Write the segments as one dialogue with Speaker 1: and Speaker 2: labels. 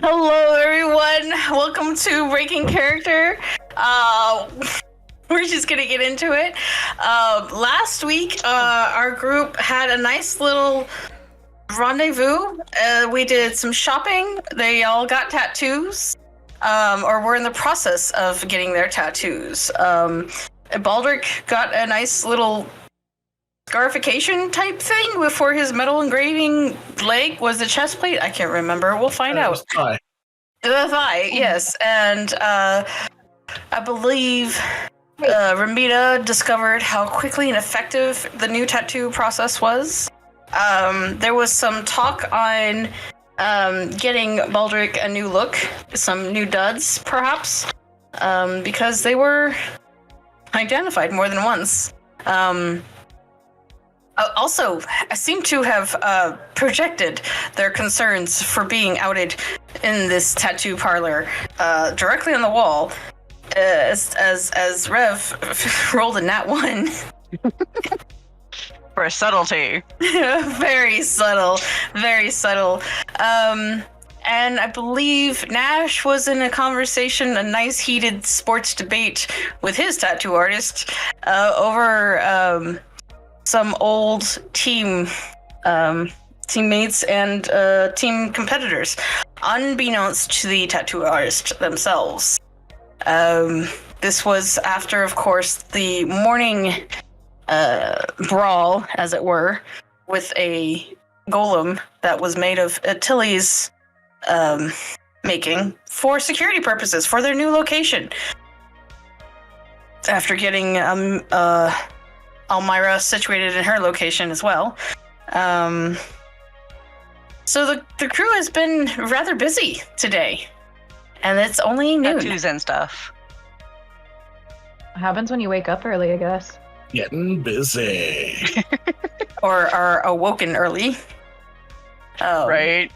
Speaker 1: Hello, everyone. Welcome to Breaking Character. We're just gonna get into it. Last week, our group had a nice little rendezvous. We did some shopping. They all got tattoos, or were in the process of getting their tattoos. Baldric got a nice little scarification type thing before his metal engraving leg. Was the chest plate? I can't remember. We'll find out.
Speaker 2: Thigh.
Speaker 1: The thigh, yes. And I believe Ramita discovered how quickly and effective the new tattoo process was. There was some talk on getting Baldric a new look, some new duds, perhaps, because they were identified more than once. Also, seem to have projected their concerns for being outed in this tattoo parlor directly on the wall. As Rev rolled a nat 1.
Speaker 3: For subtlety.
Speaker 1: Very subtle, very subtle. And I believe Nash was in a conversation, a nice heated sports debate with his tattoo artist over some old teammates and team competitors, unbeknownst to the tattoo artist themselves. This was after, of course, the morning brawl, as it were, with a golem that was made of Tilly's making for security purposes for their new location. After getting Almyra situated in her location as well. So the crew has been rather busy today, and it's only noon.
Speaker 3: Tattoos and stuff.
Speaker 4: What happens when you wake up early, I guess?
Speaker 2: Getting busy.
Speaker 1: Or are awoken early.
Speaker 3: Right.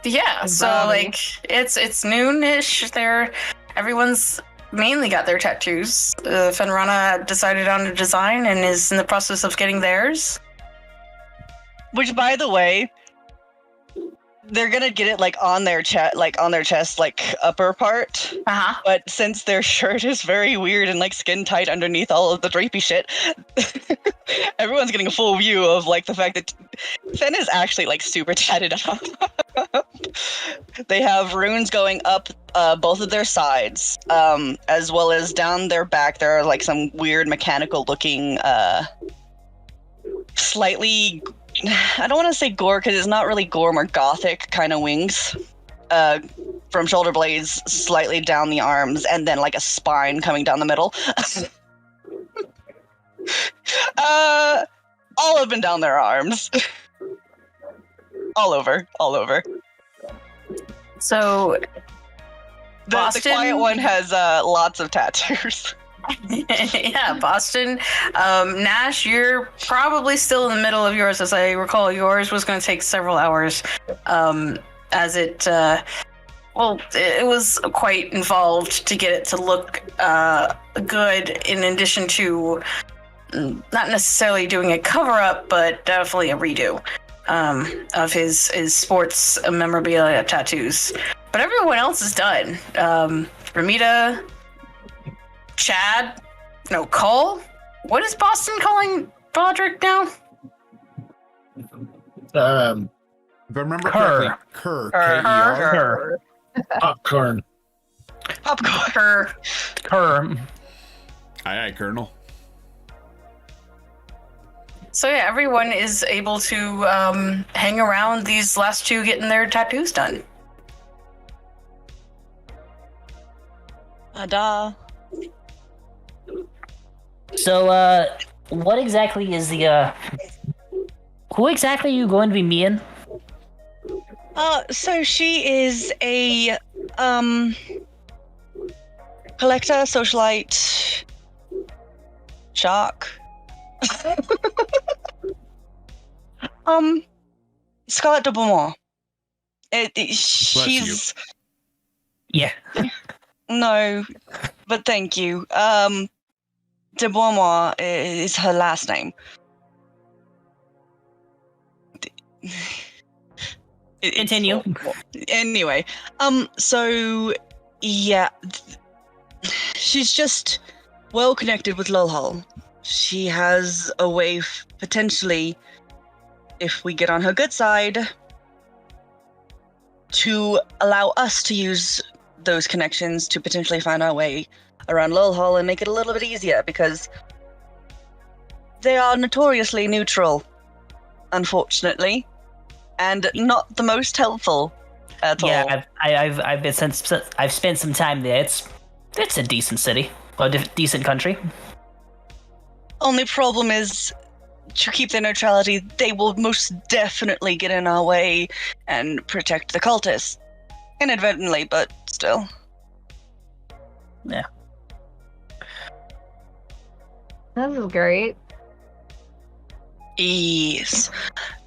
Speaker 1: Yeah, so like it's noonish. Everyone's mainly got their tattoos. Fenrana decided on a design and is in the process of getting theirs.
Speaker 3: Which, by the way, they're gonna get it on their chest, upper part.
Speaker 1: Uh-huh.
Speaker 3: But since their shirt is very weird and skin tight underneath all of the drapey shit, everyone's getting a full view of the fact that Fen is actually super tatted up. They have runes going up both of their sides, as well as down their back. There are some weird mechanical looking, slightly, I don't want to say gore because it's not really gore, more gothic kind of wings. From shoulder blades slightly down the arms, and then a spine coming down the middle. All up and down their arms. all over.
Speaker 1: So
Speaker 3: The quiet one has lots of tattoos.
Speaker 1: yeah, Boston. Nash, you're probably still in the middle of yours. As I recall, yours was going to take several hours, as it was quite involved to get it to look good, in addition to not necessarily doing a cover-up, but definitely a redo of his sports memorabilia tattoos. But everyone else is done. Ramita, Chad, no, Cole. What is Boston calling Broderick now?
Speaker 2: If I remember correctly, Kerr.
Speaker 1: Kerr.
Speaker 2: Popcorn.
Speaker 1: Kerr.
Speaker 5: Aye, aye, Colonel.
Speaker 1: So yeah, everyone is able to hang around these last two getting their tattoos done.
Speaker 3: Ada.
Speaker 6: So, what exactly is the, who exactly are you going to be meeting?
Speaker 3: So she is a, collector, socialite, shark. Scarlett de Beaumont. She's...
Speaker 6: Yeah.
Speaker 3: No, but thank you. De Beaumont is her last name.
Speaker 6: Continue.
Speaker 3: Anyway, so yeah, she's just well connected with Lulhall. She has a way, potentially, if we get on her good side, to allow us to use those connections to potentially find our way around Lulhall and make it a little bit easier, because they are notoriously neutral, unfortunately, and not the most helpful at all.
Speaker 6: Yeah, I've spent some time there. It's a decent city, or decent country.
Speaker 3: Only problem is, to keep their neutrality, they will most definitely get in our way and protect the cultists. Inadvertently, but still.
Speaker 6: Yeah.
Speaker 4: This is great.
Speaker 3: Yes.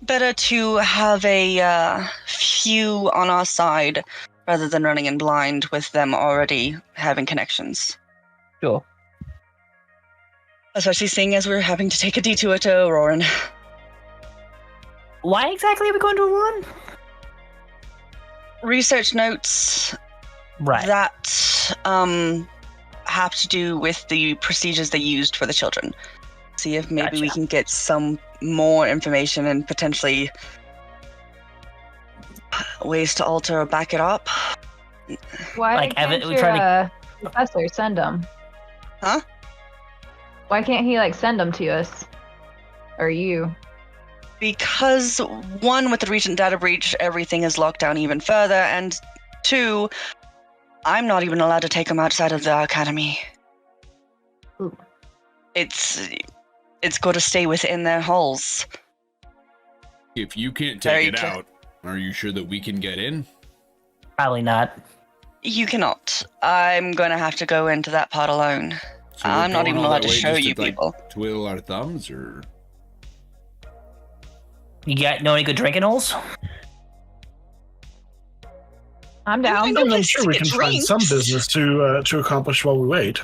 Speaker 3: Better to have a few on our side rather than running in blind with them already having connections.
Speaker 6: Sure.
Speaker 3: Especially seeing as we're having to take a detour to Auroran.
Speaker 6: Why exactly are we going to Auroran?
Speaker 3: Research notes
Speaker 6: Right.
Speaker 3: that have to do with the procedures they used for the children. See if maybe we
Speaker 6: Gotcha.
Speaker 3: can get some more information and potentially ways to alter or back it up.
Speaker 4: Why
Speaker 6: Like,
Speaker 4: can't
Speaker 6: we
Speaker 4: your
Speaker 6: try
Speaker 4: professor send them?
Speaker 3: Huh?
Speaker 4: Why can't he send them to us? Or you?
Speaker 3: Because one, with the recent data breach, everything is locked down even further, and two, I'm not even allowed to take them outside of the academy.
Speaker 4: Ooh.
Speaker 3: It's got to stay within their halls.
Speaker 5: If you can't
Speaker 3: Very
Speaker 5: take it
Speaker 3: true.
Speaker 5: out, are you sure that we can get in?
Speaker 6: Probably not.
Speaker 3: You cannot. I'm going to have to go into that part alone.
Speaker 5: So we're
Speaker 3: I'm not
Speaker 5: going
Speaker 3: even
Speaker 5: all
Speaker 3: allowed
Speaker 5: that
Speaker 3: to
Speaker 5: way
Speaker 3: show
Speaker 5: just
Speaker 3: you
Speaker 5: to, like,
Speaker 3: people.
Speaker 5: twiddle our thumbs, or
Speaker 6: You got know any good drinking holes?
Speaker 4: I'm down.
Speaker 3: know
Speaker 2: I'm
Speaker 3: places
Speaker 2: sure
Speaker 3: to
Speaker 2: we
Speaker 3: get
Speaker 2: can find some
Speaker 3: drinks.
Speaker 2: business to accomplish while we wait.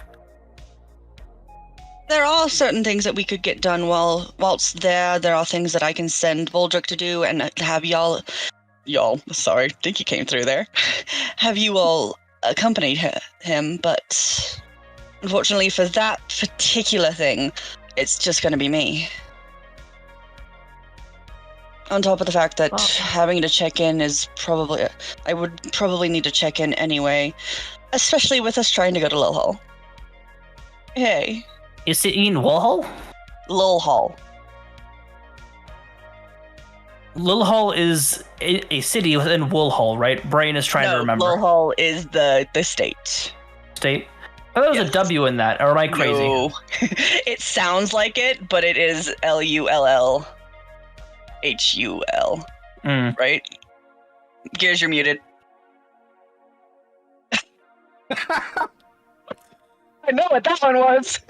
Speaker 3: There are certain things that we could get done whilst there. There are things that I can send Voldrick to do and have y'all, sorry, think he came through there, have you all accompany him, but unfortunately for that particular thing, it's just going to be me. On top of the fact that
Speaker 4: Well-
Speaker 3: having to check in is probably, I would probably need to check in anyway, especially with us trying to go to Lulhall. Hey,
Speaker 6: Is it in Woolhall?
Speaker 3: Lulhall.
Speaker 6: Lulhall is a city within Woolhall, right? Brain is trying to remember.
Speaker 3: Lulhall is the state.
Speaker 6: State. Oh, there was a
Speaker 3: Yes.
Speaker 6: W in that, or am I crazy?
Speaker 3: No. It sounds like it, but it is Lullhul, right? Gears, you're muted. I know what that one was.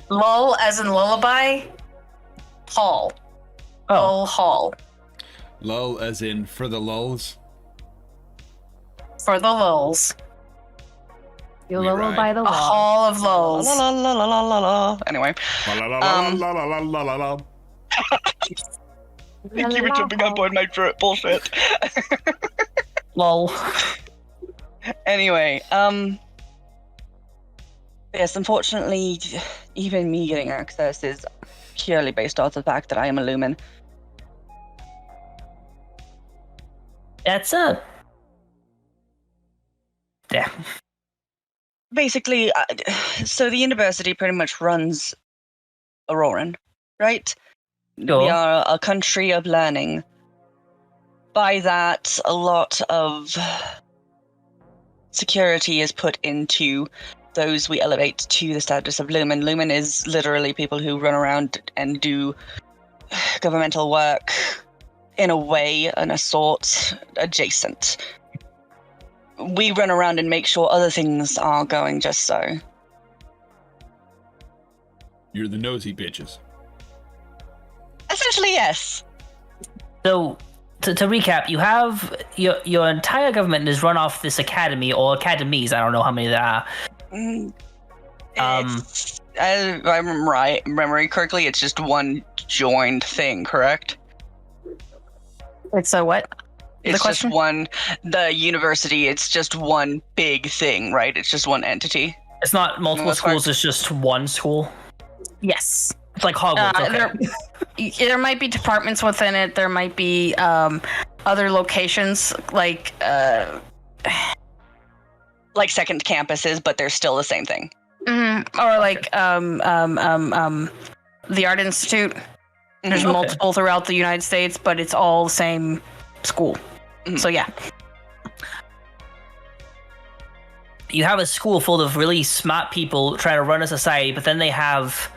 Speaker 1: Lull as in lullaby. Hall.
Speaker 6: Oh,
Speaker 1: Lull hall.
Speaker 5: lull as in for the lulls?
Speaker 1: For the lulls.
Speaker 4: You
Speaker 5: We
Speaker 4: lull
Speaker 5: ride.
Speaker 4: by the
Speaker 1: A
Speaker 4: wall.
Speaker 1: hall of
Speaker 3: La
Speaker 1: lulls.
Speaker 3: la la la la la la. Anyway,
Speaker 5: La la la
Speaker 3: Um,
Speaker 5: la la la la la la.
Speaker 3: thank you for jumping on board my bullshit.
Speaker 6: lol.
Speaker 3: Anyway, yes, unfortunately, even me getting access is purely based off the fact that I am a lumen.
Speaker 6: That's yeah.
Speaker 3: Basically, so the university pretty much runs Auroran, right?
Speaker 6: Sure.
Speaker 3: We are a country of learning. By that, a lot of security is put into those we elevate to the status of Lumen. Lumen is literally people who run around and do governmental work in a way, in a sort, adjacent. We run around and make sure other things are going just so.
Speaker 5: You're the nosy bitches.
Speaker 3: Essentially, yes.
Speaker 6: So, to recap, you have your entire government is run off this academy or academies. I don't know how many there are.
Speaker 3: It's, if I'm right, memory correctly, it's just one joined thing, correct?
Speaker 1: It's a what?
Speaker 3: It's just
Speaker 1: question?
Speaker 3: one. The university. It's just one big thing, right? It's just one entity.
Speaker 6: It's not multiple
Speaker 3: that's
Speaker 6: schools. It's just one school.
Speaker 1: Yes.
Speaker 6: It's like Hogwarts. Okay.
Speaker 1: There might be departments within it. There might be other locations like
Speaker 3: second campuses, but they're still the same thing.
Speaker 1: or like the Art Institute. There's
Speaker 6: Okay.
Speaker 1: multiple throughout the United States, but it's all the same school. So yeah.
Speaker 6: You have a school full of really smart people trying to run a society, but then they have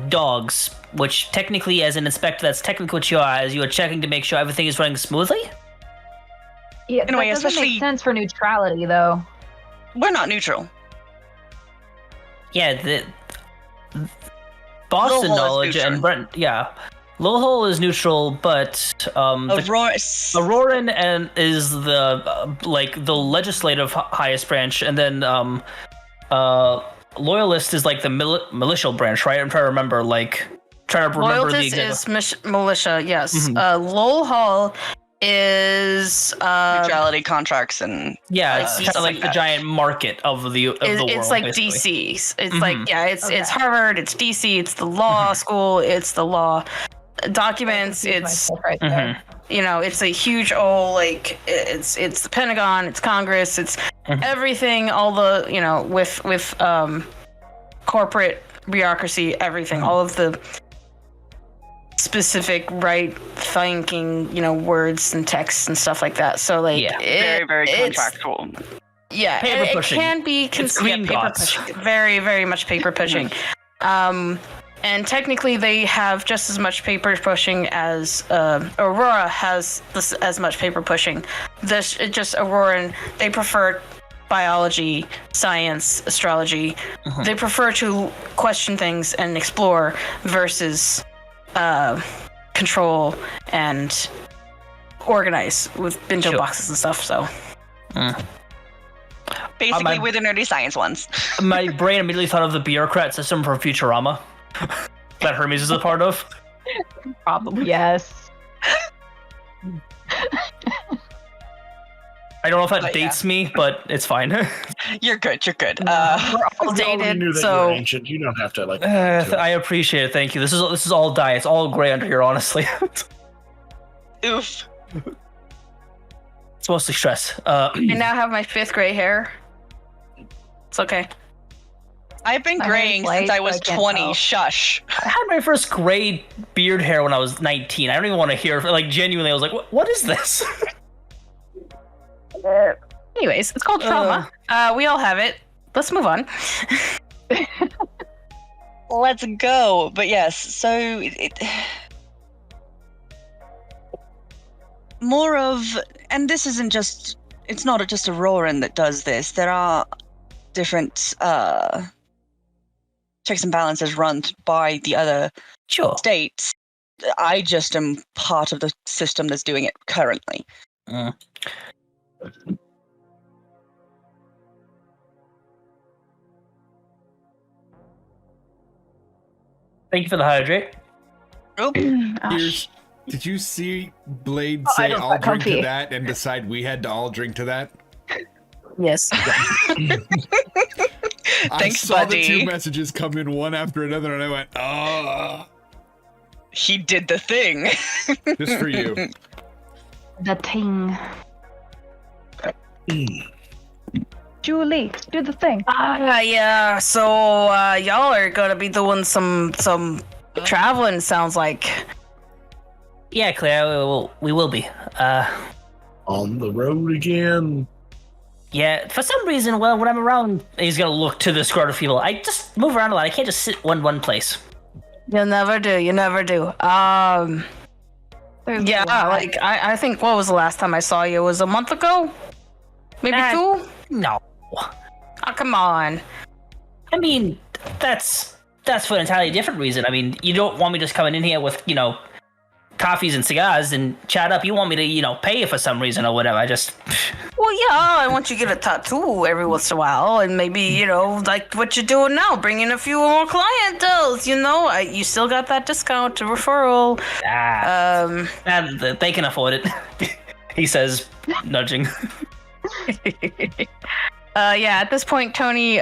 Speaker 6: dogs, which technically, as an inspector, that's technically what you are, as you are checking to make sure everything is running smoothly.
Speaker 4: Yeah,
Speaker 3: In a way,
Speaker 4: that doesn't
Speaker 3: especially-
Speaker 4: make sense for neutrality, though.
Speaker 3: We're not neutral.
Speaker 6: Yeah, the Boston
Speaker 3: Lowell is
Speaker 6: knowledge
Speaker 3: neutral.
Speaker 6: and Brent, yeah. Lowell is neutral, but
Speaker 3: Aurora.
Speaker 6: Auroran and is the the legislative highest branch, and then Loyalist is like the militial branch, right? I'm trying to remember, trying to remember the
Speaker 1: Loyalist
Speaker 6: exact.
Speaker 1: is militia, yes. Lowell Hall is
Speaker 3: neutrality contracts and
Speaker 6: Yeah,
Speaker 1: like
Speaker 6: it's
Speaker 1: DC.
Speaker 6: kind of like the giant market of the world.
Speaker 1: it's like
Speaker 6: basically.
Speaker 1: DC. It's like it's
Speaker 4: Okay.
Speaker 1: Harvard, it's DC, it's the law school, it's the law documents,
Speaker 4: Excuse
Speaker 1: it's
Speaker 4: myself right there.
Speaker 1: it's a huge old it's the Pentagon, it's Congress, it's everything, all the with corporate bureaucracy, everything, all of the specific right thinking words and texts and stuff like that. So
Speaker 6: Yeah.
Speaker 3: very, very
Speaker 1: it's
Speaker 3: contractual.
Speaker 1: yeah,
Speaker 6: Paper
Speaker 1: it
Speaker 6: pushing.
Speaker 1: can be
Speaker 6: green
Speaker 1: paper
Speaker 6: dots.
Speaker 1: pushing, very, very much paper pushing. And technically, they have just as much paper pushing as Aurora has as much paper pushing. Auroran, they prefer biology, science, astrology. They prefer to question things and explore versus control and organize with bento
Speaker 6: Sure.
Speaker 1: boxes and stuff. So.
Speaker 3: Basically, we're the nerdy science ones.
Speaker 6: My brain immediately thought of the bureaucrat system from Futurama that Hermes is a part of.
Speaker 1: Probably.
Speaker 4: Yes.
Speaker 6: I don't know if that
Speaker 3: But
Speaker 6: dates me, but it's fine.
Speaker 3: You're good. You're good.
Speaker 1: We're all
Speaker 2: We already
Speaker 1: dated,
Speaker 2: knew that you
Speaker 1: so
Speaker 2: were ancient. You don't have to do it.
Speaker 6: I appreciate it. Thank you. This is all dye. It's all gray under here, honestly.
Speaker 3: Oof.
Speaker 6: It's mostly stress.
Speaker 1: I now have my 5th gray hair. It's okay.
Speaker 3: I've been
Speaker 4: My
Speaker 3: graying
Speaker 4: hair's
Speaker 3: since
Speaker 4: light,
Speaker 3: I was
Speaker 4: so I can't
Speaker 3: 20.
Speaker 4: tell.
Speaker 3: Shush.
Speaker 6: I had my first gray beard hair when I was 19. I don't even want to hear. Genuinely, I was like, what is this?
Speaker 1: Anyways, it's called trauma. We all have it. Let's move on.
Speaker 3: Let's go. But yes, so more of, and this isn't just, it's not just Auroran that does this. There are different checks and balances run by the other
Speaker 6: Sure.
Speaker 3: states. I just am part of the system that's doing it currently.
Speaker 6: Thank you for the hydrate.
Speaker 5: Here's, did you see Blade
Speaker 4: I
Speaker 5: say,
Speaker 4: don't
Speaker 5: I'll
Speaker 4: feel
Speaker 5: drink to
Speaker 4: comfy.
Speaker 5: that, and decide we had to all drink to that?
Speaker 1: Yes.
Speaker 5: I
Speaker 3: Thanks,
Speaker 5: saw
Speaker 3: buddy.
Speaker 5: the 2 messages come in one after another, and I went, oh,
Speaker 3: He did the thing.
Speaker 5: just for you.
Speaker 4: The ting. Julie, do the thing.
Speaker 1: Yeah. So y'all are gonna be doing some traveling. Sounds like.
Speaker 6: Yeah, Claire, we will be.
Speaker 2: On the road again.
Speaker 6: Yeah, for some reason, well, when I'm around, he's gonna look to the squad of people. I just move around a lot. I can't just sit one place.
Speaker 1: You never do. You never do.
Speaker 4: There's
Speaker 1: Yeah.
Speaker 4: a lot.
Speaker 1: Like I think what was the last time I saw you? It was a month ago. Maybe
Speaker 6: Nah.
Speaker 1: 2.
Speaker 6: No.
Speaker 1: Oh, come on.
Speaker 6: I mean, that's for an entirely different reason. I mean, you don't want me just coming in here with, coffees and cigars and chat up. You want me to, pay you for some reason or whatever. I just...
Speaker 1: Well, yeah, I want you to get a tattoo every once in a while, and maybe, you know, like what you're doing now, bring in a few more clientels, you know? You still got that discount to referral.
Speaker 6: They can afford it, he says, nudging.
Speaker 1: Yeah, at this point, Tony,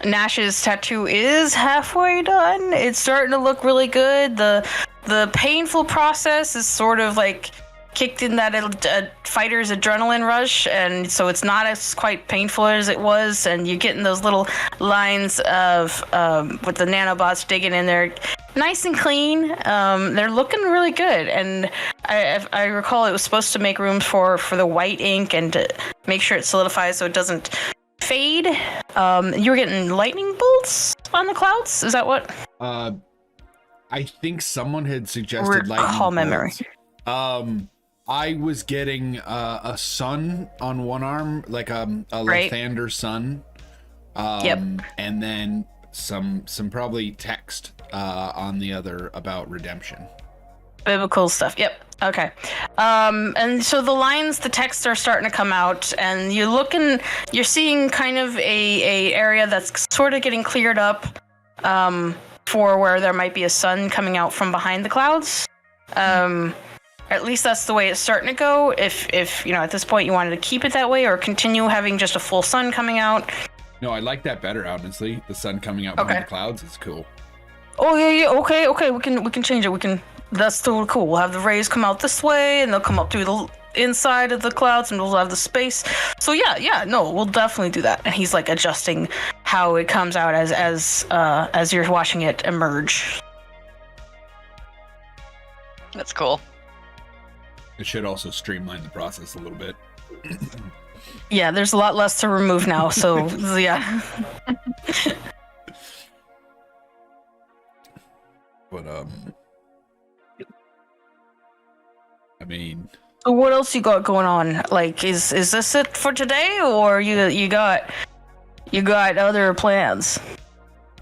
Speaker 1: Nash's tattoo is halfway done. It's starting to look really good. The painful process is sort of like kicked in that fighter's adrenaline rush, and so it's not as quite painful as it was, and you're getting those little lines of with the nanobots digging in there nice and clean. They're looking really good, and I recall it was supposed to make room for the white ink and to make sure it solidifies so it doesn't fade. You were getting lightning bolts on the clouds, is that what?
Speaker 5: I think someone had suggested lightning
Speaker 1: Recall memory.
Speaker 5: bolts. I was getting a sun on one arm, like a Lathander sun.
Speaker 1: Yep.
Speaker 5: And then some probably text on the other about redemption.
Speaker 1: Biblical stuff. Yep. Okay. And so the text are starting to come out, and you're seeing kind of a area that's sort of getting cleared up for where there might be a sun coming out from behind the clouds. At least that's the way it's starting to go. If you know, at this point you wanted to keep it that way or continue having just a full sun coming out.
Speaker 5: No, I like that better, honestly. The sun coming out behind the clouds is cool.
Speaker 1: Oh yeah. Okay. We can change it. That's still cool. We'll have the rays come out this way, and they'll come up through the inside of the clouds, and we'll have the space. So yeah. No, we'll definitely do that. And he's like adjusting how it comes out as you're watching it emerge.
Speaker 3: That's cool.
Speaker 5: It should also streamline the process a little bit.
Speaker 1: Yeah, there's a lot less to remove now, so yeah.
Speaker 5: But I mean,
Speaker 1: So what else you got going on? Like, is this it for today, or you got other plans?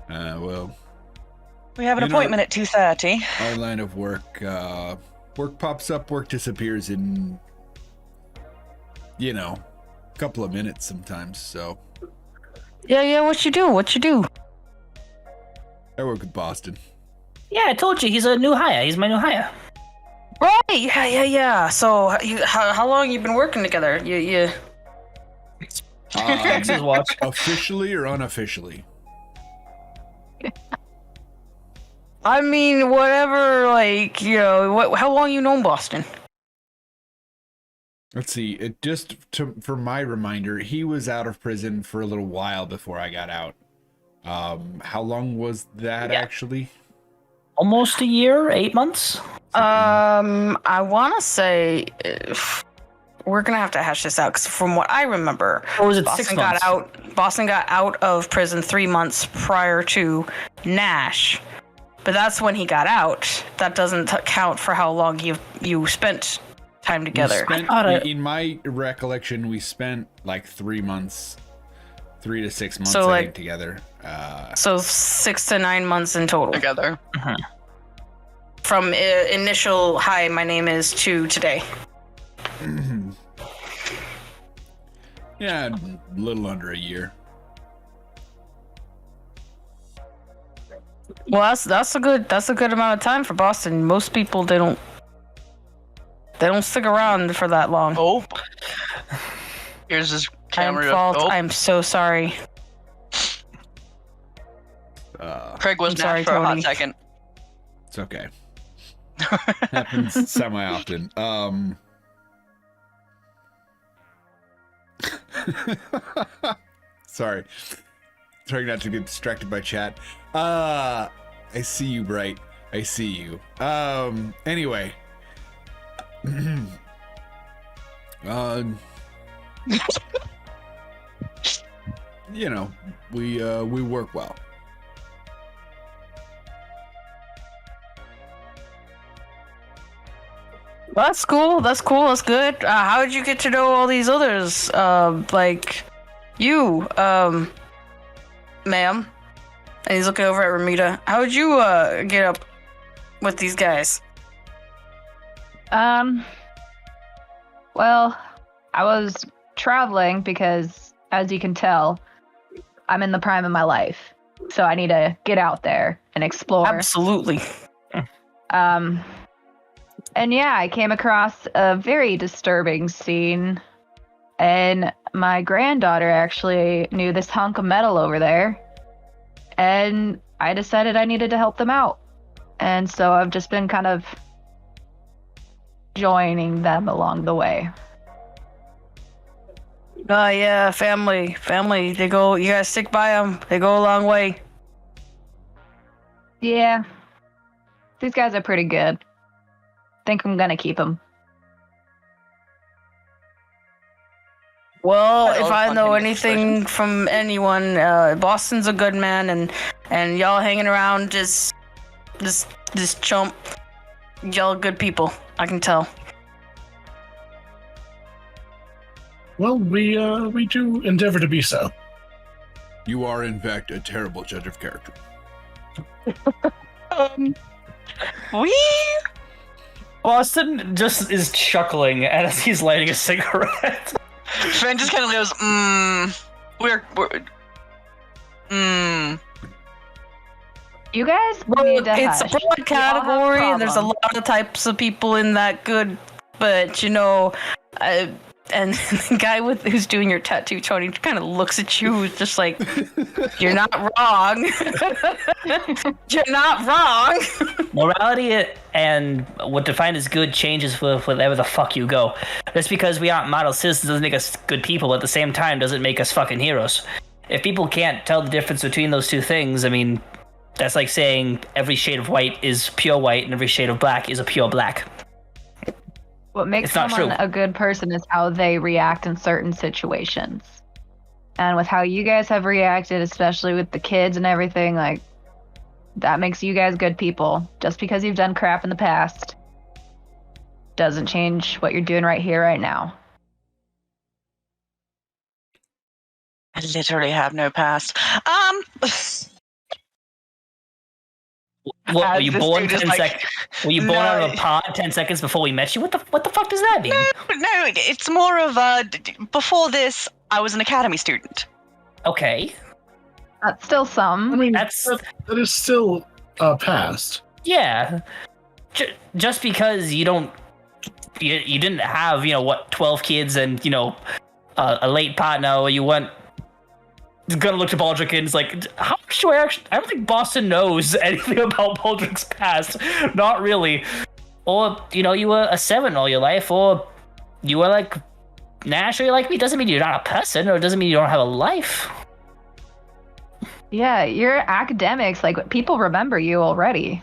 Speaker 5: well,
Speaker 3: We have an appointment at 2:30.
Speaker 5: our line of work, work pops up, work disappears in, a couple of minutes sometimes. So
Speaker 1: Yeah. What you do?
Speaker 5: I work with Boston.
Speaker 6: Yeah, I told you, he's a new hire. He's my new hire.
Speaker 1: Right. Yeah. So how long you been working together? You.
Speaker 6: Checks his watch.
Speaker 5: Officially or unofficially?
Speaker 1: I mean, whatever. Like, how long you known Boston?
Speaker 5: Let's see. It just for my reminder, he was out of prison for a little while before I got out. How long was that actually?
Speaker 6: Almost a year, 8 months.
Speaker 1: I want to say we're gonna have to hash this out because from what I remember,
Speaker 6: Or was it
Speaker 1: Boston
Speaker 6: 6
Speaker 1: got
Speaker 6: months?
Speaker 1: Boston got out of prison 3 months prior to Nash, but that's when he got out. That doesn't count for how long you spent time together.
Speaker 5: In my recollection, we spent like 3 months, 3 to 6 months
Speaker 1: So,
Speaker 5: I
Speaker 1: like-
Speaker 5: think, together.
Speaker 1: So 6 to 9 months in total.
Speaker 3: Together.
Speaker 1: From initial hi, my name is to today.
Speaker 5: Yeah, a little under a year.
Speaker 1: Well, that's a good amount of time for Boston. Most people they don't stick around for that long.
Speaker 3: Oh. Here's his camera. Oh,
Speaker 1: I'm so sorry.
Speaker 3: Craig was
Speaker 1: I'm sorry,
Speaker 3: Nash for a hot
Speaker 1: Tony.
Speaker 3: second.
Speaker 5: It's okay. Happens semi-often. Sorry. Trying not to get distracted by chat. I see you, Bright. I see you. Anyway. We work well.
Speaker 1: That's cool. That's good. How did you get to know all these others? Like you, ma'am. And he's looking over at Ramita. How did you get up with these guys?
Speaker 4: Well, I was traveling because, as you can tell, I'm in the prime of my life. So I need to get out there and explore.
Speaker 1: Absolutely.
Speaker 4: And yeah, I came across a very disturbing scene. And my granddaughter actually knew this hunk of metal over there. And I decided I needed to help them out. And so I've just been kind of joining them along the way.
Speaker 1: Yeah, family. They go. You gotta stick by them. They go a long way.
Speaker 4: Yeah. These guys are pretty good. Think I'm gonna keep them.
Speaker 1: Well,
Speaker 3: Quite
Speaker 1: if I know
Speaker 3: spontaneous
Speaker 1: anything from anyone, Boston's a good man, and y'all hanging around just chump. Y'all good people. I can tell.
Speaker 2: Well, we do endeavor to be so.
Speaker 5: You are, in fact, a terrible judge of character.
Speaker 3: We
Speaker 6: Boston just is chuckling as he's lighting a cigarette.
Speaker 3: Fen just kind of goes, we're
Speaker 4: You guys
Speaker 1: Well,
Speaker 4: need to
Speaker 1: it's
Speaker 4: hush.
Speaker 1: a broad
Speaker 4: We all have
Speaker 1: category, and there's a
Speaker 4: problems.
Speaker 1: lot of types of people in that good. But and the guy who's doing your tattoo, Tony, kind of looks at you, just like, "You're not wrong. You're not wrong."
Speaker 6: Morality and what defined as good changes with wherever the fuck you go. Just because we aren't model citizens doesn't make us good people. At the same time, doesn't make us fucking heroes. If people can't tell the difference between those two things, I mean, that's like saying every shade of white is pure white and every shade of black is a pure black.
Speaker 4: What makes
Speaker 6: It's not
Speaker 4: someone
Speaker 6: true.
Speaker 4: a good person is how they react in certain situations. And with how you guys have reacted, especially with the kids and everything, like, that makes you guys good people. Just because you've done crap in the past doesn't change what you're doing right here, right now.
Speaker 3: I literally have no past.
Speaker 6: What,
Speaker 3: As
Speaker 6: were you
Speaker 3: this
Speaker 6: born
Speaker 3: dude is
Speaker 6: 10
Speaker 3: like,
Speaker 6: seconds? Were you born out of a
Speaker 3: No.
Speaker 6: pod 10 seconds before we met you? What the fuck does that mean?
Speaker 3: No, it's more of before this, I was an academy student.
Speaker 6: Okay,
Speaker 4: That's still some.
Speaker 2: I mean,
Speaker 6: that's
Speaker 2: that is still past.
Speaker 6: yeah. Just because you didn't have 12 kids and a late partner, or you weren't gonna look to Baldric and it's like, how much do I don't think Boston knows anything about Baldric's past. Not really. Or, you were a 7 all your life, or you were like naturally like me. Doesn't mean you're not a person, or it doesn't mean you don't have a life.
Speaker 4: Yeah, your academics, like, people remember you already.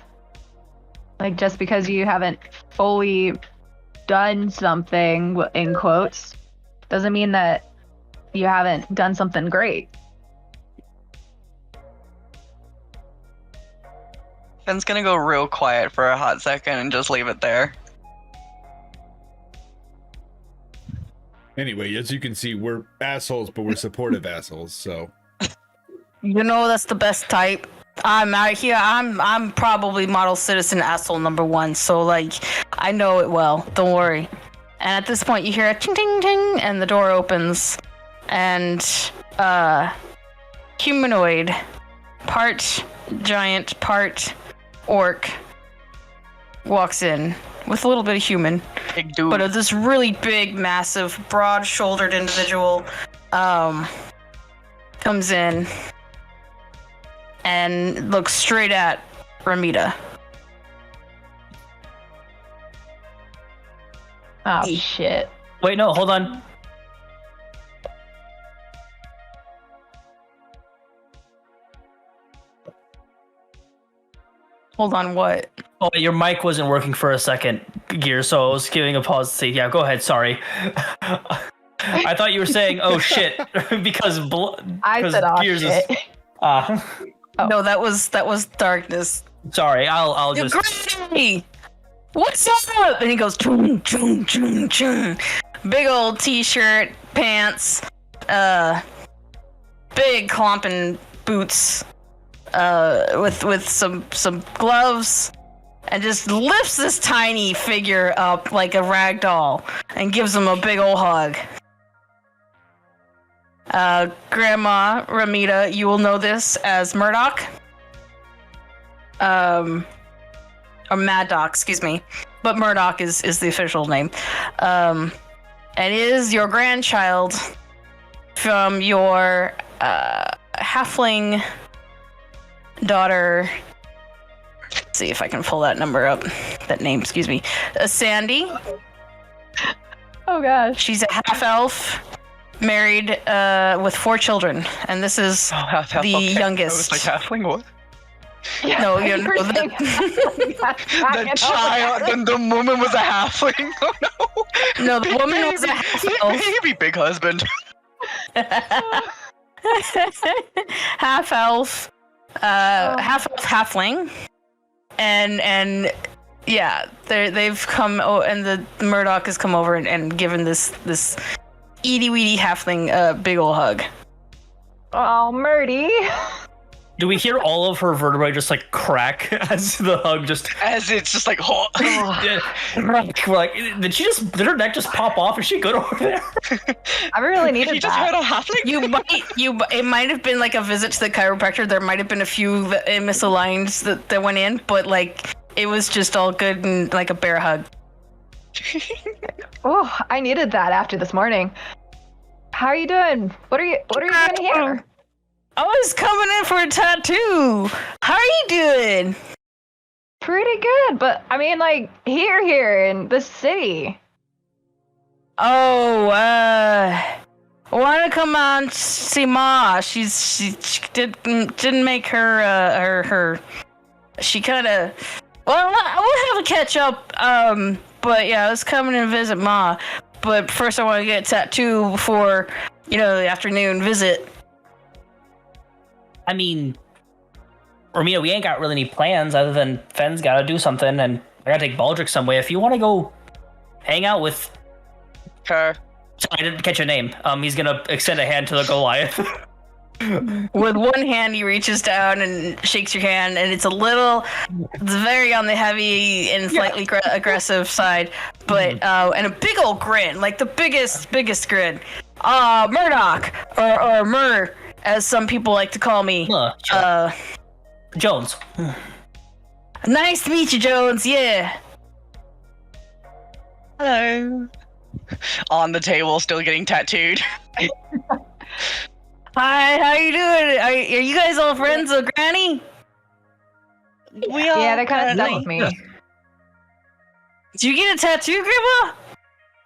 Speaker 4: Like, just because you haven't fully done something, in quotes, doesn't mean that you haven't done something great.
Speaker 3: Fenn's gonna go real quiet for a hot second and just leave it there.
Speaker 5: Anyway, as you can see, we're assholes, but we're supportive assholes, so.
Speaker 1: That's the best type. I'm out here. I'm probably model citizen asshole number 1. So like, I know it well. Don't worry. And at this point, you hear a ting ting ting, and the door opens, and humanoid, part giant, part orc, walks in with a little bit of human.
Speaker 3: Big dude.
Speaker 1: But this really big, massive, broad-shouldered individual comes in and looks straight at Ramita.
Speaker 4: Oh, shit.
Speaker 6: Wait, no, hold on.
Speaker 1: Hold on, what?
Speaker 6: Oh, your mic wasn't working for a second, Gear, so I was giving a pause to say, yeah, go ahead, sorry. I thought you were saying, oh shit, because
Speaker 4: I said, oh,
Speaker 6: Gears
Speaker 4: shit.
Speaker 6: is...
Speaker 4: Oh.
Speaker 1: No, that was darkness.
Speaker 6: Sorry, I'll
Speaker 1: You're
Speaker 6: just...
Speaker 1: Granny! What's up? And he goes, chung, chung, chung, chung. Big old t-shirt, pants, big clomping boots, with some gloves, and just lifts this tiny figure up like a rag doll and gives him a big old hug. Grandma Ramita, you will know this as Murdoch. Or Mad Doc, excuse me. But Murdoch is the official name. And is your grandchild from your halfling daughter. Let's see if I can pull that number up. That name, excuse me. Sandy.
Speaker 4: Oh gosh.
Speaker 1: She's a half elf, married with 4 children, and this is the youngest.
Speaker 3: I was like, halfling what?
Speaker 4: Yeah,
Speaker 1: No, you know,
Speaker 3: The child, then the woman was a halfling. Oh no!
Speaker 1: No, the woman was a half elf.
Speaker 3: Baby big husband.
Speaker 1: Half elf, half elf, halfling, and yeah, they've come. Oh, and the Murdoch has come over and given this itty weedy halfling a big ol' hug.
Speaker 4: Oh, Murdy.
Speaker 6: Do we hear all of her vertebrae just like crack as the hug just?
Speaker 3: As it's just like, oh.
Speaker 6: We're like, did her neck just pop off? Is she good over there?
Speaker 4: I really needed
Speaker 3: You just
Speaker 4: that.
Speaker 3: heard a halfling.
Speaker 1: It might have been like a visit to the chiropractor. There might have been a few misaligned that went in, but like it was just all good and like a bear hug.
Speaker 4: Oh, I needed that after this morning. How are you doing? What are you doing here?
Speaker 1: I was coming in for a tattoo. How are you doing?
Speaker 4: Pretty good, but I mean, like here in the city.
Speaker 1: Oh, wanna come on see Ma? She didn't make her she kind of. Well, we'll have a catch up. But yeah, I was coming to visit Ma. But first, I want to get a tattoo before the afternoon visit.
Speaker 6: I mean, Romita, we ain't got really any plans other than Fenn's got to do something, and I got to take Baldric somewhere. If you want to go hang out with
Speaker 3: Her.
Speaker 6: I didn't catch your name. He's gonna extend a hand to the Goliath.
Speaker 1: With one hand, he reaches down and shakes your hand, and it's very on the heavy and slightly aggressive side, but and a big old grin, like the biggest grin. Murdoch, or Mur, as some people like to call me.
Speaker 6: Jones.
Speaker 1: Nice to meet you, Jones. Yeah.
Speaker 3: Hello. On the table, still getting tattooed.
Speaker 1: Hi, how you doing? Are you guys all friends of Granny?
Speaker 3: We are.
Speaker 4: Yeah, they kind of stuck with me.
Speaker 1: Did you get a tattoo, Grandma?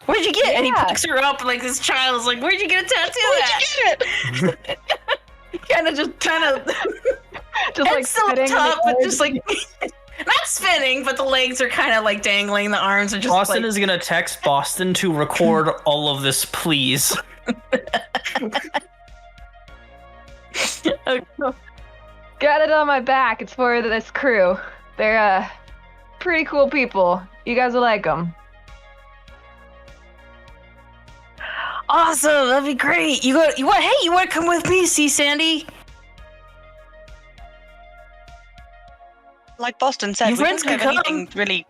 Speaker 1: Where'd you get it? And he
Speaker 4: Yeah.
Speaker 1: picks her up like this child is like, where'd you get a tattoo at? Kind of just
Speaker 4: Just like
Speaker 1: still up
Speaker 4: spitting
Speaker 1: top,
Speaker 4: in the
Speaker 1: but just like not spinning, but the legs are kind of like dangling. The arms are just
Speaker 6: Boston
Speaker 1: like.
Speaker 6: is gonna text Boston to record all of this, please.
Speaker 4: Got it on my back. It's for this crew. They're pretty cool people. You guys will like them.
Speaker 1: Awesome, that'd be great. You want to come with me, see Sandy?
Speaker 3: Like Boston said,
Speaker 1: Your
Speaker 3: we
Speaker 1: friends
Speaker 3: don't
Speaker 1: could
Speaker 3: have
Speaker 1: come.
Speaker 3: anything really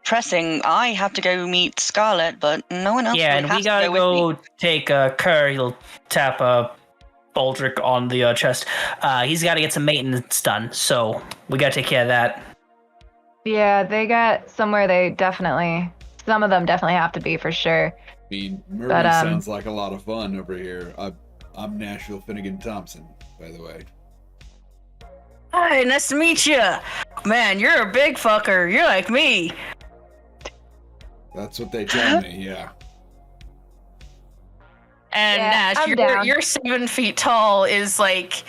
Speaker 3: pressing. I have to go meet Scarlet, but no one else
Speaker 6: Yeah,
Speaker 3: really
Speaker 6: and
Speaker 3: has
Speaker 6: we
Speaker 3: to
Speaker 6: gotta
Speaker 3: go with me.
Speaker 6: go take Kerr. He'll tap Baldric on the chest. He's got to get some maintenance done, so we gotta take care of that.
Speaker 4: Yeah, they got somewhere some of them definitely have to be for sure.
Speaker 5: I mean, Murray
Speaker 4: But,
Speaker 5: sounds like a lot of fun over here. I'm Nashville Finnegan Thompson, by the way.
Speaker 1: Hi, nice to meet you. Man, you're a big fucker. You're like me.
Speaker 5: That's what they tell me, yeah.
Speaker 1: And
Speaker 4: Yeah, I'm
Speaker 1: Nash,
Speaker 4: down.
Speaker 1: you're 7 feet tall. Is like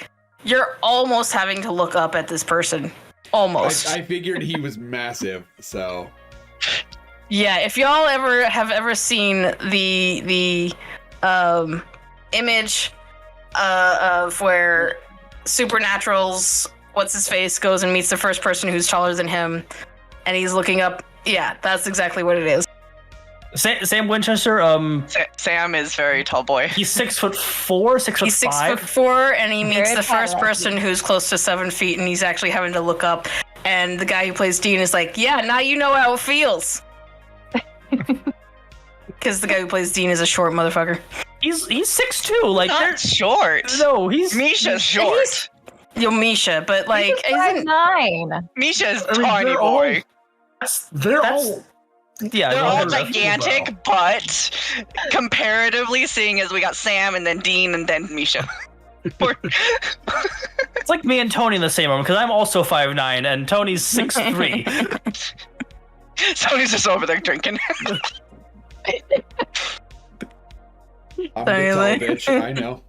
Speaker 1: you're almost having to look up at this person. Almost.
Speaker 5: I figured he was massive, so.
Speaker 1: Yeah, if y'all have seen the image of where Supernatural's what's his face goes and meets the first person who's taller than him, and he's looking up. Yeah, that's exactly what it is.
Speaker 6: Sam Winchester.
Speaker 3: Sam is very tall boy.
Speaker 6: He's 6'4", 6'5".
Speaker 1: He's 6'4", and he meets
Speaker 4: Very
Speaker 1: the first
Speaker 4: tall.
Speaker 1: person who's close to 7 feet, and he's actually having to look up. And the guy who plays Dean is like, "Yeah, now you know how it feels." Because the guy who plays Dean is a short motherfucker.
Speaker 6: He's 6'2". Like they're
Speaker 3: Not short.
Speaker 6: no, he's
Speaker 3: Misha's short.
Speaker 1: Yo, Misha, but like, isn't
Speaker 4: 5'9".
Speaker 3: Misha's
Speaker 2: I mean,
Speaker 3: tiny
Speaker 2: they're all-
Speaker 3: boy.
Speaker 2: They're
Speaker 6: That's-
Speaker 2: all.
Speaker 6: yeah.
Speaker 3: They're
Speaker 6: go
Speaker 3: all
Speaker 6: ahead, Ruff.
Speaker 3: gigantic, but comparatively, seeing as we got Sam and then Dean and then Misha.
Speaker 6: It's like me and Tony in the same room because I'm also 5'9" and Tony's 6'3".
Speaker 3: Tony's just over there drinking.
Speaker 5: I'm the tall
Speaker 1: Really?
Speaker 5: bitch. I know.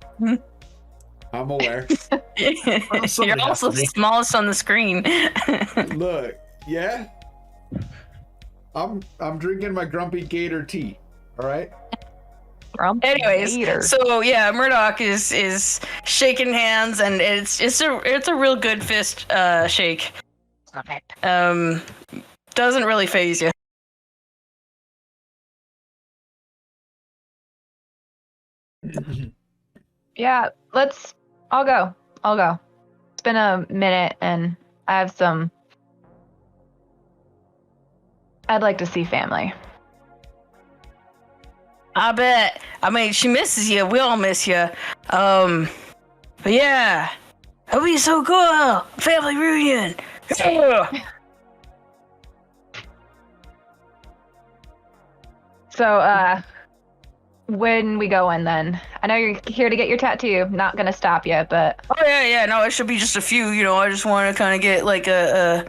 Speaker 5: I'm aware.
Speaker 1: you're
Speaker 2: somebody
Speaker 1: also
Speaker 2: has to be.
Speaker 1: smallest on the screen.
Speaker 5: Look, yeah. I'm drinking my grumpy gator tea. All right.
Speaker 1: Anyways,
Speaker 4: Later.
Speaker 1: so yeah, Murdoch is shaking hands, and it's a real good fist shake.
Speaker 4: Love it.
Speaker 1: Doesn't really phase you.
Speaker 4: Yeah, I'll go. It's been a minute and I have I'd like to see family.
Speaker 1: I bet. I mean, she misses you. We all miss you. But yeah, it'll be so cool. Family reunion. Yeah.
Speaker 4: So, when we go in then? I know you're here to get your tattoo. Not gonna stop you, but
Speaker 1: Oh yeah. No, it should be just a few. I just want to kind of get like a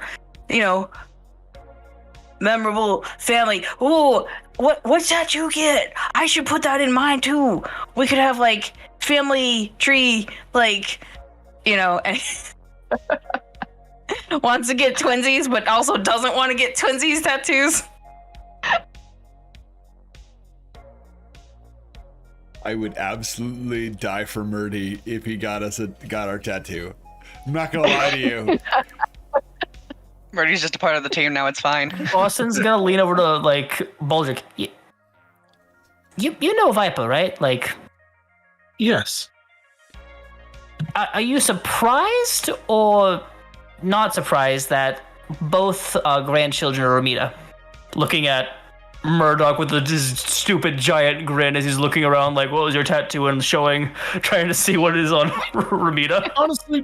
Speaker 1: memorable family. Ooh, what's that you get? I should put that in mine too. We could have like family tree, like, and wants to get twinsies, but also doesn't want to get twinsies tattoos.
Speaker 5: I would absolutely die for Murdy if he got our tattoo. I'm not gonna lie to you.
Speaker 3: Murdy's just a part of the team now. It's fine.
Speaker 6: Boston's gonna lean over to like Baldric. You know Viper, right? Like,
Speaker 2: Yes.
Speaker 6: are you surprised or not surprised that both grandchildren are Ramita? Looking at Murdoch with this stupid giant grin as he's looking around like, what was your tattoo? And trying to see what is on Ramita.
Speaker 2: Honestly,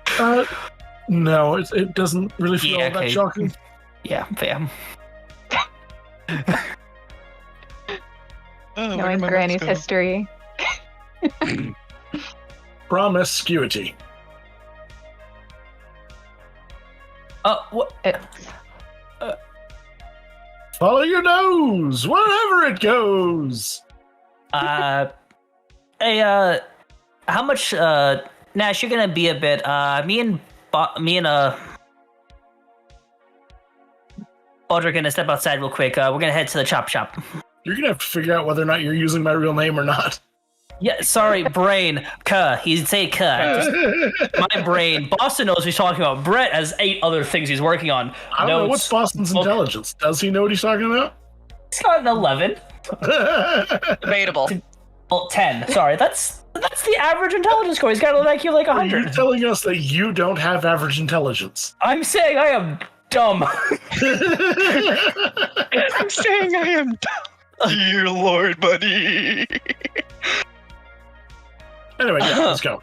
Speaker 2: no, it doesn't really feel
Speaker 6: Yeah,
Speaker 2: all that
Speaker 6: okay.
Speaker 2: shocking.
Speaker 6: Yeah, fam.
Speaker 4: knowing Granny's history.
Speaker 2: Promiscuity.
Speaker 6: What?
Speaker 4: It's
Speaker 2: Follow your nose, wherever it goes.
Speaker 6: Hey, how much, Nash, you're gonna be a bit, me and Baldric are gonna step outside real quick. We're gonna head to the chop shop.
Speaker 2: You're gonna have to figure out whether or not you're using my real name or not.
Speaker 6: Yeah, sorry, brain. He'd say Just my brain. Boston knows what he's talking about. Brett has 8 other things he's working on.
Speaker 2: I don't know what's Boston's
Speaker 6: Well,
Speaker 2: intelligence. Does he know what he's talking about?
Speaker 6: It's got an 11.
Speaker 3: Debatable.
Speaker 6: Well, 10. Sorry, that's the average intelligence score. He's got an IQ of like
Speaker 2: Are you
Speaker 6: 100.
Speaker 2: telling us that you don't have average intelligence?
Speaker 6: I'm saying I am dumb.
Speaker 3: I'm saying I am dumb. Dear Lord, buddy.
Speaker 2: Anyway, yeah, let's go.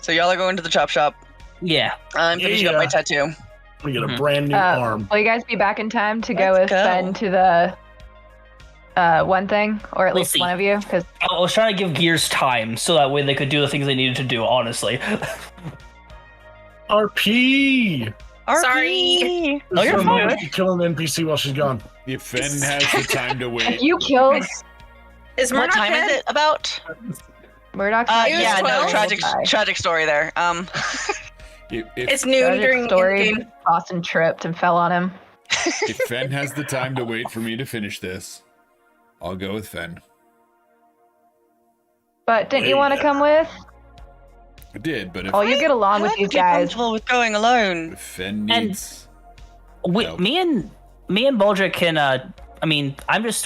Speaker 3: So y'all are going to the chop shop.
Speaker 6: Yeah.
Speaker 3: I'm finishing up my tattoo.
Speaker 2: We get a
Speaker 6: Mhm.
Speaker 2: brand new arm.
Speaker 4: will you guys be back in time to go
Speaker 3: Let's
Speaker 4: with
Speaker 3: go.
Speaker 4: Ben to the one thing, or at
Speaker 6: We'll
Speaker 4: least
Speaker 6: see.
Speaker 4: one of you? Because
Speaker 6: I was trying to give Gears time so that way they could do the things they needed to do, honestly.
Speaker 2: RP!
Speaker 1: Sorry.
Speaker 3: No, you're
Speaker 2: This
Speaker 3: fine.
Speaker 2: is killing an NPC while she's gone.
Speaker 5: If Fen has the time to wait,
Speaker 4: you killed
Speaker 1: Is
Speaker 3: What
Speaker 1: Murdoch
Speaker 3: time is
Speaker 1: dead?
Speaker 3: it about?
Speaker 4: Murdoch.
Speaker 1: He was
Speaker 3: Yeah, no,
Speaker 1: 12.
Speaker 3: tragic story there.
Speaker 5: if
Speaker 1: It's noon
Speaker 4: Tragic
Speaker 1: during
Speaker 4: story.
Speaker 1: in-game.
Speaker 4: Boston tripped and fell on him.
Speaker 5: if Fen has the time to wait for me to finish this, I'll go with Fen.
Speaker 4: But didn't you want to
Speaker 2: Yeah.
Speaker 4: come with?
Speaker 5: I did, but if,
Speaker 4: Oh, you get along with
Speaker 3: I'd
Speaker 4: these
Speaker 3: be
Speaker 4: guys.
Speaker 3: comfortable with going alone.
Speaker 5: if Fen needs, No.
Speaker 6: Me and Baldric can,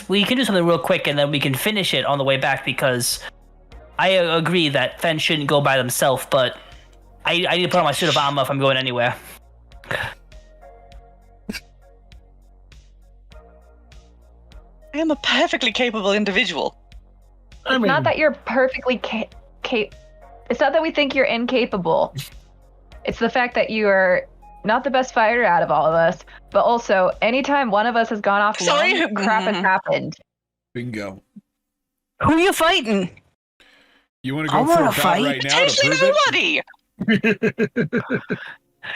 Speaker 6: we can do something real quick and then we can finish it on the way back because I agree that Fen shouldn't go by themselves, but I need to put on my suit of armor if I'm going anywhere.
Speaker 3: I am a perfectly capable individual.
Speaker 4: It's not that you're perfectly it's not that we think you're incapable. It's the fact that you are not the best fighter out of all of us, but also anytime one of us has gone off alone, crap has happened.
Speaker 5: Bingo.
Speaker 7: Who are you fighting?
Speaker 5: You want to go for a fight right now to
Speaker 3: Potentially
Speaker 5: prove
Speaker 3: nobody.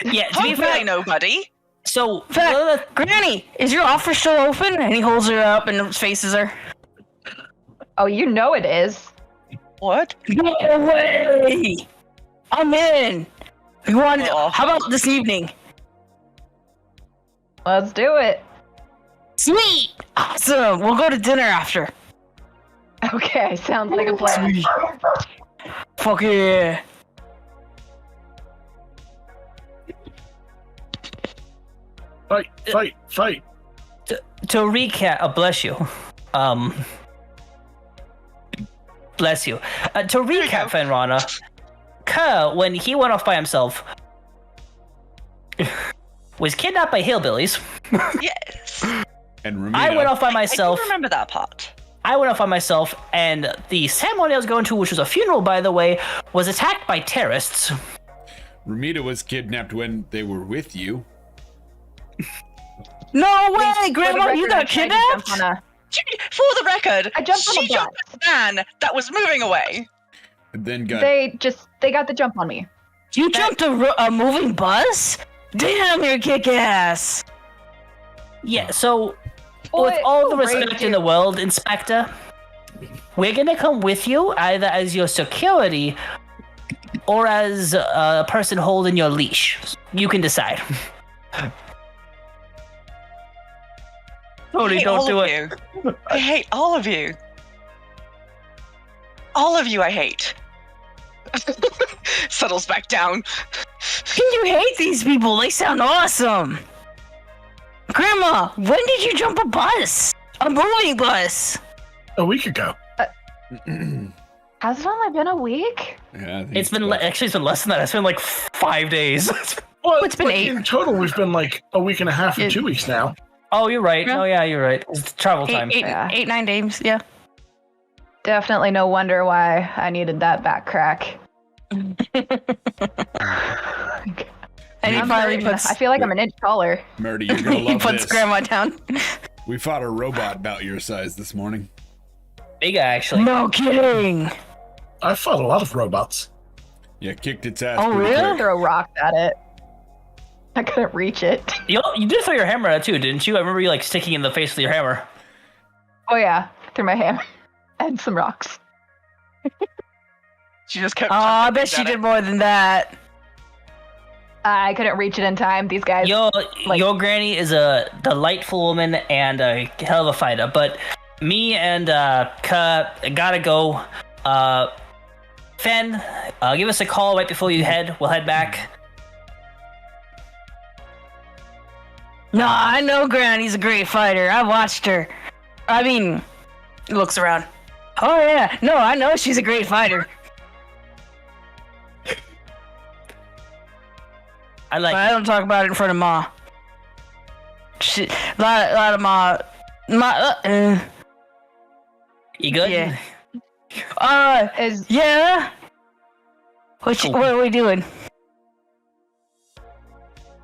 Speaker 6: Yeah, to be
Speaker 3: Hopefully
Speaker 6: fair,
Speaker 3: nobody.
Speaker 6: so
Speaker 7: Granny, is your offer still open? And he holds her up and faces her.
Speaker 4: Oh, you know it is.
Speaker 3: What?
Speaker 7: No way! I'm in. You want?
Speaker 3: Oh.
Speaker 7: How about this evening?
Speaker 4: Let's do it.
Speaker 7: Sweet! Awesome! We'll go to dinner after.
Speaker 4: Okay, sounds like a plan.
Speaker 7: Sweet. Fuck yeah.
Speaker 2: Fight.
Speaker 6: to recap, bless you. Bless you. To recap, Fenrana, Ka, when he went off by himself, was kidnapped by hillbillies.
Speaker 3: Yes.
Speaker 5: And Ramita.
Speaker 6: I went off by
Speaker 3: I
Speaker 6: myself.
Speaker 3: do remember that part.
Speaker 6: I went off by myself, and the ceremony I was going to, which was a funeral, by the way, was attacked by terrorists.
Speaker 5: Ramita was kidnapped when they were with you.
Speaker 7: No way,
Speaker 4: For the
Speaker 7: Grandma! You
Speaker 4: record,
Speaker 7: got
Speaker 4: I tried to
Speaker 7: kidnapped?
Speaker 4: jump on
Speaker 3: For the record,
Speaker 4: I jumped on
Speaker 3: she
Speaker 4: a
Speaker 3: jumped on a van that was moving away.
Speaker 5: And then got
Speaker 4: They got the jump on me.
Speaker 7: You jumped a moving bus? Damn, you're kick-ass!
Speaker 6: Yeah, so
Speaker 4: Boy,
Speaker 6: with all the
Speaker 4: who
Speaker 6: respect
Speaker 4: raped
Speaker 6: in
Speaker 4: you?
Speaker 6: the world, Inspector, we're gonna come with you either as your security or as a person holding your leash. You can decide. Tony,
Speaker 3: I hate
Speaker 6: don't
Speaker 3: all
Speaker 6: do
Speaker 3: of
Speaker 6: it.
Speaker 3: you. I hate all of you. All of you I hate. Settles back down.
Speaker 7: You hate these people, they sound awesome! Grandma, when did you jump a bus? A moving bus?
Speaker 2: A week ago.
Speaker 4: Has it only been a week?
Speaker 5: Yeah, I think
Speaker 6: It's been actually it's been less than that. It's been like 5 days.
Speaker 2: Well,
Speaker 7: It's been
Speaker 2: like,
Speaker 7: 8.
Speaker 2: in total. We've been like a week and a half or
Speaker 7: Yeah.
Speaker 2: 2 weeks now.
Speaker 6: Oh, you're right.
Speaker 7: Yeah.
Speaker 6: Oh, yeah, you're right. It's travel time.
Speaker 4: Yeah.
Speaker 7: 9 days, yeah.
Speaker 4: Definitely no wonder why I needed that back crack.
Speaker 7: And he
Speaker 4: I'm
Speaker 7: finally
Speaker 4: hurting.
Speaker 7: puts,
Speaker 4: I feel like I'm an inch taller.
Speaker 5: Murdy, you're gonna
Speaker 7: he
Speaker 5: love
Speaker 7: puts
Speaker 5: this.
Speaker 7: Grandma down.
Speaker 5: We fought a robot about your size this morning.
Speaker 6: Big guy, actually.
Speaker 7: No kidding.
Speaker 2: I fought a lot of robots.
Speaker 5: Yeah, kicked its ass.
Speaker 7: Oh,
Speaker 5: pretty
Speaker 7: really?
Speaker 5: quick.
Speaker 4: Throw rocks at it. I couldn't reach it.
Speaker 6: You did throw your hammer at it too, didn't you? I remember you like sticking in the face with your hammer.
Speaker 4: Oh yeah, through my hammer and some rocks.
Speaker 3: She just kept.
Speaker 7: Oh, I
Speaker 3: chucking
Speaker 7: bet
Speaker 3: things
Speaker 7: she
Speaker 3: at
Speaker 7: did
Speaker 3: it.
Speaker 7: more than that.
Speaker 4: I couldn't reach it in time. These guys.
Speaker 6: Your granny is a delightful woman and a hell of a fighter, but me and Ka gotta go. Fen, give us a call right before you head. We'll head back.
Speaker 7: No, I know Granny's a great fighter. I watched her. I mean, looks around. Oh yeah, no, I know she's a great fighter.
Speaker 6: I like.
Speaker 7: But I don't talk about it in front of Ma. She, lot of Ma.
Speaker 6: You good?
Speaker 7: Yeah.
Speaker 4: Is
Speaker 7: Yeah. What are we doing?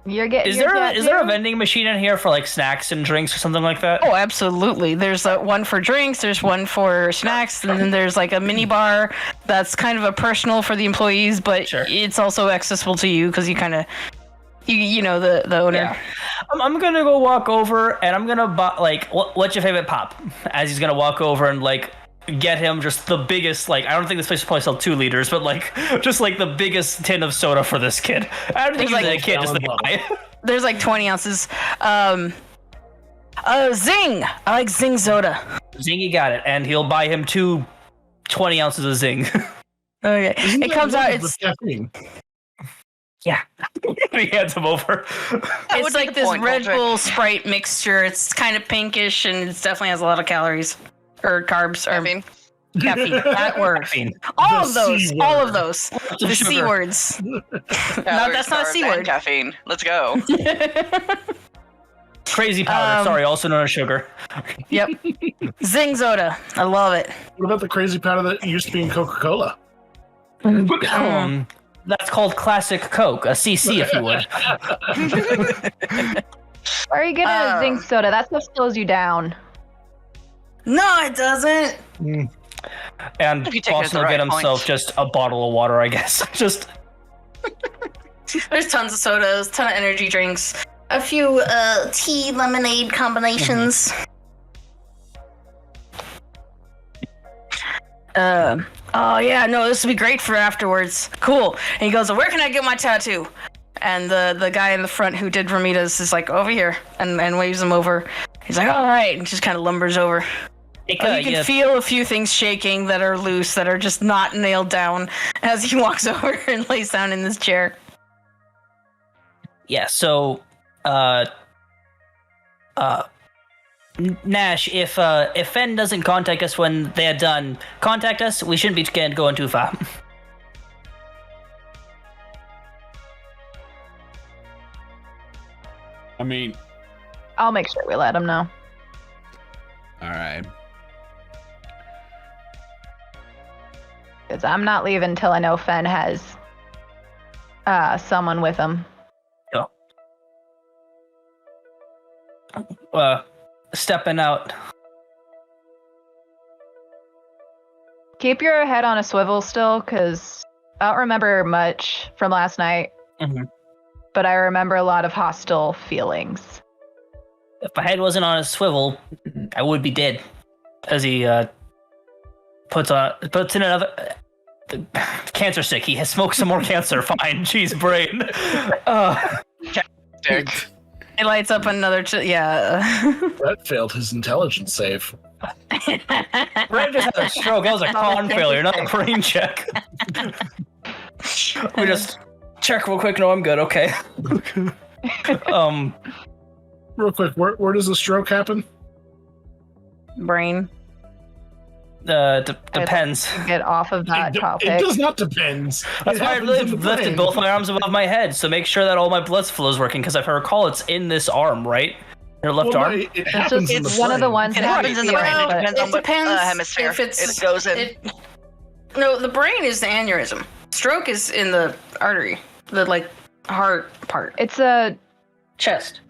Speaker 4: you're getting?
Speaker 6: Is
Speaker 4: your
Speaker 6: there a
Speaker 4: tattoo?
Speaker 6: vending machine in here for like snacks and drinks or something like that?
Speaker 7: Oh, absolutely. There's one for drinks, there's one for snacks, and then there's like a mini bar that's kind of a personal for the employees, but
Speaker 6: Sure.
Speaker 7: it's also accessible to you because you kind of, you know the owner.
Speaker 6: Yeah. I'm gonna go walk over and I'm gonna buy like what's your favorite pop? As he's gonna walk over and like get him just the biggest like I don't think this place will probably sell 2 liters, but like just like the biggest tin of soda for this kid. I don't think he's
Speaker 7: There's,
Speaker 6: a kid, just the
Speaker 2: gallon
Speaker 6: guy.
Speaker 7: There's like 20 ounces. Zing! I like Zing soda.
Speaker 6: Zingy got it, and he'll buy him 2 20 ounces of Zing.
Speaker 7: Okay. It comes out, it's
Speaker 2: caffeine.
Speaker 6: Yeah. He hands him over.
Speaker 3: That would
Speaker 7: it's
Speaker 3: be
Speaker 7: like
Speaker 3: the
Speaker 7: this
Speaker 3: point,
Speaker 7: Red
Speaker 3: Aldrich.
Speaker 7: Bull Sprite mixture. It's kind of pinkish and it definitely has a lot of calories or carbs or
Speaker 3: Caffeine.
Speaker 7: caffeine. That word.
Speaker 6: Caffeine.
Speaker 7: All
Speaker 2: The
Speaker 7: of those.
Speaker 2: C
Speaker 7: All
Speaker 2: word.
Speaker 7: of those. The
Speaker 6: Sugar.
Speaker 7: C words.
Speaker 3: Calories,
Speaker 7: that's not a
Speaker 3: carbs,
Speaker 7: C
Speaker 3: and
Speaker 7: word.
Speaker 3: Caffeine. Let's go.
Speaker 6: Crazy powder, sorry, also known as sugar.
Speaker 7: Yep. Zing soda. I love it.
Speaker 2: What about the crazy powder that used to be in Coca-Cola?
Speaker 6: That's called classic Coke, a CC if you would.
Speaker 4: Why are you getting a zinc soda? That stuff slows you down.
Speaker 1: No, it doesn't.
Speaker 6: And
Speaker 3: If you take it at
Speaker 6: Boston
Speaker 3: the
Speaker 6: will get
Speaker 3: right
Speaker 6: himself
Speaker 3: point.
Speaker 6: just a bottle of water, I guess. Just
Speaker 1: There's tons of sodas, ton of energy drinks, a few tea lemonade combinations.
Speaker 7: Oh yeah, no, this would be great for afterwards. Cool. And he goes, "Where can I get my tattoo?" And the guy in the front who did Ramita's is like, "Over here," and waves him over. He's like, "All right," and just kind of lumbers over. You can feel a few things shaking that are loose, that are just not nailed down, as he walks over and lays down in this chair.
Speaker 6: Yeah, so Nash, if Fen doesn't contact us when they're done, contact us. We shouldn't be going too far.
Speaker 5: I mean,
Speaker 4: I'll make sure we let him know.
Speaker 5: all right.
Speaker 4: Because I'm not leaving until I know Fen has someone with him.
Speaker 6: Stepping out.
Speaker 4: Keep your head on a swivel still, because I don't remember much from last night.
Speaker 6: Mhm.
Speaker 4: But I remember a lot of hostile feelings.
Speaker 6: If my head wasn't on a swivel, I would be dead. As he puts in another cancer stick. He has smoked some more cancer. Fine, jeez, brain.
Speaker 7: It lights up another.
Speaker 2: That failed his intelligence save.
Speaker 6: Brain just had a stroke. That was a con failure, not a brain check. We just check real quick. No, I'm good. Okay.
Speaker 2: Real quick, where does the stroke happen?
Speaker 7: Brain.
Speaker 6: Depends.
Speaker 4: Get off of that topic.
Speaker 2: It does not depend.
Speaker 6: That's why I lifted both my arms above my head, so make sure that all my blood flow is working. Because if I recall, it's in this arm, right? Your left arm.
Speaker 2: It happens in the
Speaker 4: It's one of the
Speaker 2: brain.
Speaker 4: ones
Speaker 3: It
Speaker 4: that
Speaker 3: happens in the brain. It depends on what hemisphere
Speaker 1: if it's,
Speaker 3: it goes in.
Speaker 1: No, the brain is the aneurysm. Stroke is in the artery, the heart part.
Speaker 4: It's a
Speaker 6: Chest.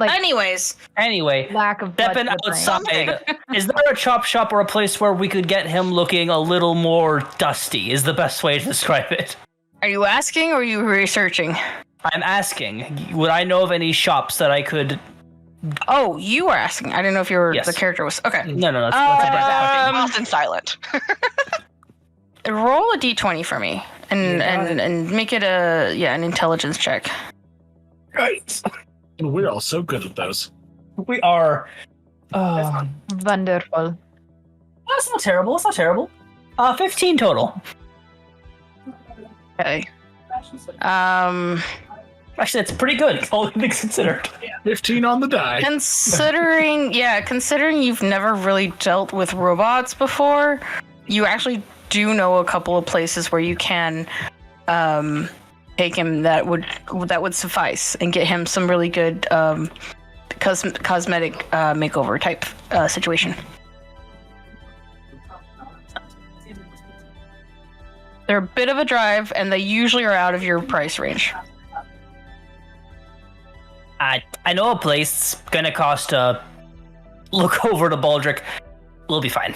Speaker 1: Anyway,
Speaker 4: lack of blood
Speaker 6: Stepping
Speaker 4: to the brain.
Speaker 6: outside. Is there a chop shop or a place where we could get him looking a little more dusty? Is the best way to describe it.
Speaker 7: Are you asking or are you researching?
Speaker 6: I'm asking. Would I know of any shops that I could?
Speaker 7: Oh, you are asking. I didn't know if you were
Speaker 6: Yes.
Speaker 7: the character was. Okay.
Speaker 6: No. That's a
Speaker 3: Often silent.
Speaker 7: Roll a d20 for me and make it an intelligence check.
Speaker 2: Right. We're all so good at those.
Speaker 6: We are.
Speaker 4: Wonderful.
Speaker 6: That's not terrible. 15 total.
Speaker 7: Okay.
Speaker 6: Actually, it's pretty good, all things considered.
Speaker 2: 15 on the die.
Speaker 7: Considering you've never really dealt with robots before, you actually do know a couple of places where you can take him that would suffice and get him some really good cosmetic makeover type situation. They're a bit of a drive, and they usually are out of your price range.
Speaker 6: I know a place. It's gonna cost look over to Baldric. We'll be fine.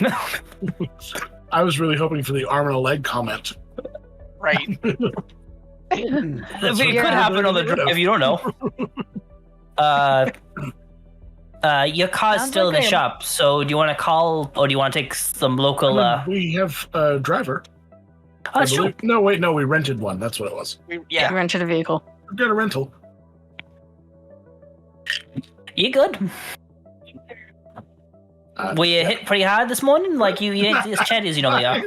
Speaker 2: I was really hoping for the arm and a leg comment.
Speaker 3: Right.
Speaker 6: It could happen on the drive. You don't know. Your car's
Speaker 4: Sounds
Speaker 6: still in the
Speaker 4: okay.
Speaker 6: shop. So do you want to call, or do you want to take some local?
Speaker 2: We have a driver.
Speaker 6: Oh, that's true.
Speaker 2: No, wait, no, we rented one. That's what it was.
Speaker 7: You rented a vehicle.
Speaker 2: We've got a rental.
Speaker 6: You good? Were you hit pretty hard this morning? Like you ain't as chatty as you normally are.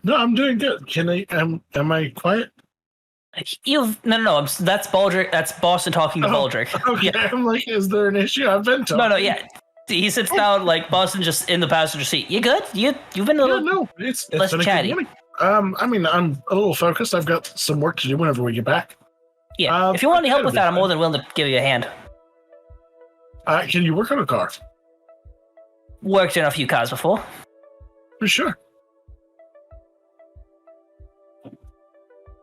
Speaker 2: No, I'm doing good. Can I? Am I quiet?
Speaker 6: No. That's Baldric. That's Boston talking to Baldric.
Speaker 2: Okay,
Speaker 6: Yeah.
Speaker 2: I'm like, is there an issue? I've been talking.
Speaker 6: No. Yeah. He sits down like Boston just in the passenger seat. You good? You've been a
Speaker 2: Yeah,
Speaker 6: little.
Speaker 2: no, it's
Speaker 6: less
Speaker 2: been a good
Speaker 6: chatty.
Speaker 2: morning. I mean, I'm a little focused. I've got some work to do whenever we get back.
Speaker 6: Yeah. If you want any help with that, I'm more than willing to give you a hand.
Speaker 2: Can you work on a car?
Speaker 6: Worked in a few cars before.
Speaker 2: Sure.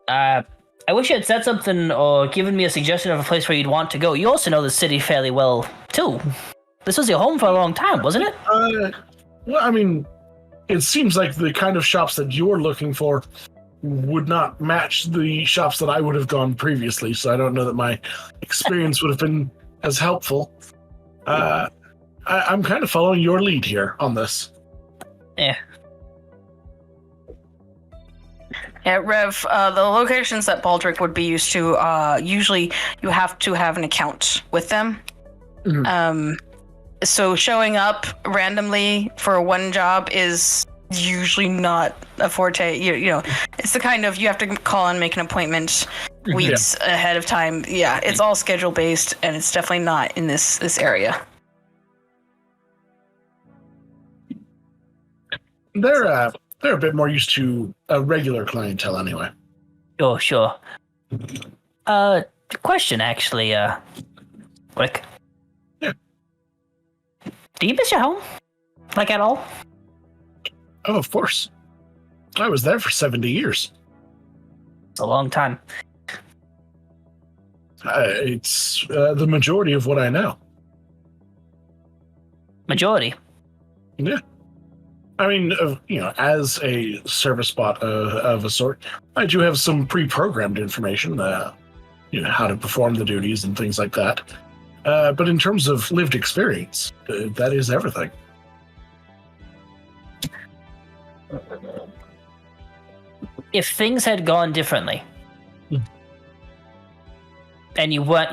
Speaker 6: I wish you had said something or given me a suggestion of a place where you'd want to go. You also know the city fairly well, too. This was your home for a long time, wasn't it?
Speaker 2: Well, I mean, it seems like the kind of shops that you're looking for would not match the shops that I would have gone previously, so I don't know that my experience would have been as helpful. I'm kind of following your lead here on this.
Speaker 6: Yeah.
Speaker 7: Yeah, Rev, the locations that Baldric would be used to, usually you have to have an account with them.
Speaker 2: Mhm.
Speaker 7: So showing up randomly for one job is usually not a forte. You know, it's the kind of, you have to call and make an appointment weeks ahead of time. Yeah, it's all schedule based, and it's definitely not in this area.
Speaker 2: They're a bit more used to a regular clientele anyway.
Speaker 6: Oh, sure. Question actually, Rick.
Speaker 2: Yeah.
Speaker 6: Do you miss your home? Like at all?
Speaker 2: Oh, of course. I was there for 70 years.
Speaker 6: It's a long time.
Speaker 2: It's the majority of what I know.
Speaker 6: Majority?
Speaker 2: Yeah. I mean, as a service bot of a sort, I do have some pre-programmed information, how to perform the duties and things like that. But in terms of lived experience, that is everything.
Speaker 6: If things had gone differently, and you weren't,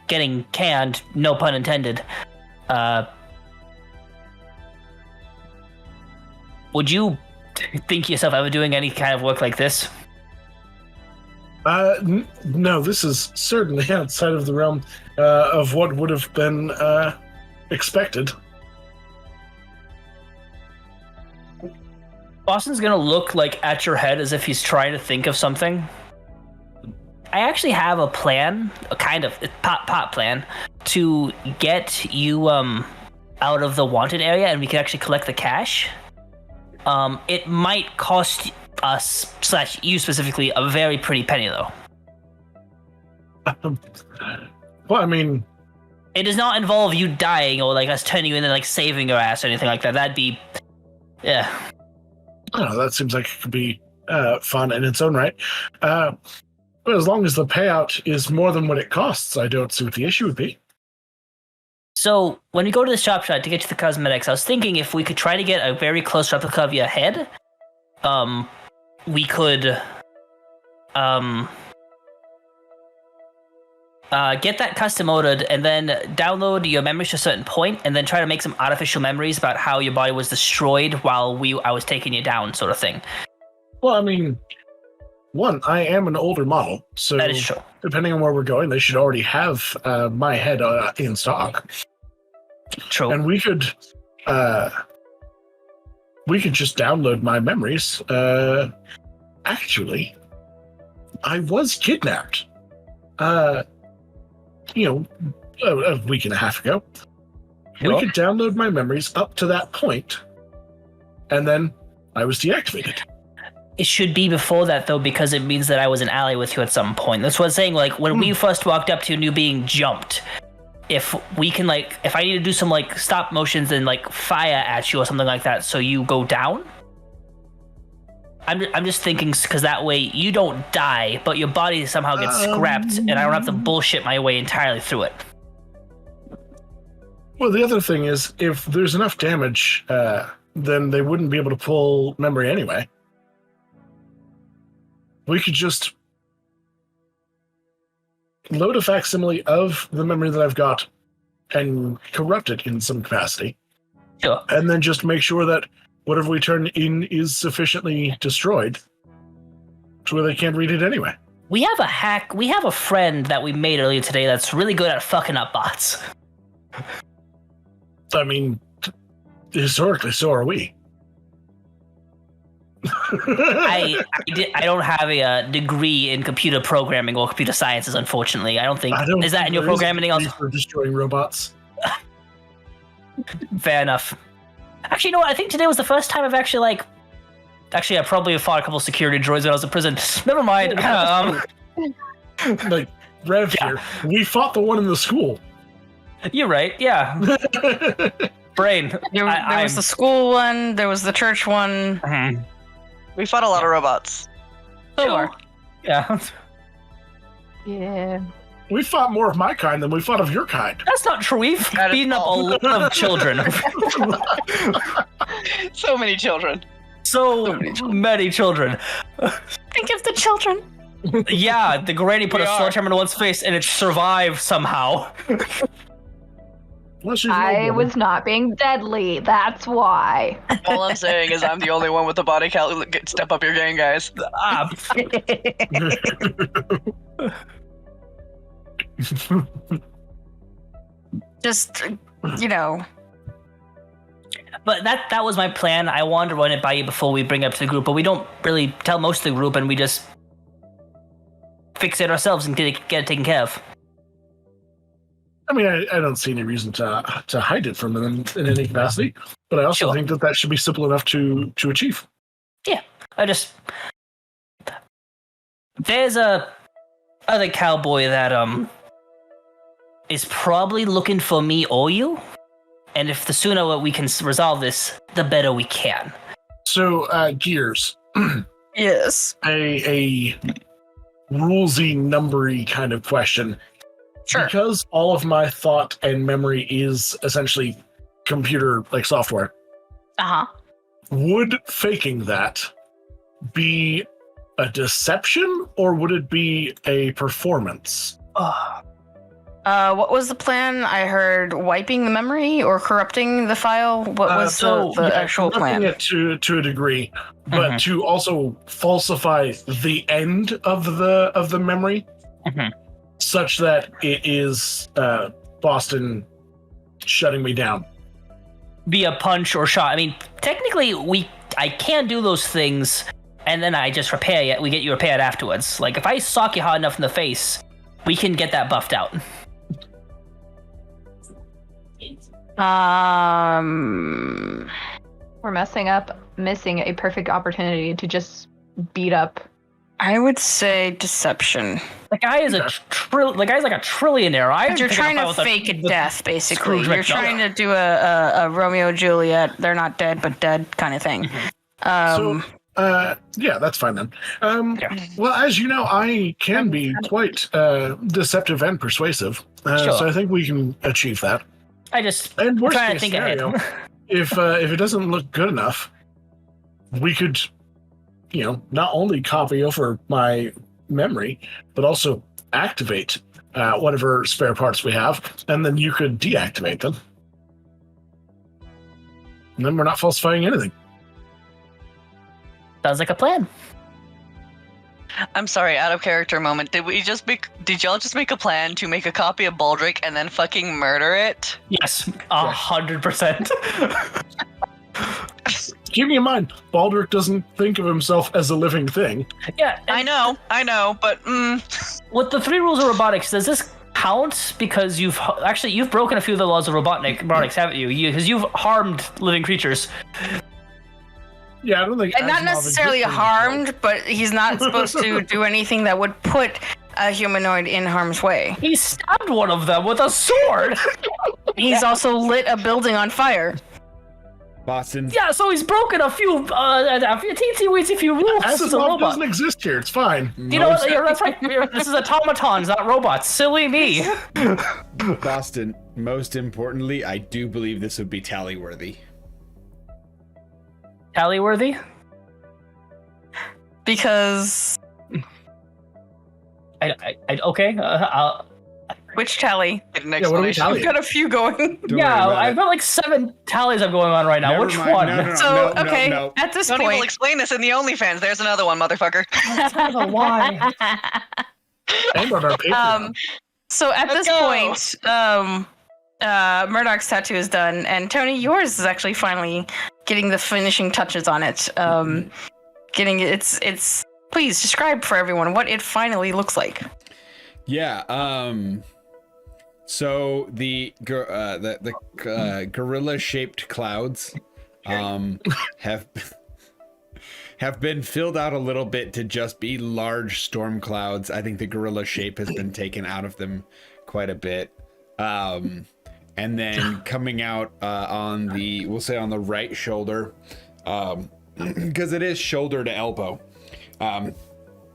Speaker 6: getting canned, no pun intended, would you think yourself ever doing any kind of work like this?
Speaker 2: No, this is certainly outside of the realm of what would have been expected.
Speaker 6: Boston's gonna look at your head as if he's trying to think of something. I actually have a plan, a kind of pop plan, to get you out of the wanted area, and we can actually collect the cash. It might cost us / you specifically a very pretty penny, though.
Speaker 2: Well, I mean,
Speaker 6: it does not involve you dying or us turning you in and saving your ass or anything like that. That'd be, yeah.
Speaker 2: I don't know, that seems like it could be fun in its own right. But as long as the payout is more than what it costs, I don't see what the issue would be.
Speaker 6: So, when we go to the shop to get you the cosmetics, I was thinking if we could try to get a very close replica of your head, we could get that custom ordered and then download your memories to a certain point and then try to make some artificial memories about how your body was destroyed while I was taking you down, sort of thing.
Speaker 2: Well, I mean, one, I am an older model, so
Speaker 6: that is true.
Speaker 2: Depending on where we're going, they should already have my head in stock.
Speaker 6: True.
Speaker 2: And we could just download my memories. Actually, I was kidnapped. A week and a half ago.
Speaker 6: Sure.
Speaker 2: We could download my memories up to that point, and then I was deactivated.
Speaker 6: It should be before that, though, because it means that I was an ally with you at some point. That's what I'm saying. When we first walked up to you and you being jumped, if we can, if I need to do some, stop motions and, fire at you or something like that so you go down, I'm just thinking, because that way you don't die, but your body somehow gets scrapped, and I don't have to bullshit my way entirely through it.
Speaker 2: Well, the other thing is, if there's enough damage, then they wouldn't be able to pull memory anyway. We could just load a facsimile of the memory that I've got and corrupt it in some capacity.
Speaker 6: Sure.
Speaker 2: And then just make sure that whatever we turn in is sufficiently destroyed to where they can't read it anyway.
Speaker 6: We have a hack. We have a friend that we made earlier today that's really good at fucking up bots.
Speaker 2: I mean, historically, so are we.
Speaker 6: I don't have a degree in computer programming or computer sciences, unfortunately. I don't think. Is that in your programming also?
Speaker 2: For destroying robots.
Speaker 6: Fair enough. Actually, you know what? I think today was the first time I've actually, like... Actually, I probably fought a couple security droids when I was in prison. Never mind.
Speaker 2: Like, Rev here, we fought the one in the school.
Speaker 6: You're right, yeah. Brain.
Speaker 7: There was the school one, there was the church one.
Speaker 3: We fought a lot of robots.
Speaker 6: Sure. Yeah.
Speaker 4: Yeah.
Speaker 2: We fought more of my kind than we fought of your kind.
Speaker 6: That's not true. We've
Speaker 3: That is
Speaker 6: beaten up a lot of children.
Speaker 3: So many children.
Speaker 6: So many children.
Speaker 7: Think of the children.
Speaker 6: Yeah, the granny put
Speaker 3: We
Speaker 6: a
Speaker 3: are.
Speaker 6: sledgehammer into one's face and it survived somehow.
Speaker 2: Well, she's an
Speaker 4: I
Speaker 2: old
Speaker 4: was not being deadly. That's why.
Speaker 3: All I'm saying is I'm the only one with the body count. Step up your game, guys.
Speaker 6: Ah,
Speaker 7: Just, you know.
Speaker 6: but that was my plan. I wanted to run it by you before we bring it up to the group, but we don't really tell most of the group and we just fix it ourselves and get it taken care of.
Speaker 2: I mean, I don't see any reason to hide it from them in any capacity, but I also
Speaker 6: Sure.
Speaker 2: think that should be simple enough to achieve.
Speaker 6: There's a other cowboy that is probably looking for me or you, and if the sooner we can resolve this, the better we can.
Speaker 2: So, Gears,
Speaker 7: Yes.
Speaker 2: a rulesy, numbery kind of question.
Speaker 7: Sure.
Speaker 2: Because all of my thought and memory is essentially computer like software,
Speaker 7: Uh-huh.
Speaker 2: would faking that be a deception or would it be a performance?
Speaker 7: What was the plan? I heard wiping the memory or corrupting the file. What was the
Speaker 2: Yeah,
Speaker 7: actual
Speaker 2: corrupting
Speaker 7: plan?
Speaker 2: it to a degree, but to also falsify the end of the memory, such that it is Boston shutting me down.
Speaker 6: Via punch or shot. I mean, technically, I can do those things, and then I just repair it. We get you repaired afterwards. Like, if I sock you hard enough in the face, we can get that buffed out.
Speaker 4: We're missing a perfect opportunity to just beat up.
Speaker 7: I would say deception.
Speaker 6: The guy is
Speaker 2: Okay.
Speaker 6: the guy's like a trillionaire.
Speaker 7: You're trying to fake a death, basically. You're trying to do a Romeo and Juliet, they're not dead but dead kind of thing.
Speaker 2: Yeah, that's fine then. Well, as you know, I can be quite deceptive and persuasive,
Speaker 6: Sure.
Speaker 2: so I think we can achieve that.
Speaker 6: I just
Speaker 2: And worst
Speaker 6: trying to
Speaker 2: case
Speaker 6: think
Speaker 2: scenario,
Speaker 6: ahead.
Speaker 2: if it doesn't look good enough, we could, not only copy over my memory, but also activate whatever spare parts we have, and then you could deactivate them. And then we're not falsifying anything.
Speaker 6: Sounds like a plan.
Speaker 3: I'm sorry, out of character moment. Did y'all just make a plan to make a copy of Baldric and then fucking murder it?
Speaker 6: Yes, 100%.
Speaker 2: Keep in mind, Baldric doesn't think of himself as a living thing.
Speaker 6: Yeah,
Speaker 3: I know, but
Speaker 6: with the 3 rules of robotics, does this count? Because you've broken a few of the laws of robotics, haven't you? Because you've harmed living creatures.
Speaker 2: Yeah, I don't think.
Speaker 7: And not
Speaker 2: Asimov
Speaker 7: necessarily
Speaker 2: existed in the
Speaker 7: harmed, but he's not supposed to do anything that would put a humanoid in harm's way.
Speaker 6: He stabbed one of them with a sword.
Speaker 7: He's also lit a building on fire.
Speaker 5: Boston.
Speaker 6: Yeah, so he's broken a few teensy-weensy few rules as a
Speaker 2: Asimov
Speaker 6: robot.
Speaker 2: doesn't exist here. It's fine.
Speaker 6: You know what? That's right. This is automatons, not robots. Silly me.
Speaker 5: Boston, most importantly, I do believe this would be tally-worthy.
Speaker 6: Tally-worthy?
Speaker 7: Because
Speaker 6: Okay.
Speaker 7: which tally?
Speaker 3: get an
Speaker 2: Yeah, what are we
Speaker 3: explanation.
Speaker 2: tallying?
Speaker 7: I've got a few going.
Speaker 5: Don't
Speaker 6: Yeah,
Speaker 5: worry about
Speaker 6: I've
Speaker 5: it.
Speaker 6: got like 7 tallies I'm going on right now.
Speaker 5: Never
Speaker 6: Which
Speaker 5: mind.
Speaker 6: one?
Speaker 5: No.
Speaker 7: So okay, at this
Speaker 3: Tony will
Speaker 7: point,
Speaker 3: explain this in the OnlyFans. There's another one, motherfucker.
Speaker 6: Why?
Speaker 2: And on our Patreon.
Speaker 7: so at
Speaker 3: Let's
Speaker 7: this
Speaker 3: go.
Speaker 7: point, Murdoch's tattoo is done, and Tony, yours is actually finally getting the finishing touches on it. Getting it's. Please describe for everyone what it finally looks like.
Speaker 5: Yeah, So the gorilla-shaped clouds have been filled out a little bit to just be large storm clouds. I think the gorilla shape has been taken out of them quite a bit. And then coming out on the right shoulder, because it is shoulder to elbow. On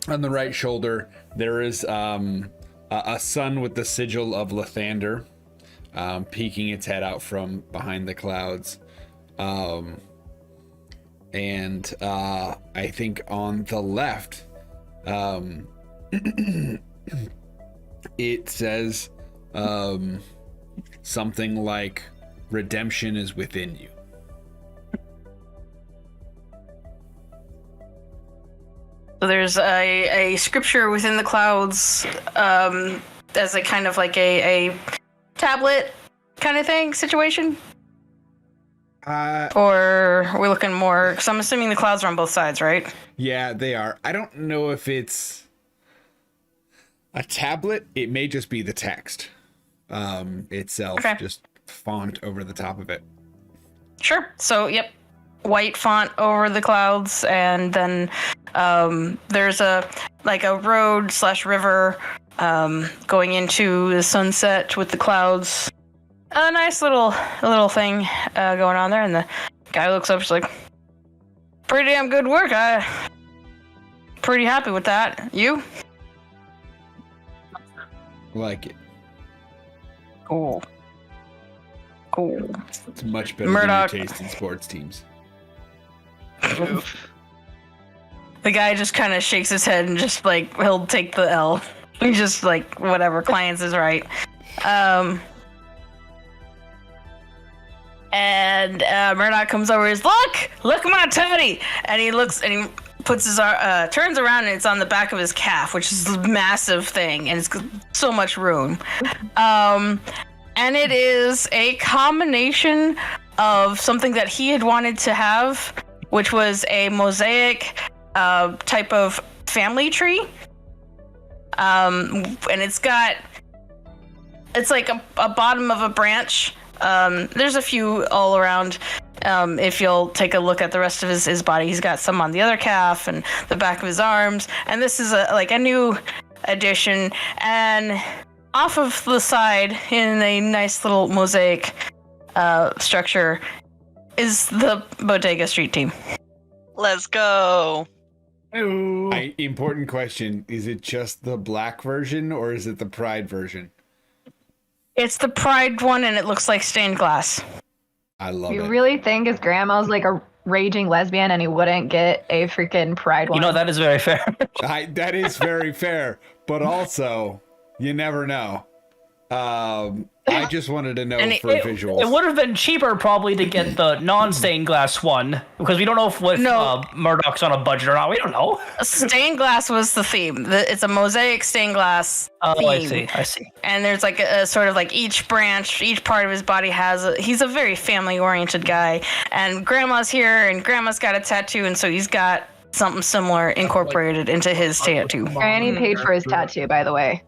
Speaker 5: the right shoulder, there is a sun with the sigil of Lathander peeking its head out from behind the clouds. And I think on the left, it says something like, redemption is within you.
Speaker 1: So there's a scripture within the clouds as a kind of like a tablet kind of thing situation? Or are we looking more? Because I'm assuming the clouds are on both sides, right?
Speaker 5: Yeah, they are. I don't know if it's a tablet. It may just be the text itself,
Speaker 1: Okay.
Speaker 5: just font over the top of it.
Speaker 1: Sure. So, yep. White font over the clouds, and then there's a road/river going into the sunset with the clouds. A nice little thing going on there, and the guy looks up, she's like, pretty damn good work. I'm pretty happy with that. You?
Speaker 5: Like it.
Speaker 1: Cool.
Speaker 5: It's much better
Speaker 1: Murdoch.
Speaker 5: than your taste in sports teams.
Speaker 1: The guy just kind of shakes his head and just like, he'll take the L. He just like, whatever, clients is right. And Murdoch comes over and says, look at my teddy! And he looks and he puts his turns around, and it's on the back of his calf, which is a massive thing, and it's so much room. And it is a combination of something that he had wanted to have, which was a mosaic type of family tree. And it's like a bottom of a branch. There's a few all around. If you'll take a look at the rest of his body, he's got some on the other calf and the back of his arms. And this is a new addition. And off of the side, in a nice little mosaic structure, is the Bodega Street team.
Speaker 3: Let's go.
Speaker 5: Important question. Is it just the black version or is it the Pride version?
Speaker 1: It's the Pride one, and it looks like stained glass.
Speaker 5: I love it.
Speaker 4: You really think his grandma's like a raging lesbian and he wouldn't get a freaking Pride one?
Speaker 6: You know, that is very fair.
Speaker 5: That is very fair, but also, you never know. I just wanted to know for visuals.
Speaker 6: It would have been cheaper probably to get the non-stained glass one, because we don't know if Murdoch's on a budget or not. We don't know.
Speaker 1: Stained glass was the theme. It's a mosaic stained glass theme.
Speaker 6: Oh, I see.
Speaker 1: And there's like a sort of like each branch, each part of his body he's a very family-oriented guy. And Grandma's here, and Grandma's got a tattoo, and so he's got something similar incorporated into his tattoo.
Speaker 4: Granny paid for his tattoo, by the way.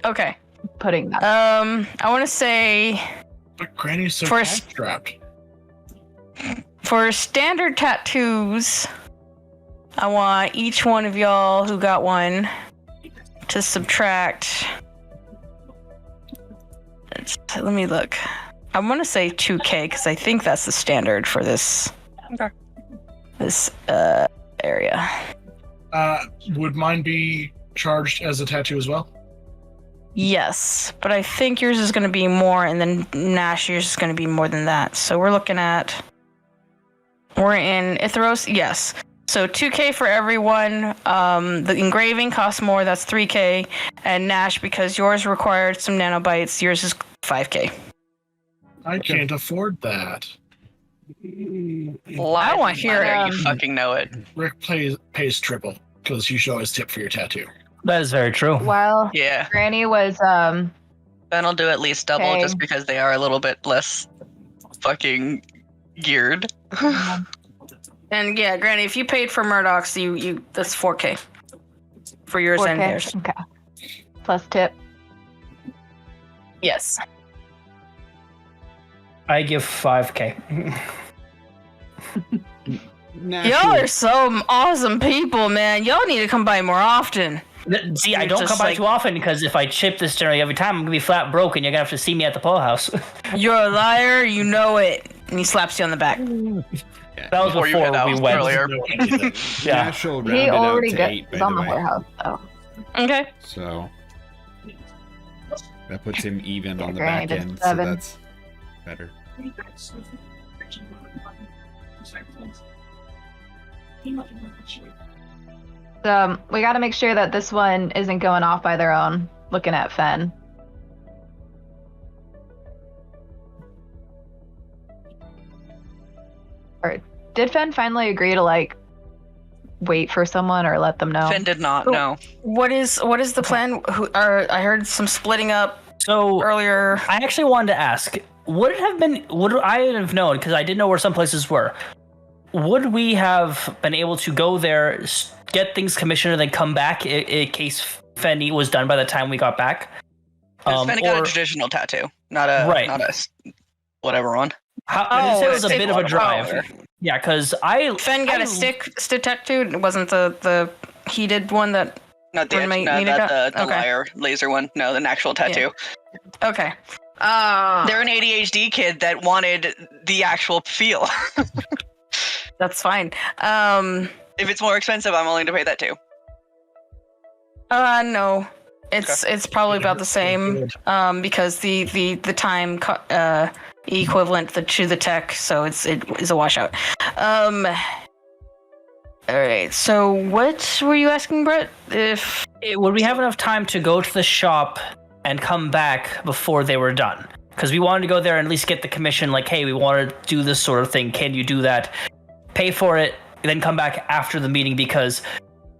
Speaker 1: Okay.
Speaker 4: Putting that.
Speaker 1: I want to say
Speaker 2: But Granny's so
Speaker 1: For-
Speaker 2: strapped.
Speaker 1: for standard tattoos, I want each one of y'all who got one to subtract. Let me look. I want to say 2K because I think that's the standard for this area.
Speaker 2: Would mine be charged as a tattoo as well?
Speaker 1: Yes, but I think yours is going to be more, and then Nash, yours is going to be more than that. So we're in Ithros, yes. So 2K for everyone. The engraving costs more, that's 3K. And Nash, because yours required some nanobytes, yours is 5K.
Speaker 2: I can't afford that.
Speaker 3: Lie
Speaker 1: want to hear
Speaker 3: it.
Speaker 1: it.
Speaker 3: You fucking know it.
Speaker 2: Rick pays triple because you should always tip for your tattoo.
Speaker 6: That is very true.
Speaker 4: While
Speaker 3: Yeah.
Speaker 4: Granny was
Speaker 3: Ben will do at least double
Speaker 4: Okay.
Speaker 3: just because they are a little bit less fucking geared.
Speaker 1: And yeah, Granny, if you paid for Murdoch's, you that's 4K for yours and
Speaker 4: 4K.
Speaker 1: theirs.
Speaker 4: Okay. Plus tip.
Speaker 1: Yes.
Speaker 6: I give 5K.
Speaker 1: Y'all are some awesome people, man. Y'all need to come by more often.
Speaker 6: See, I
Speaker 1: You're
Speaker 6: don't
Speaker 1: just
Speaker 6: come by
Speaker 1: like-
Speaker 6: too often because if I chip this generally every time, I'm gonna be flat broke, and you're gonna have to see me at the Paul house.
Speaker 1: You're a liar, you know it. And he slaps you on the back.
Speaker 6: That was
Speaker 3: Before you
Speaker 6: before
Speaker 3: head out
Speaker 6: we went.
Speaker 3: earlier.
Speaker 6: Yeah.
Speaker 5: Nashville
Speaker 4: He
Speaker 5: rounded
Speaker 4: already
Speaker 5: out to 8,
Speaker 4: is
Speaker 5: by
Speaker 4: on
Speaker 5: the
Speaker 4: the
Speaker 5: way.
Speaker 4: whorehouse, though.
Speaker 1: Okay.
Speaker 5: So that puts him even on the
Speaker 4: Granny
Speaker 5: back
Speaker 4: did
Speaker 5: end, so
Speaker 4: 7.
Speaker 5: that's better.
Speaker 4: So we got to make sure that this one isn't going off by their own. Looking at Fen. Or did Fen finally agree to like wait for someone or let them know?
Speaker 3: Finn did not.
Speaker 1: Oh.
Speaker 3: No.
Speaker 1: What is the plan? I heard some splitting up
Speaker 6: So
Speaker 1: earlier.
Speaker 6: I actually wanted to ask, would it have been? Would I have known? Because I didn't know where some places were. Would we have been able to go there, get things commissioned, and then come back in case Fendi was done by the time we got back?
Speaker 3: Finn got a
Speaker 6: Or
Speaker 3: traditional tattoo, not a
Speaker 6: Right.
Speaker 3: not a whatever one.
Speaker 6: how,
Speaker 1: Oh,
Speaker 6: it was a
Speaker 1: stick
Speaker 6: bit of a drive.
Speaker 3: water.
Speaker 6: Yeah, because I
Speaker 1: Fen got
Speaker 6: I-
Speaker 1: a stick tattoo. It wasn't the heated one that.
Speaker 3: Not the
Speaker 1: Roommate
Speaker 3: no,
Speaker 1: Nina
Speaker 3: not
Speaker 1: got?
Speaker 3: the
Speaker 1: Okay.
Speaker 3: liar laser one. No, the actual tattoo.
Speaker 1: Okay.
Speaker 3: They're an ADHD kid that wanted the actual feel.
Speaker 1: That's fine.
Speaker 3: If it's more expensive, I'm willing to pay that too.
Speaker 1: No. It's probably about the same. Because the time equivalent to the tech, so it is a washout. All right. So what were you asking, Brett? If
Speaker 6: would we have enough time to go to the shop and come back before they were done? Because we wanted to go there and at least get the commission. Like, hey, we want to do this sort of thing. Can you do that? Pay for it, then come back after the meeting because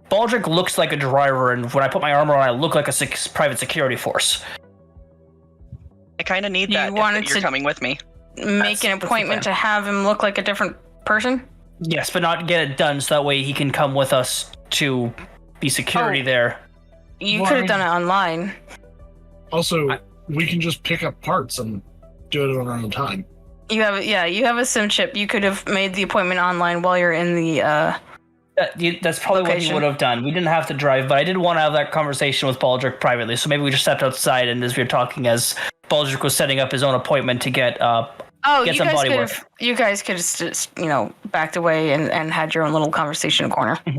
Speaker 6: Baldric looks like a driver, and when I put my armor on, I look like a private security force.
Speaker 3: I kind of need
Speaker 1: You
Speaker 3: that.
Speaker 1: wanted
Speaker 3: If you're
Speaker 1: to-
Speaker 3: coming with me.
Speaker 1: make an
Speaker 6: the
Speaker 1: appointment
Speaker 6: plan.
Speaker 1: to have him look like a different person.
Speaker 6: Yes, but not get it done so that way he can come with us to be security
Speaker 1: Oh.
Speaker 6: there.
Speaker 1: You
Speaker 2: Well,
Speaker 1: could
Speaker 2: I
Speaker 1: have done it online.
Speaker 2: Also, we can just pick up parts and do it on our own time.
Speaker 1: You have a sim chip. You could have made the appointment online while you're in the
Speaker 6: That's probably what he
Speaker 1: Location.
Speaker 6: would have done. We didn't have to drive, but I did want to have that conversation with Baldric privately. So maybe we just stepped outside, and as we were talking, as Baldric was setting up his own appointment to get
Speaker 1: Oh,
Speaker 6: Get
Speaker 1: you
Speaker 6: some
Speaker 1: guys
Speaker 6: body
Speaker 1: could
Speaker 6: work.
Speaker 1: have you guys could have just backed away and had your own little conversation corner.
Speaker 5: By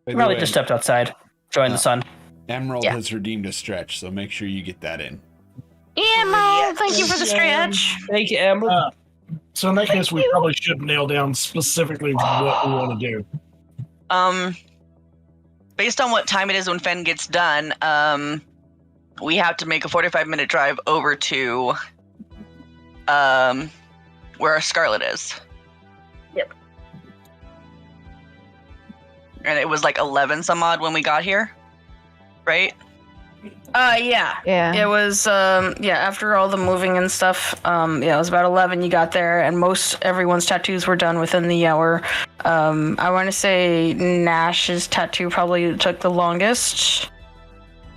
Speaker 5: the
Speaker 6: probably
Speaker 5: way,
Speaker 6: just stepped outside, joined the sun.
Speaker 5: Emerald
Speaker 1: Yeah.
Speaker 5: has redeemed a stretch, so make sure you get that in.
Speaker 1: Yeah, Mo, thank you for the stretch.
Speaker 6: Thank you, Emerald.
Speaker 2: So in that case, we probably should nail down specifically what we want to do.
Speaker 3: Based on what time it is when Fen gets done, we have to make a 45-minute drive over to where our Scarlet is.
Speaker 1: Yep.
Speaker 3: And it was like 11 some odd when we got here, right?
Speaker 1: Yeah.
Speaker 4: Yeah.
Speaker 1: It was after all the moving and stuff. It was about 11 you got there, and everyone's tattoos were done within the hour. I want to say Nash's tattoo probably took the longest.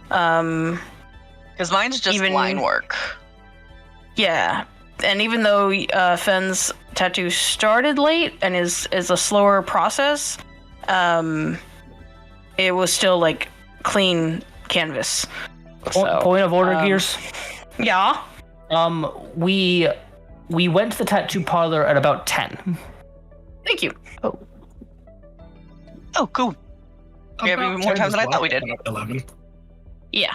Speaker 3: Because mine's just
Speaker 1: Even-
Speaker 3: line work.
Speaker 1: Yeah, and even though Fenn's tattoo started late and is a slower process, it was still like clean canvas. So,
Speaker 6: Point of order, Gears.
Speaker 1: Yeah.
Speaker 6: We went to the tattoo parlor at about 10.
Speaker 1: Thank you.
Speaker 3: Oh, cool. We have
Speaker 2: About
Speaker 3: even more
Speaker 2: 10
Speaker 3: times than I
Speaker 2: as
Speaker 3: thought we
Speaker 2: well,
Speaker 3: did.
Speaker 2: about 11.
Speaker 1: Yeah.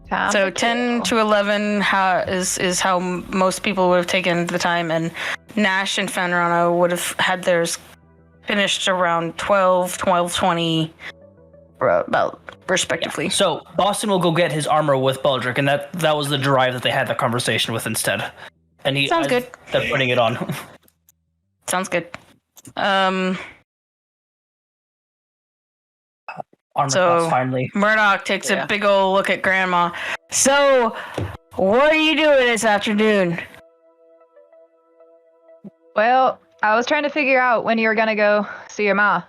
Speaker 4: Time
Speaker 1: So
Speaker 4: to
Speaker 1: 10
Speaker 4: kill.
Speaker 1: to 11 is how most people would have taken the time, and Nash and Fenrana would have had theirs finished around 12:20, about respectively.
Speaker 6: So Boston will go get his armor with Baldric, and that was the drive that they had the conversation with instead. And he
Speaker 1: Sounds good.
Speaker 6: They're putting it on.
Speaker 1: Sounds good.
Speaker 6: Armor
Speaker 1: So-
Speaker 6: class finally.
Speaker 1: Murdoch takes
Speaker 3: Yeah.
Speaker 1: a big old look at Grandma. So, what are you doing this afternoon?
Speaker 4: Well, I was trying to figure out when you were gonna go see your ma.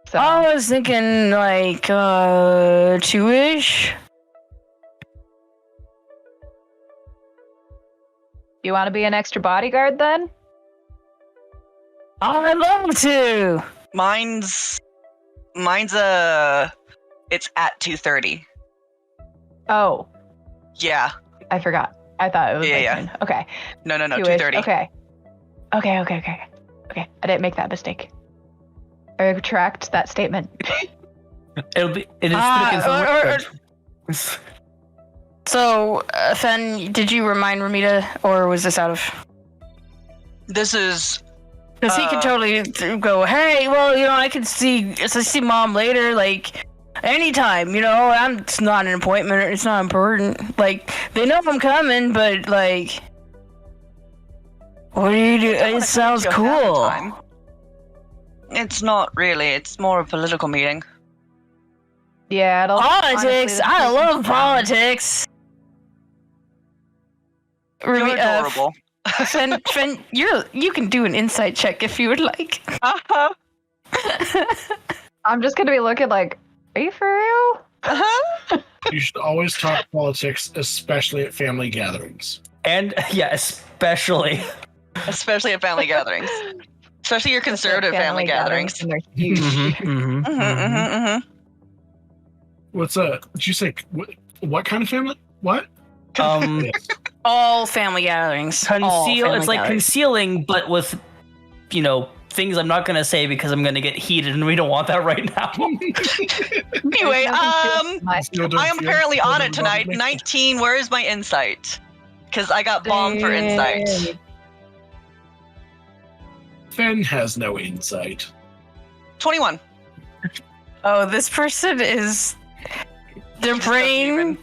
Speaker 4: So
Speaker 1: I was thinking like 2-ish.
Speaker 4: You want to be an extra bodyguard then?
Speaker 7: I'd love to.
Speaker 3: Mine's it's at 2:30.
Speaker 4: Oh,
Speaker 3: Yeah.
Speaker 4: I forgot. I thought it was
Speaker 3: Yeah,
Speaker 4: like
Speaker 3: yeah.
Speaker 4: noon. Okay.
Speaker 3: No,
Speaker 4: 2-ish.
Speaker 3: 2:30.
Speaker 4: Okay. Okay. I didn't make that mistake. I retract that statement.
Speaker 6: It is
Speaker 7: So, Fen, did you remind Ramita, or was this out of?
Speaker 3: This is
Speaker 7: Because he could totally go, hey, well, I could see Mom later, like, anytime, it's not an appointment, it's not important. Like, they know I'm coming, but, like, what do you do? It sounds
Speaker 3: your
Speaker 7: cool.
Speaker 3: time. It's not really. It's more a political meeting.
Speaker 4: Yeah, it'll
Speaker 7: Politics!
Speaker 4: honestly,
Speaker 7: I
Speaker 4: this
Speaker 7: love
Speaker 4: is-
Speaker 7: politics!
Speaker 3: You're adorable.
Speaker 7: Fen, you can do an insight check if you would like.
Speaker 3: Uh-huh.
Speaker 4: I'm just gonna be looking like, are you for real?
Speaker 3: Uh-huh.
Speaker 2: You should always talk politics, especially at family gatherings.
Speaker 6: And yeah, especially.
Speaker 3: Especially at family gatherings. Especially your conservative family gatherings.
Speaker 4: And they're huge.
Speaker 3: Mm-hmm, mm-hmm.
Speaker 2: What's did you say? What kind of family? What?
Speaker 7: All family gatherings. All
Speaker 6: Conceal.
Speaker 7: family
Speaker 6: It's like
Speaker 7: gatherings.
Speaker 6: concealing, but with, things I'm not gonna say because I'm gonna get heated, and we don't want that right now.
Speaker 3: Anyway, I am apparently on it
Speaker 2: Concealed
Speaker 3: tonight. 19. Where is my insight? Because I got bombed for insight.
Speaker 2: Fen has no insight.
Speaker 3: 21.
Speaker 7: Oh, this person is. Their
Speaker 3: Just a
Speaker 7: brain.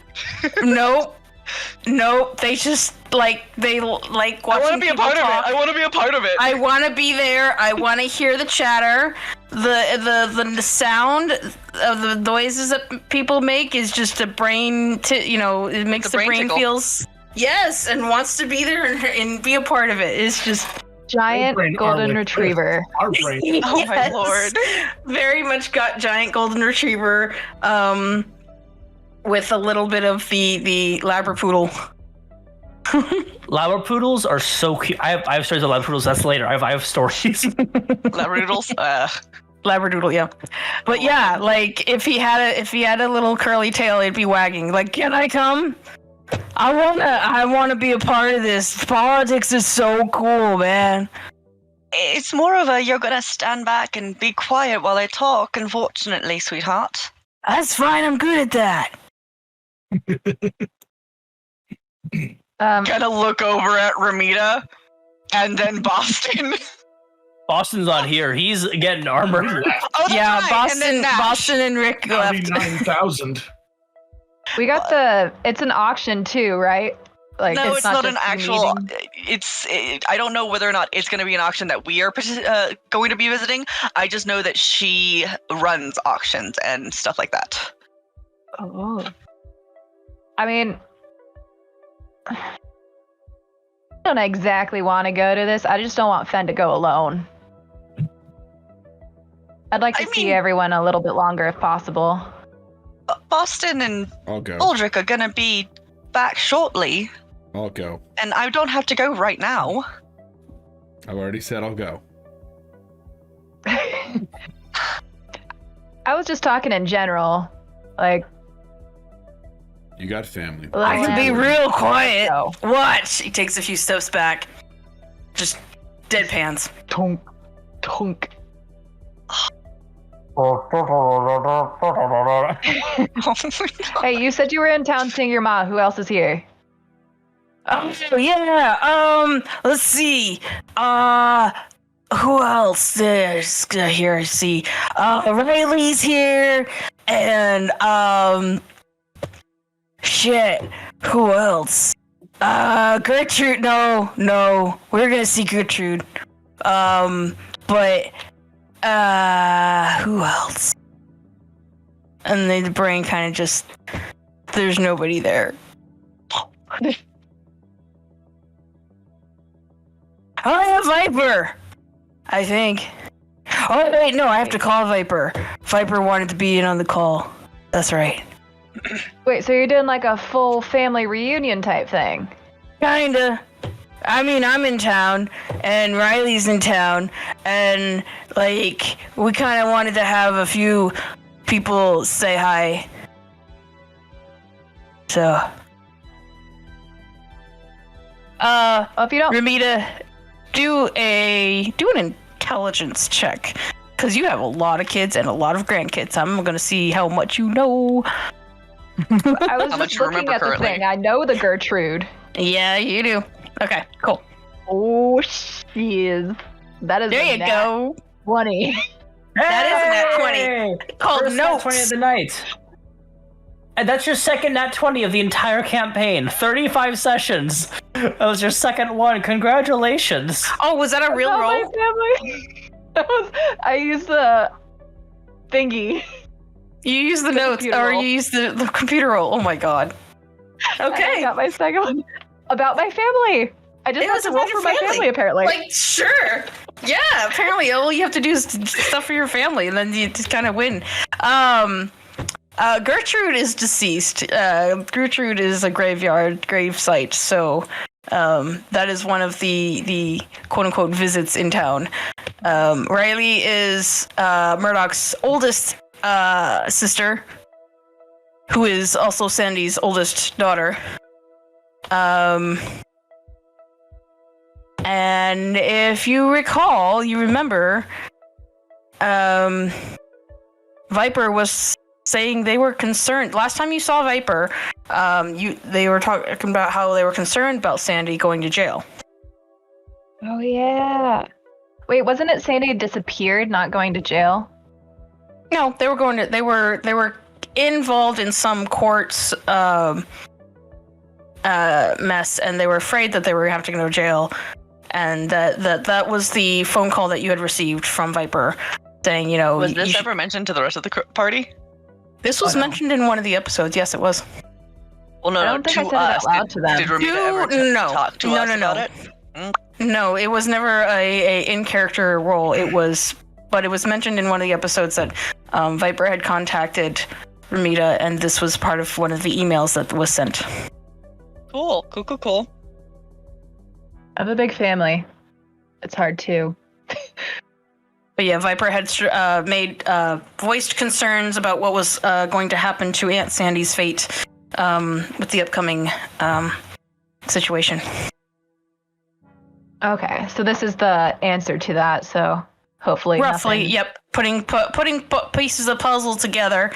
Speaker 7: Nope. They just like
Speaker 3: I
Speaker 7: watching
Speaker 3: want to be a
Speaker 7: people
Speaker 3: part
Speaker 7: talk.
Speaker 3: of it. I want to be a part of it.
Speaker 7: I want to be there. I want to hear the chatter. The sound of the noises that people make is just a brain. It makes the
Speaker 3: brain
Speaker 7: brain
Speaker 3: tickle.
Speaker 7: feels yes and wants to be there and be a part of it. It's just
Speaker 4: Giant
Speaker 2: brain are
Speaker 4: golden
Speaker 2: like
Speaker 4: retriever.
Speaker 2: Our brain.
Speaker 3: Oh my
Speaker 7: yes.
Speaker 3: lord.
Speaker 7: Very much got giant golden retriever. With a little bit of the Labrapoodle.
Speaker 6: Labrapoodles are so cute. I have stories of Labrapoodles. That's later. I have stories.
Speaker 3: Labradoodles.
Speaker 7: Labradoodle, yeah. But yeah, like if he had a little curly tail, it'd be wagging. Like, can I come? I wanna be a part of this. Politics is so cool, man.
Speaker 3: It's more of a you're gonna stand back and be quiet while I talk, unfortunately, sweetheart.
Speaker 7: That's fine. I'm good at that.
Speaker 3: Gonna look over at Ramita and then Boston.
Speaker 6: Boston's not here. He's getting armored.
Speaker 3: Oh, that's
Speaker 7: Yeah,
Speaker 3: right. And then Nash.
Speaker 7: Boston and Rick left.
Speaker 2: 99,000.
Speaker 4: We got it's an auction too, right? Like
Speaker 3: No, it's not
Speaker 4: just
Speaker 3: an
Speaker 4: a
Speaker 3: actual.
Speaker 4: meeting.
Speaker 3: I don't know whether or not it's going to be an auction that we are going to be visiting. I just know that she runs auctions and stuff like that.
Speaker 4: Oh. I mean, I don't exactly want to go to this. I just don't want Fen to go alone. I'd like to
Speaker 3: I
Speaker 4: see
Speaker 3: mean-
Speaker 4: everyone a little bit longer if possible.
Speaker 3: Boston and
Speaker 5: I'll go.
Speaker 3: Aldrich are going to be back shortly,
Speaker 5: I'll go.
Speaker 3: and I don't have to go right now.
Speaker 5: I've already said I'll go.
Speaker 4: I was just talking in general. Like,
Speaker 5: You got family.
Speaker 7: I can be
Speaker 4: Yeah.
Speaker 7: real quiet.
Speaker 4: Oh.
Speaker 7: Watch. He takes a few steps back. Just deadpans.
Speaker 4: tonk, tonk. Hey, you said you were in town seeing your ma. Who else is here?
Speaker 7: Oh yeah. Let's see. Who else is here? I see. Riley's here, and shit. Who else? Gertrude. No. We're gonna see Gertrude. But who else? And the brain kind of just. There's nobody there. Oh, yeah, Viper! I think. Oh, wait, no, I have to call Viper. Viper wanted to be in on the call. That's right.
Speaker 4: Wait, so you're doing like a full family reunion type thing?
Speaker 7: Kinda. I mean, I'm in town, and Riley's in town, and, like, we kind of wanted to have a few people say hi. So...
Speaker 4: If you don't,
Speaker 7: Ramita, do an intelligence check, because you have a lot of kids and a lot of grandkids. I'm gonna see how much you know.
Speaker 4: I was
Speaker 3: How much
Speaker 4: just
Speaker 3: you
Speaker 4: looking
Speaker 3: remember
Speaker 4: at the
Speaker 3: currently?
Speaker 4: thing. I know the Gertrude.
Speaker 7: Yeah, you do. Okay, cool.
Speaker 4: Oh, she is. That is.
Speaker 7: There
Speaker 4: a
Speaker 7: you
Speaker 4: nat
Speaker 7: go.
Speaker 4: 20.
Speaker 7: That is a nat 20.
Speaker 6: Hey!
Speaker 7: Called
Speaker 6: First nat
Speaker 7: notes.
Speaker 6: 20 of the night. And that's your second nat 20 of the entire campaign. 35 sessions. That was your second one. Congratulations.
Speaker 7: Oh, was that a real
Speaker 4: Not
Speaker 7: roll?
Speaker 4: my family. I used the thingy.
Speaker 7: You used the
Speaker 4: The
Speaker 7: notes,
Speaker 4: computer
Speaker 7: or
Speaker 4: roll.
Speaker 7: you used the computer roll. Oh my god.
Speaker 4: I
Speaker 7: Okay.
Speaker 4: got my second one about my family. I just
Speaker 7: It
Speaker 4: have
Speaker 7: was
Speaker 4: to
Speaker 7: about
Speaker 4: roll
Speaker 7: your
Speaker 4: for my
Speaker 7: family.
Speaker 4: family, apparently.
Speaker 7: Like, sure. Yeah, apparently all you have to do is stuff for your family, and then you just kind of win. Gertrude is deceased. Gertrude is a grave site, so that is one of the quote-unquote visits in town. Riley is Murdoch's oldest sister, who is also Sandy's oldest daughter. And if you remember, Viper was saying they were concerned. Last time you saw Viper, they were talking about how they were concerned about Sandy going to jail.
Speaker 4: Oh yeah. Wait, wasn't it Sandy disappeared, not going to jail?
Speaker 7: No, they were involved in some courts mess, and they were afraid that they were going to have to go to jail. And that was the phone call that you had received from Viper, saying, you know,
Speaker 3: Was this ever mentioned to the rest of the party?
Speaker 7: This was mentioned in one of the episodes. Yes, it was.
Speaker 3: Well, no,
Speaker 4: I
Speaker 3: no,
Speaker 4: don't think I
Speaker 3: to
Speaker 4: said it out
Speaker 3: us.
Speaker 4: loud to them.
Speaker 3: Did Ramita ever
Speaker 7: No.
Speaker 3: talk to
Speaker 7: No,
Speaker 3: us
Speaker 7: no, no.
Speaker 3: about it?
Speaker 7: No, it was never a in-character role. It was mentioned in one of the episodes that Viper had contacted Ramita, and this was part of one of the emails that was sent.
Speaker 3: Cool.
Speaker 4: I have a big family. It's hard too.
Speaker 7: But yeah, Viper had voiced concerns about what was going to happen to Aunt Sandy's fate with the upcoming situation.
Speaker 4: Okay, so this is the answer to that. So hopefully,
Speaker 7: Roughly,
Speaker 4: nothing.
Speaker 7: yep. Putting pieces of puzzle together.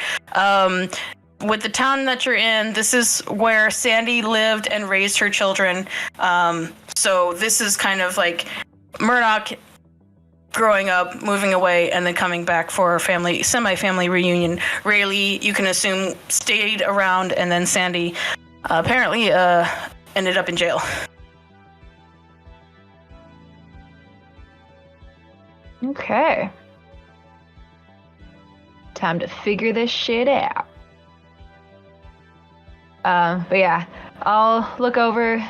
Speaker 7: With the town that you're in, this is where Sandy lived and raised her children. So this is kind of like Murdoch growing up, moving away, and then coming back for a semi-family reunion. Rayleigh, you can assume, stayed around, and then Sandy apparently ended up in jail.
Speaker 4: Okay. Time to figure this shit out. But yeah, I'll look over.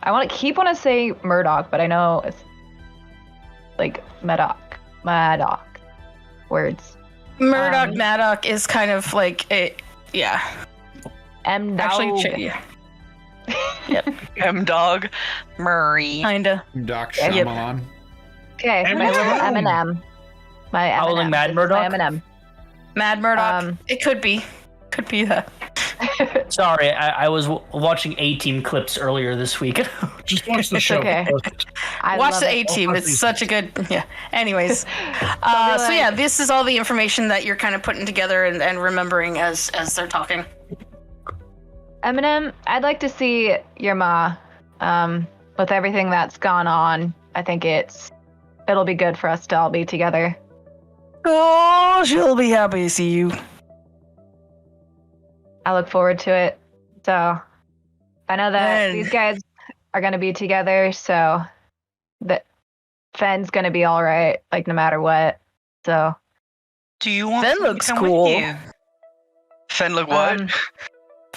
Speaker 4: I want to say Murdoch, but I know it's like Maddox words.
Speaker 7: Murdoch Maddox is kind of like a, yeah.
Speaker 4: M.
Speaker 7: Actually, yeah.
Speaker 3: M-Dog. Murray.
Speaker 7: Kinda.
Speaker 5: Doc
Speaker 4: Yep.
Speaker 5: Shyamalan.
Speaker 4: Okay, my little M&M. My
Speaker 6: Howling
Speaker 4: M&M.
Speaker 6: Mad
Speaker 4: It's
Speaker 6: Murdoch?
Speaker 4: My M&M.
Speaker 7: Mad Murdoch. It could be that.
Speaker 6: Sorry, I was watching A-Team clips earlier this week.
Speaker 2: Just watch the
Speaker 4: It's
Speaker 2: show.
Speaker 4: okay. I
Speaker 7: Watch
Speaker 4: love
Speaker 7: the
Speaker 4: it.
Speaker 7: A-Team. It's such a good, yeah. Anyways, so
Speaker 4: like-
Speaker 7: yeah, this is all the information that you're kind of putting together and remembering as they're talking.
Speaker 4: Eminem, I'd like to see your ma. With everything that's gone on, I think it'll be good for us to all be together.
Speaker 7: Oh, she'll be happy to see you.
Speaker 4: I look forward to it. So I know that
Speaker 7: Man.
Speaker 4: these guys are gonna be together, so that Fenn's gonna be all right, like no matter what. So
Speaker 3: Do you want
Speaker 7: Fen
Speaker 3: me to
Speaker 7: looks
Speaker 3: come
Speaker 7: cool.
Speaker 3: with you? Fen look what?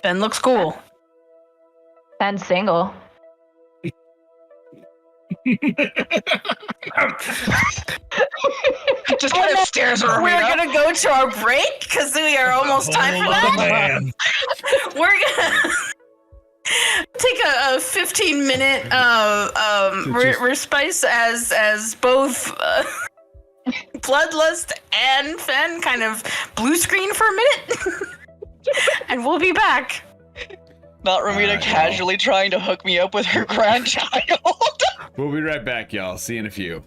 Speaker 7: Ben looks cool.
Speaker 4: Fenn's single.
Speaker 3: Just kind of stares at
Speaker 7: We're
Speaker 3: Ramita.
Speaker 7: gonna go to our break because we are almost time for
Speaker 2: Oh,
Speaker 7: that.
Speaker 2: man.
Speaker 7: We're gonna.
Speaker 1: take a 15-minute respite as both Bloodlust and Fen kind of blue screen for a minute, and we'll be back.
Speaker 3: Not Ramita casually trying to hook me up with her grandchild.
Speaker 5: We'll be right back, y'all. See you in a few.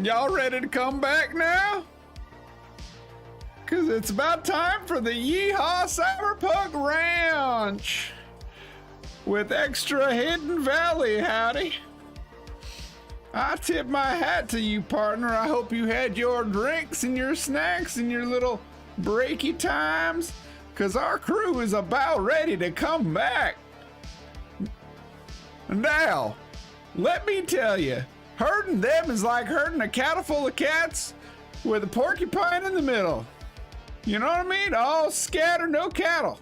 Speaker 5: Y'all ready to come back now? Cause it's about time for the Yeehaw Cyberpunk Ranch with extra Hidden Valley, howdy. I tip my hat to you, partner. I hope you had your drinks and your snacks and your little breaky times, cause our crew is about ready to come back. Now, let me tell you, herding them is like herding a cattle full of cats with a porcupine in the middle. You know what I mean? All scatter, no cattle.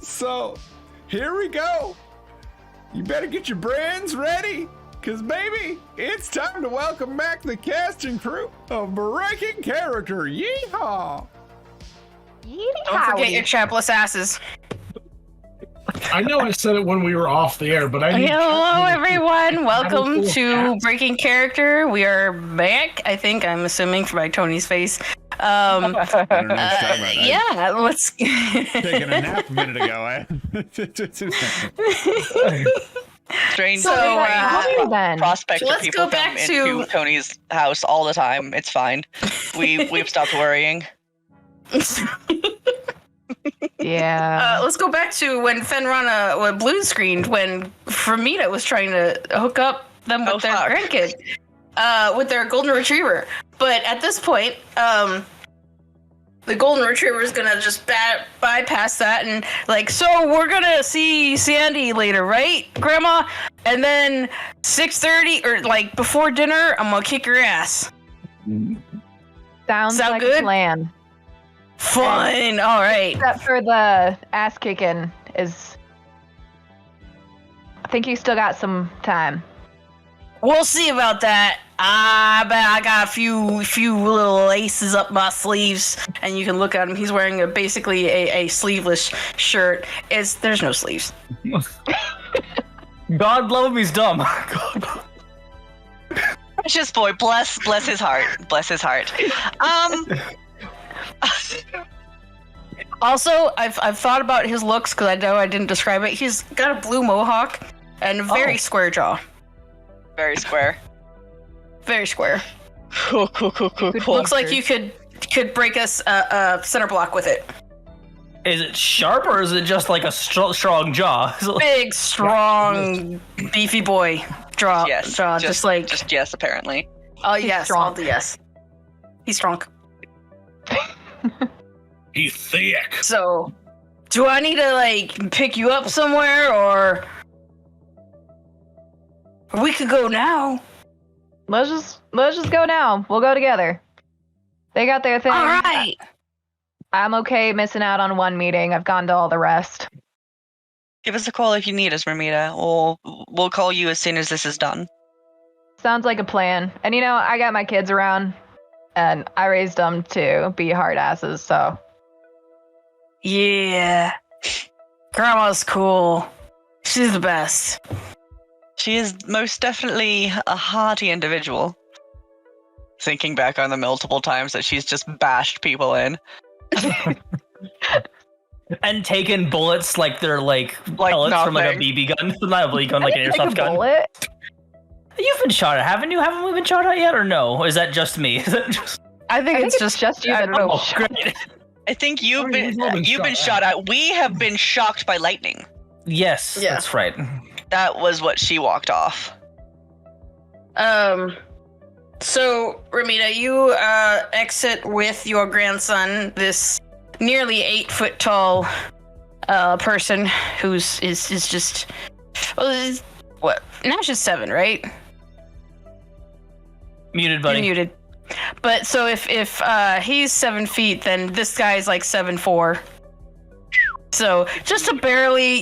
Speaker 5: So, here we go. You better get your brands ready, cause baby, it's time to welcome back the cast and crew of Breaking Character. Yeehaw!
Speaker 1: Don't forget your chapless asses.
Speaker 2: I know I said it when we were off the air, but I need
Speaker 1: Hello, everyone. Welcome to Breaking Character. We are back. I think I'm assuming by Tony's face.
Speaker 5: I don't know what you're talking about.
Speaker 1: Yeah, let's.
Speaker 5: Taking a nap a minute ago.
Speaker 3: Strange
Speaker 1: So,
Speaker 4: then.
Speaker 3: prospect
Speaker 1: let's
Speaker 3: of people
Speaker 1: go back
Speaker 3: come
Speaker 1: to-
Speaker 3: into Tony's house all the time. It's fine. We've stopped worrying.
Speaker 4: Yeah.
Speaker 1: Let's go back to when Fenrana blue screened when Framita was trying to hook up them with their grandkid, with their golden retriever. But at this point, the golden retriever is gonna just bypass that and so we're gonna see Sandy later, right, Grandma? And then 6:30 or before dinner, I'm gonna kick your ass.
Speaker 4: Sound like
Speaker 1: good?
Speaker 4: a plan.
Speaker 1: Fine, all right.
Speaker 4: Except for the ass kicking is. I think you still got some time.
Speaker 1: We'll see about that. I bet I got a few little laces up my sleeves, and you can look at him. He's wearing basically a sleeveless shirt. There's no sleeves.
Speaker 6: God love him, he's dumb.
Speaker 3: Precious boy, bless his heart. Bless his heart.
Speaker 1: Also, I've thought about his looks because I know I didn't describe it. He's got a blue mohawk and a very square jaw.
Speaker 3: Very square.
Speaker 1: Very square.
Speaker 3: Cool.
Speaker 1: Looks like you could break us a center block with it.
Speaker 6: Is it sharp or is it just like a strong jaw?
Speaker 1: Big, strong, beefy boy jaw.
Speaker 3: Yes.
Speaker 1: Just
Speaker 3: yes, apparently.
Speaker 1: Oh
Speaker 4: He's
Speaker 1: yes,
Speaker 4: strong.
Speaker 1: all the yes. He's strong.
Speaker 2: He's thick.
Speaker 1: So, do I need to pick you up somewhere, or we could go now?
Speaker 4: Let's just go now. We'll go together. They got their thing.
Speaker 1: All right.
Speaker 4: I'm okay missing out on one meeting. I've gone to all the rest.
Speaker 3: Give us a call if you need us, Ramita. We'll call you as soon as this is done.
Speaker 4: Sounds like a plan. And I got my kids around, and I raised them to be hard asses, so.
Speaker 1: Yeah. Grandma's cool. She's the best.
Speaker 3: She is most definitely a hearty individual. Thinking back on the multiple times that she's just bashed people in.
Speaker 6: And taking bullets like they're like
Speaker 3: Like
Speaker 6: pellets from like a
Speaker 3: nothing.
Speaker 6: BB gun. Not a BB gun, like an
Speaker 4: Take
Speaker 6: airsoft
Speaker 4: a
Speaker 6: gun.
Speaker 4: bullet.
Speaker 6: You've been shot at, haven't you? Haven't we been shot at yet, or no? Or is that just me? Is that just...
Speaker 1: I think it's
Speaker 4: just you
Speaker 1: I
Speaker 4: that
Speaker 1: don't know.
Speaker 6: Oh, great.
Speaker 3: I think you've
Speaker 2: I mean,
Speaker 3: been
Speaker 2: we've all been
Speaker 3: shot at. We have been shocked by lightning.
Speaker 6: Yes,
Speaker 1: Yeah.
Speaker 6: that's right.
Speaker 3: That was what she walked off.
Speaker 1: So, Ramita, you exit with your grandson, this nearly 8 foot tall person who's is just what? Nash is 7, right?
Speaker 6: Muted, buddy.
Speaker 1: You're muted. But so if he's 7 feet, then this guy's like 7'4". So just a barely,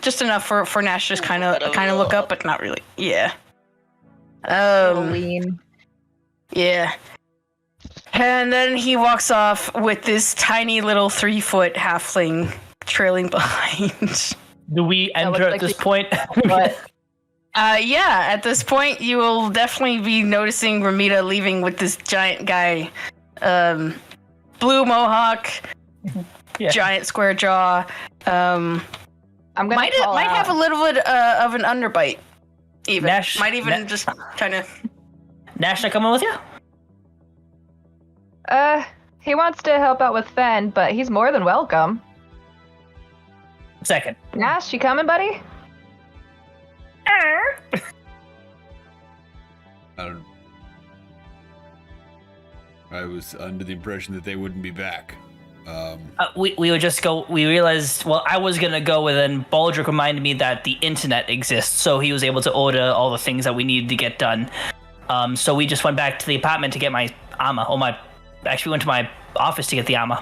Speaker 1: just enough for Nash to just kind of look up, but not really. Yeah.
Speaker 4: Lean.
Speaker 1: Yeah. And then he walks off with this tiny little 3-foot halfling trailing behind.
Speaker 6: Do we enter
Speaker 4: looks
Speaker 6: at
Speaker 4: like
Speaker 6: this
Speaker 4: the-
Speaker 6: point?
Speaker 4: But
Speaker 1: Yeah, at this point, you will definitely be noticing Ramita leaving with this giant guy. Blue mohawk,
Speaker 6: Yeah.
Speaker 1: giant square jaw.
Speaker 4: I'm gonna
Speaker 1: Might
Speaker 4: call out.
Speaker 1: have a little bit of an underbite, even.
Speaker 6: Nash-
Speaker 1: might even just kind of...
Speaker 6: Nash, I coming with you?
Speaker 4: He wants to help out with Fen, but he's more than welcome.
Speaker 6: Second.
Speaker 4: Nash, you coming, buddy?
Speaker 5: I was under the impression that they wouldn't be back.
Speaker 6: We would just go. We realized. Well, I was gonna go, and then Baldric reminded me that the internet exists, so he was able to order all the things that we needed to get done. So we just went back to the apartment to get my armor. Actually, went to my office to get the armor,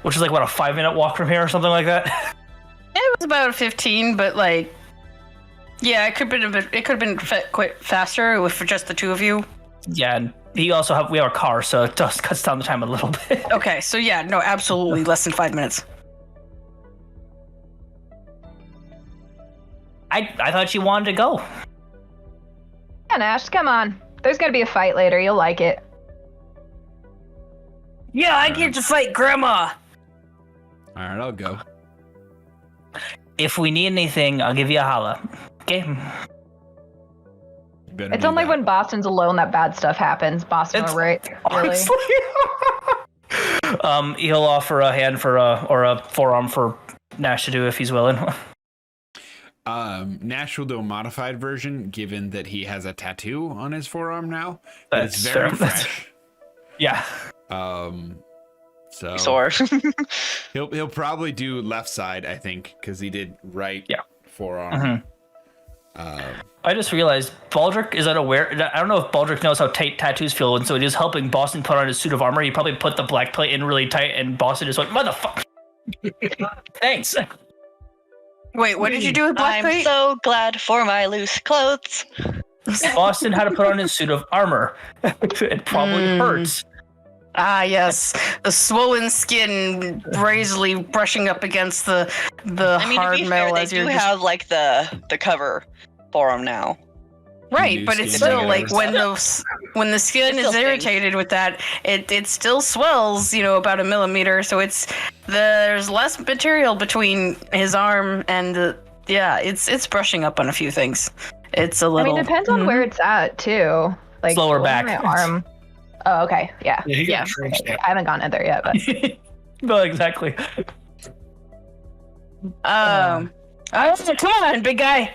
Speaker 6: which is like what, a 5-minute walk from here or something like that.
Speaker 1: It was about 15, but like... Yeah, it could have been quite faster for just the two of you.
Speaker 6: Yeah, and we have a car, so it just cuts down the time a little bit.
Speaker 1: Okay, so yeah, no, absolutely less than 5 minutes.
Speaker 6: I thought you wanted to go.
Speaker 4: Yeah, Nash, come on. There's gonna be a fight later. You'll like it.
Speaker 1: Yeah, I get to fight Grandma.
Speaker 5: All right, I'll go.
Speaker 6: If we need anything, I'll give you a holla. Okay.
Speaker 5: You better
Speaker 4: It's
Speaker 5: do
Speaker 4: only
Speaker 5: that.
Speaker 4: when Boston's alone that bad stuff happens. Boston,
Speaker 6: It's-
Speaker 4: right? Really?
Speaker 6: Honestly. He'll offer a hand or a forearm for Nash to do if he's willing.
Speaker 5: Nash will do a modified version, given that he has a tattoo on his forearm now. But it's
Speaker 6: That's
Speaker 5: very
Speaker 6: fair.
Speaker 5: fresh.
Speaker 6: Yeah.
Speaker 5: So
Speaker 3: Sore.
Speaker 5: he'll probably do left side, I think, because he did right forearm.
Speaker 6: I just realized Baldric is unaware. I don't know if Baldric knows how tight tattoos feel, and so he was helping Boston put on his suit of armor. He probably put the black plate in really tight, and Boston just went, "Motherfucker!" Thanks.
Speaker 1: Wait, what did you do with Black
Speaker 3: I'm
Speaker 1: Plate?
Speaker 3: so glad for my loose clothes.
Speaker 6: Boston had to put on his suit of armor. It probably hurts.
Speaker 1: Ah, yes, the swollen skin brazily brushing up against the
Speaker 3: I mean, to
Speaker 1: hard
Speaker 3: be fair,
Speaker 1: metal
Speaker 3: they
Speaker 1: as
Speaker 3: do
Speaker 1: you're just...
Speaker 3: have like the cover for them now.
Speaker 1: Right,
Speaker 5: New
Speaker 1: but it's
Speaker 5: skin
Speaker 1: still like
Speaker 5: together.
Speaker 1: when the skin
Speaker 3: It
Speaker 1: is
Speaker 3: still stings.
Speaker 1: irritated with that, it still swells, about a millimeter. So there's less material between his arm and it's brushing up on a few things. It's a
Speaker 4: I
Speaker 1: little.
Speaker 4: mean, it depends on where it's at too. Like
Speaker 6: Lower
Speaker 4: on
Speaker 6: back.
Speaker 4: my arm. Oh, okay. Yeah.
Speaker 2: Yeah, he got
Speaker 1: Yeah.
Speaker 2: trim stamp.
Speaker 4: I haven't gone in there yet, but
Speaker 6: No, exactly.
Speaker 1: Oh, come on, big guy.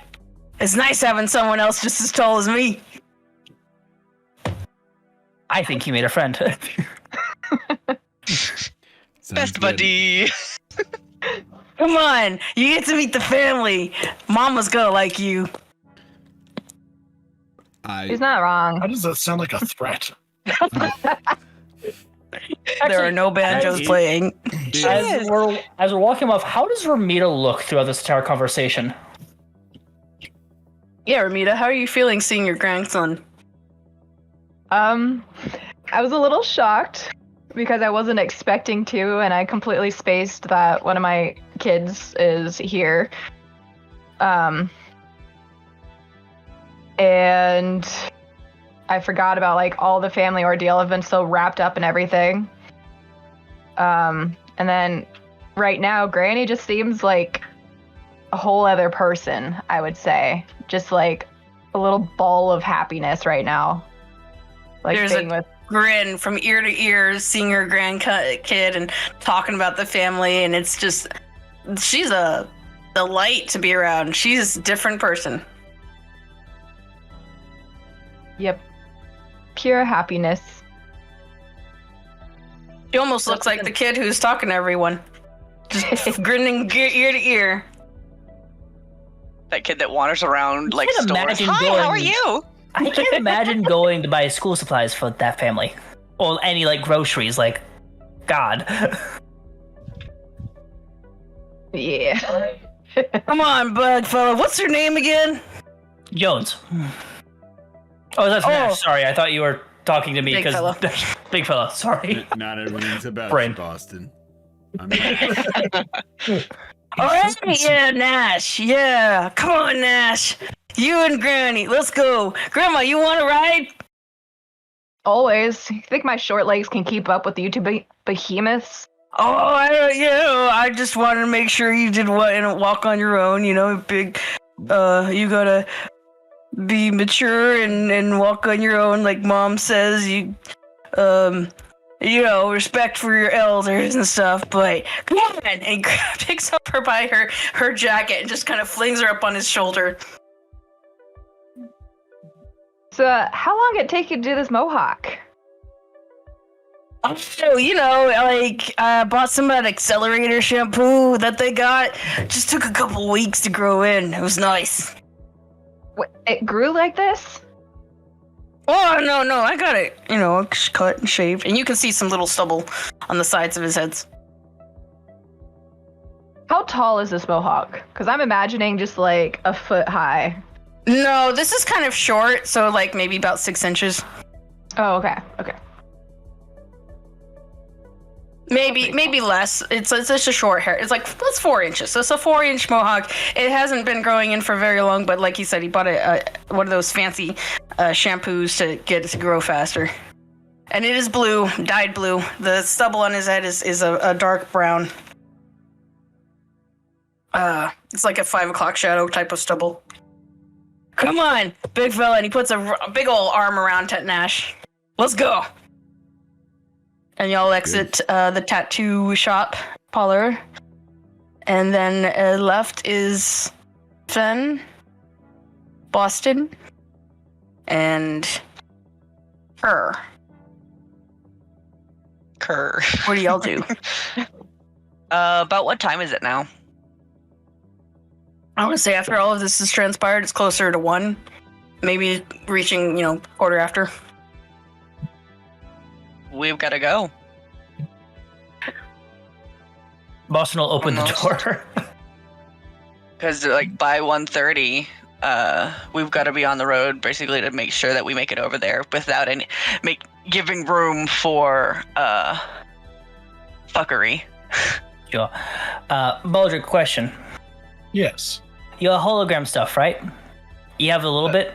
Speaker 1: It's nice having someone else just as tall as me.
Speaker 6: I think he made a friend.
Speaker 5: Sounds
Speaker 3: Best
Speaker 5: good.
Speaker 3: buddy.
Speaker 1: Come on, you get to meet the family. Mama's gonna like you.
Speaker 4: he's not wrong.
Speaker 2: How does that sound like a threat?
Speaker 1: There are no banjos
Speaker 6: as-
Speaker 1: playing.
Speaker 6: As we're walking off, how does Ramita look throughout this entire conversation?
Speaker 1: Yeah, Ramita, how are you feeling seeing your grandson?
Speaker 4: I was a little shocked because I wasn't expecting to, and I completely spaced that one of my kids is here. And I forgot about like all the family ordeal. I've been so wrapped up in everything. And then right now, Granny just seems like a whole other person, I would say. Just like a little ball of happiness right now. Like
Speaker 7: There's
Speaker 4: being
Speaker 7: a
Speaker 4: with
Speaker 7: grin from ear to ear, seeing her grandkid and talking about the family, and it's just, she's a delight to be around. She's a different person.
Speaker 4: Yep. Pure happiness.
Speaker 7: She almost looks like the kid who's talking to everyone. Just grinning ear to ear.
Speaker 3: That kid that wanders around like
Speaker 6: can't
Speaker 3: stores.
Speaker 6: imagine
Speaker 3: Hi,
Speaker 6: going-
Speaker 3: how are you?
Speaker 6: I can't imagine going to buy school supplies for that family. Or any, like, groceries. Like, God.
Speaker 4: Yeah.
Speaker 7: Come on, bug fella. What's your name again?
Speaker 6: Jones. Oh, that's Nash. Sorry, I thought you were talking to me
Speaker 7: Big
Speaker 6: because
Speaker 7: fella.
Speaker 6: big fella. Sorry.
Speaker 5: Not everything's about
Speaker 6: Brain.
Speaker 5: you, Boston. I'm
Speaker 7: All right, yeah, Nash. Yeah, come on, Nash. You and Granny, let's go. Grandma, you want to ride?
Speaker 4: Always. You think my short legs can keep up with you two behemoths?
Speaker 7: Oh, I just wanted to make sure you did what and walk on your own. You know, big. You gotta be mature and walk on your own, like Mom says. You know, respect for your elders and stuff. But come on, and picks up her by her jacket and just kind of flings her up on his shoulder.
Speaker 4: So, how long did it take you to do this mohawk?
Speaker 7: Oh, you know, like, I bought some of that accelerator shampoo that they got. Just took a couple weeks to grow in. It was nice.
Speaker 4: What, it grew like this?
Speaker 7: Oh, no, I got it, you know, cut and shaved. And you can see some little stubble on the sides of his heads.
Speaker 4: How tall is this mohawk? Because I'm imagining just like a foot high.
Speaker 7: No, this is kind of short, so like maybe about 6 inches.
Speaker 4: Oh, okay. Okay.
Speaker 7: Maybe less. It's just a short hair. It's like, that's 4 inches. So it's a 4-inch mohawk. It hasn't been growing in for very long, but like he said, he bought one of those fancy shampoos to get it to grow faster. And it is blue, dyed blue. The stubble on his head is a dark brown. It's like a 5 o'clock shadow type of stubble. Come on, big fella. And he puts a big old arm around Nash. Let's go. And y'all exit the tattoo shop parlor. And then left is Fen, Boston, and her.
Speaker 3: Kerr.
Speaker 7: What do y'all do?
Speaker 3: About what time is it now?
Speaker 7: I want to say after all of this is transpired, it's closer to 1. Maybe reaching, quarter after.
Speaker 3: We've got to go.
Speaker 6: Boston will open
Speaker 3: Almost.
Speaker 6: the door.
Speaker 3: Because like by 1:30, we've got to be on the road basically to make sure that we make it over there without giving room for fuckery.
Speaker 6: Sure. Baldric, question.
Speaker 2: Yes.
Speaker 6: Your hologram stuff, right? You have a little bit.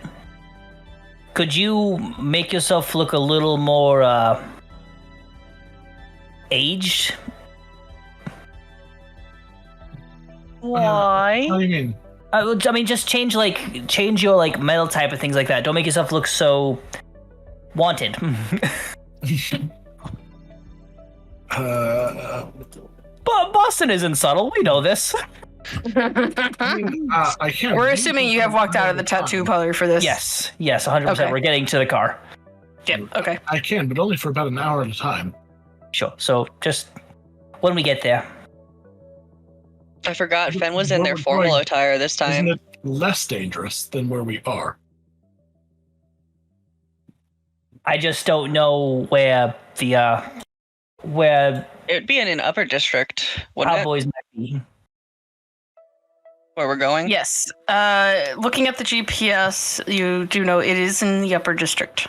Speaker 6: Could you make yourself look a little more aged?
Speaker 3: Why?
Speaker 2: What do you mean?
Speaker 6: I mean, just change your like metal type of things like that. Don't make yourself look so wanted. But Boston isn't subtle. We know this.
Speaker 2: I can't.
Speaker 7: We're assuming you have walked out of the tattoo parlor for this.
Speaker 6: Yes, 100%.
Speaker 7: Okay.
Speaker 6: We're getting to the car.
Speaker 7: Yep. Okay.
Speaker 2: I can, but only for about an hour at a time.
Speaker 6: Sure. So just when we get there.
Speaker 3: I forgot Fen was in their formal attire this
Speaker 2: Isn't
Speaker 3: time.
Speaker 2: it less dangerous than where we are?
Speaker 6: I just don't know where where
Speaker 3: It'd be in an upper district, wouldn't it?
Speaker 6: Cowboys might be.
Speaker 3: Where we're going?
Speaker 7: Yes. Looking at the GPS, you do know it is in the upper district.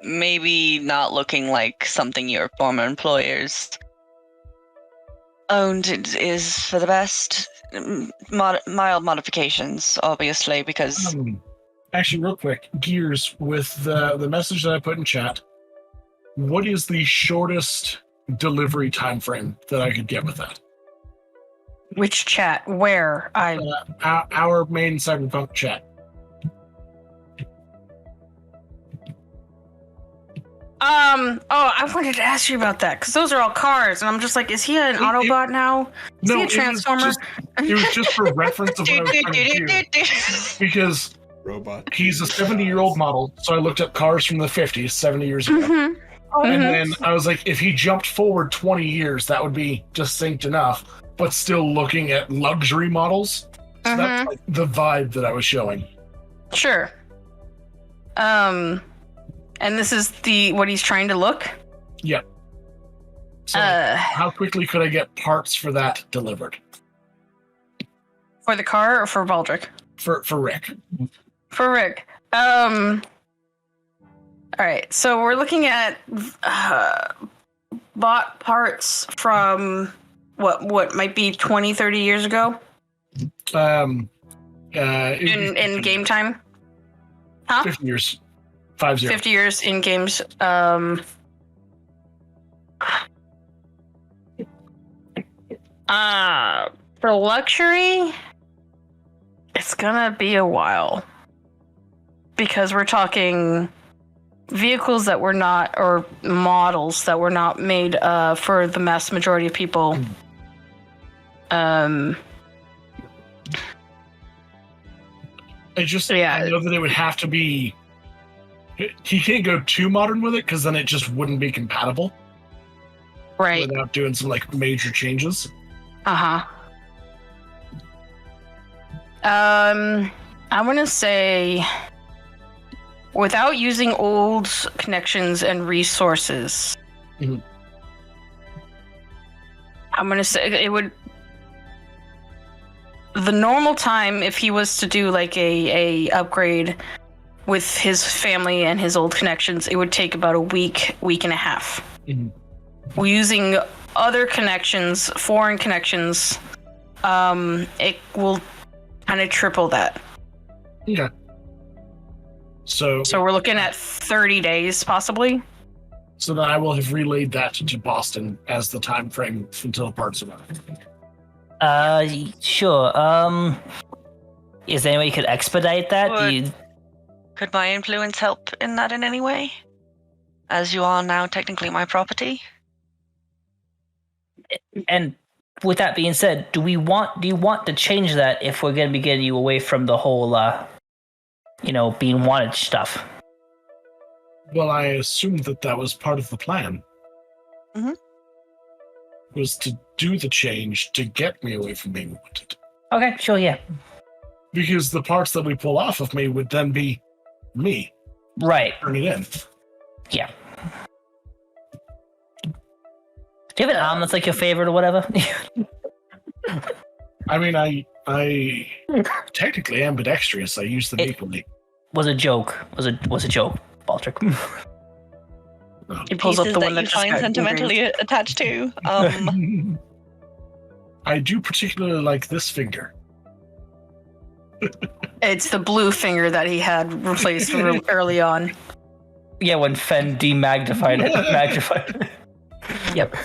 Speaker 3: Maybe not looking like something your former employers owned is for the best. Mild modifications, obviously, because
Speaker 2: Actually, real quick, Gears, with the message that I put in chat, what is the shortest delivery time frame that I could get with that.
Speaker 7: Which chat? Where?
Speaker 2: Our main Cyberpunk chat.
Speaker 7: I wanted to ask you about that because those are all cars, and I'm just like, is he an Autobot now? Is he a Transformer?
Speaker 2: It was just for reference of what I was trying to do. Because
Speaker 5: Robot.
Speaker 2: he's a 70-year-old model, so I looked up cars from the 50s, 70 years ago.
Speaker 7: Mm-hmm.
Speaker 2: And then I was like, if he jumped forward 20 years, that would be just synced enough, but still looking at luxury models. So that's like the vibe that I was showing.
Speaker 7: Sure. And this is what he's trying to look?
Speaker 2: Yep. So how quickly could I get parts for that delivered?
Speaker 7: For the car or for Baldric?
Speaker 2: For Rick.
Speaker 7: For Rick. All right, so we're looking at bought parts from what might be 20, 30 years ago? In game time? Huh?
Speaker 2: 50 years. 50.
Speaker 7: 50 years in games. For luxury, it's gonna be a while. Because we're talking vehicles that were not, or models that were not made for the mass majority of people.
Speaker 2: I know that it would have to be. He can't go too modern with it because then it just wouldn't be compatible.
Speaker 7: Right.
Speaker 2: Without doing some like major changes.
Speaker 7: I'm gonna say, without using old connections and resources, I'm gonna say it would. The normal time, if he was to do like a upgrade with his family and his old connections, it would take about a week and a half. We're using other connections, foreign connections, it will kind of triple that.
Speaker 2: Okay. So
Speaker 7: we're looking at 30 days, possibly.
Speaker 2: So then I will have relayed that to Boston as the time frame until parts of it.
Speaker 6: Sure. Is there any way you could expedite that?
Speaker 3: Could my influence help in that in any way? As you are now technically my property?
Speaker 6: And with that being said, do you want to change that if we're going to be getting you away from the whole, being wanted stuff?
Speaker 2: Well, I assumed that was part of the plan. Was to do the change to get me away from being wanted.
Speaker 6: Okay, sure, yeah.
Speaker 2: Because the parts that we pull off of me would then be me.
Speaker 6: Right.
Speaker 2: Turn it in.
Speaker 6: Yeah. Do you have an arm that's like your favorite or whatever?
Speaker 2: I mean, I technically ambidextrous. I use them equally.
Speaker 6: Was a joke. Was a joke, Baldric.
Speaker 7: He pulls up the one
Speaker 3: that you find sentimentally attached to.
Speaker 2: I do particularly like this finger.
Speaker 7: It's the blue finger that he had replaced early on.
Speaker 6: Yeah, when Fen demagnified it. Magnified it. Yep.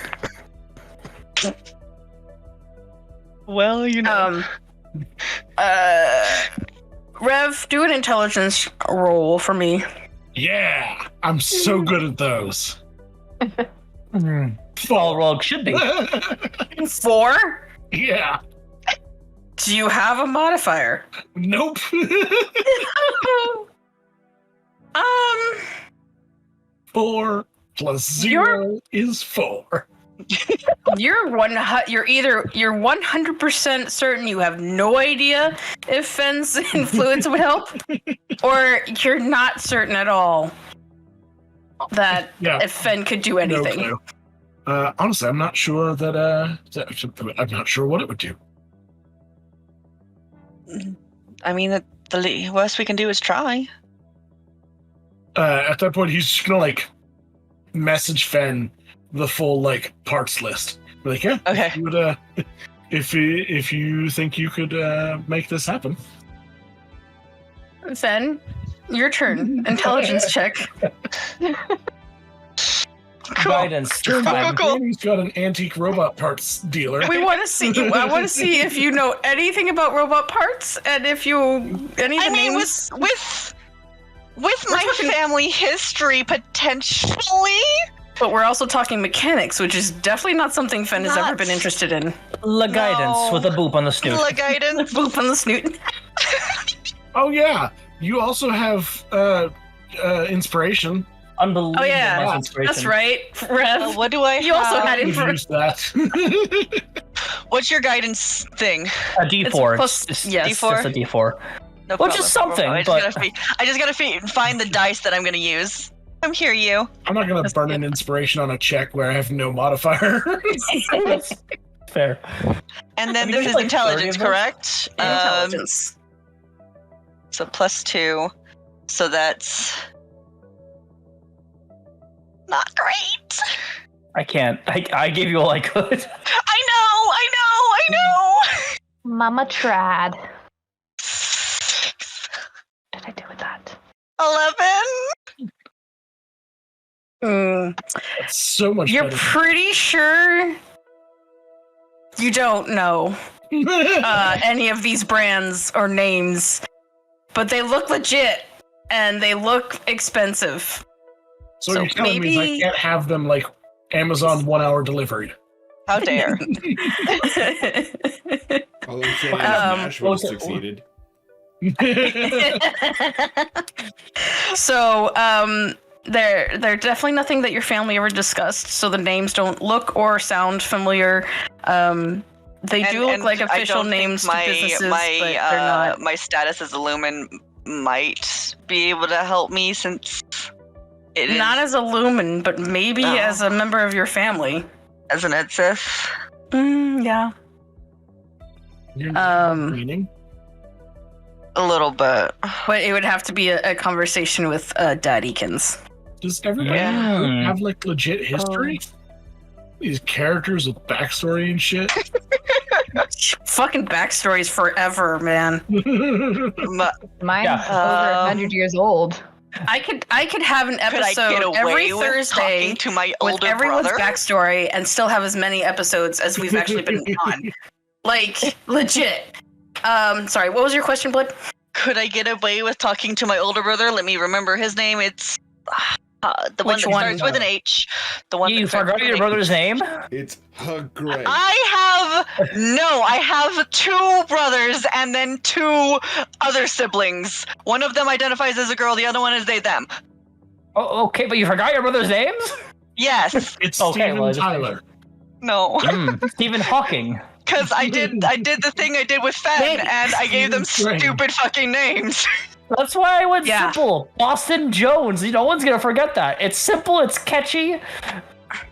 Speaker 3: Well,
Speaker 7: Rev, do an intelligence roll for me.
Speaker 2: Yeah, I'm so good at those.
Speaker 6: All rogue should be.
Speaker 7: 4?
Speaker 2: Yeah.
Speaker 7: Do you have a modifier?
Speaker 2: Nope. 4 plus 0 is 4.
Speaker 7: You're 100% certain you have no idea if Fen's influence would help, or you're not certain at all that if Fen could do anything.
Speaker 2: No clue. Honestly, I'm not sure that. I'm not sure what it would do.
Speaker 3: I mean, the worst we can do is try.
Speaker 2: At that point, he's just gonna message Fen the full parts list. Be like, yeah,
Speaker 3: okay.
Speaker 2: If you think you could make this happen.
Speaker 7: Fen, your turn. Intelligence check.
Speaker 3: Cool.
Speaker 6: Guidance.
Speaker 2: Turns out
Speaker 3: Cool.
Speaker 2: Danny's got an antique robot parts dealer.
Speaker 1: We want to see. I want to see if you know anything about robot parts, and if you any of the
Speaker 3: I mean,
Speaker 1: names.
Speaker 3: with my
Speaker 1: talking-
Speaker 3: family history, potentially.
Speaker 1: But we're also talking mechanics, which is definitely not something Fen has ever been
Speaker 3: Nuts.
Speaker 1: interested in.
Speaker 6: La Guidance
Speaker 3: No.
Speaker 6: with a boop on the snoot.
Speaker 3: La guidance.
Speaker 1: Boop on the snoot.
Speaker 2: Oh yeah, you also have inspiration.
Speaker 6: Unbelievable.
Speaker 1: Oh, yeah.
Speaker 6: amount of inspiration.
Speaker 1: That's right, Rev.
Speaker 3: What do I
Speaker 1: You also
Speaker 3: have?
Speaker 1: had
Speaker 2: You
Speaker 1: info.
Speaker 2: use that.
Speaker 3: What's your guidance thing?
Speaker 6: A D4.
Speaker 1: plus-
Speaker 6: It's
Speaker 1: yes.
Speaker 6: just
Speaker 3: D4?
Speaker 6: a D4.
Speaker 3: No
Speaker 6: Which
Speaker 3: problem,
Speaker 6: is something,
Speaker 3: I
Speaker 6: but-
Speaker 3: just gotta find the dice that I'm gonna use. Come here, you.
Speaker 2: I'm not gonna burn an inspiration on a check where I have no modifier.
Speaker 6: That's fair.
Speaker 3: And then
Speaker 6: Have you
Speaker 3: this
Speaker 6: guys,
Speaker 3: is
Speaker 6: like, 30
Speaker 3: intelligence,
Speaker 6: of those?
Speaker 3: correct?
Speaker 1: Intelligence.
Speaker 3: So +2. So that's not great.
Speaker 6: I can't. I gave you all I could.
Speaker 3: I know.
Speaker 4: Mama tried. What did I do with that?
Speaker 3: 11.
Speaker 2: That's so much
Speaker 1: You're
Speaker 2: better.
Speaker 1: pretty sure you don't know any of these brands or names, but they look legit and they look expensive.
Speaker 2: so
Speaker 1: so
Speaker 2: you're telling me
Speaker 1: maybe-
Speaker 2: I can't have them like Amazon 1 hour delivery.
Speaker 3: How dare.
Speaker 5: Although saying Smash would have
Speaker 6: okay.
Speaker 5: succeeded.
Speaker 1: So, they're definitely nothing that your family ever discussed. So the names don't look or sound familiar. They do look like
Speaker 3: I
Speaker 1: official
Speaker 3: don't think
Speaker 1: names to businesses,
Speaker 3: my,
Speaker 1: but they're not.
Speaker 3: My status as a lumen might be able to help me since it is
Speaker 1: Not as a lumen, but maybe
Speaker 3: No.
Speaker 1: as a member of your family.
Speaker 3: as an Edsith.
Speaker 1: Yeah.
Speaker 2: You're meaning?
Speaker 3: A little bit.
Speaker 1: But it would have to be a conversation with Dad Eakins.
Speaker 2: Does everybody
Speaker 6: Yeah.
Speaker 2: have like legit history? These characters with backstory and shit.
Speaker 1: Fucking backstories forever, man.
Speaker 4: Mine's
Speaker 6: Yeah.
Speaker 4: over 100 years old.
Speaker 1: I could have an
Speaker 3: Could I
Speaker 1: episode
Speaker 3: get away
Speaker 1: every
Speaker 3: with
Speaker 1: Thursday
Speaker 3: talking to my
Speaker 1: with
Speaker 3: older
Speaker 1: everyone's
Speaker 3: brother?
Speaker 1: backstory and still have as many episodes as we've actually been on. Like, legit. Sorry, what was your question, Blood?
Speaker 3: Could I get away with talking to my older brother? Let me remember his name. It's the one
Speaker 1: Which
Speaker 3: that
Speaker 1: one?
Speaker 3: starts with an H. The one
Speaker 6: You
Speaker 3: that starts
Speaker 6: forgot
Speaker 3: with
Speaker 6: your
Speaker 3: an H.
Speaker 6: brother's name?
Speaker 5: It's Greg.
Speaker 3: I have 2 brothers and then 2 other siblings. One of them identifies as a girl, the other one is they, them.
Speaker 6: Oh, okay, but you forgot your brother's names?
Speaker 3: Yes.
Speaker 2: It's
Speaker 6: Okay,
Speaker 2: Steven
Speaker 6: well, I just-
Speaker 2: Tyler.
Speaker 3: No.
Speaker 6: Stephen Hawking.
Speaker 3: Because I did the thing I did with Fen
Speaker 1: Wait.
Speaker 3: and I gave them
Speaker 2: Strange.
Speaker 3: stupid fucking names.
Speaker 6: That's why I went
Speaker 1: Yeah.
Speaker 6: simple. Boston Jones. No one's gonna forget that. It's simple. It's catchy.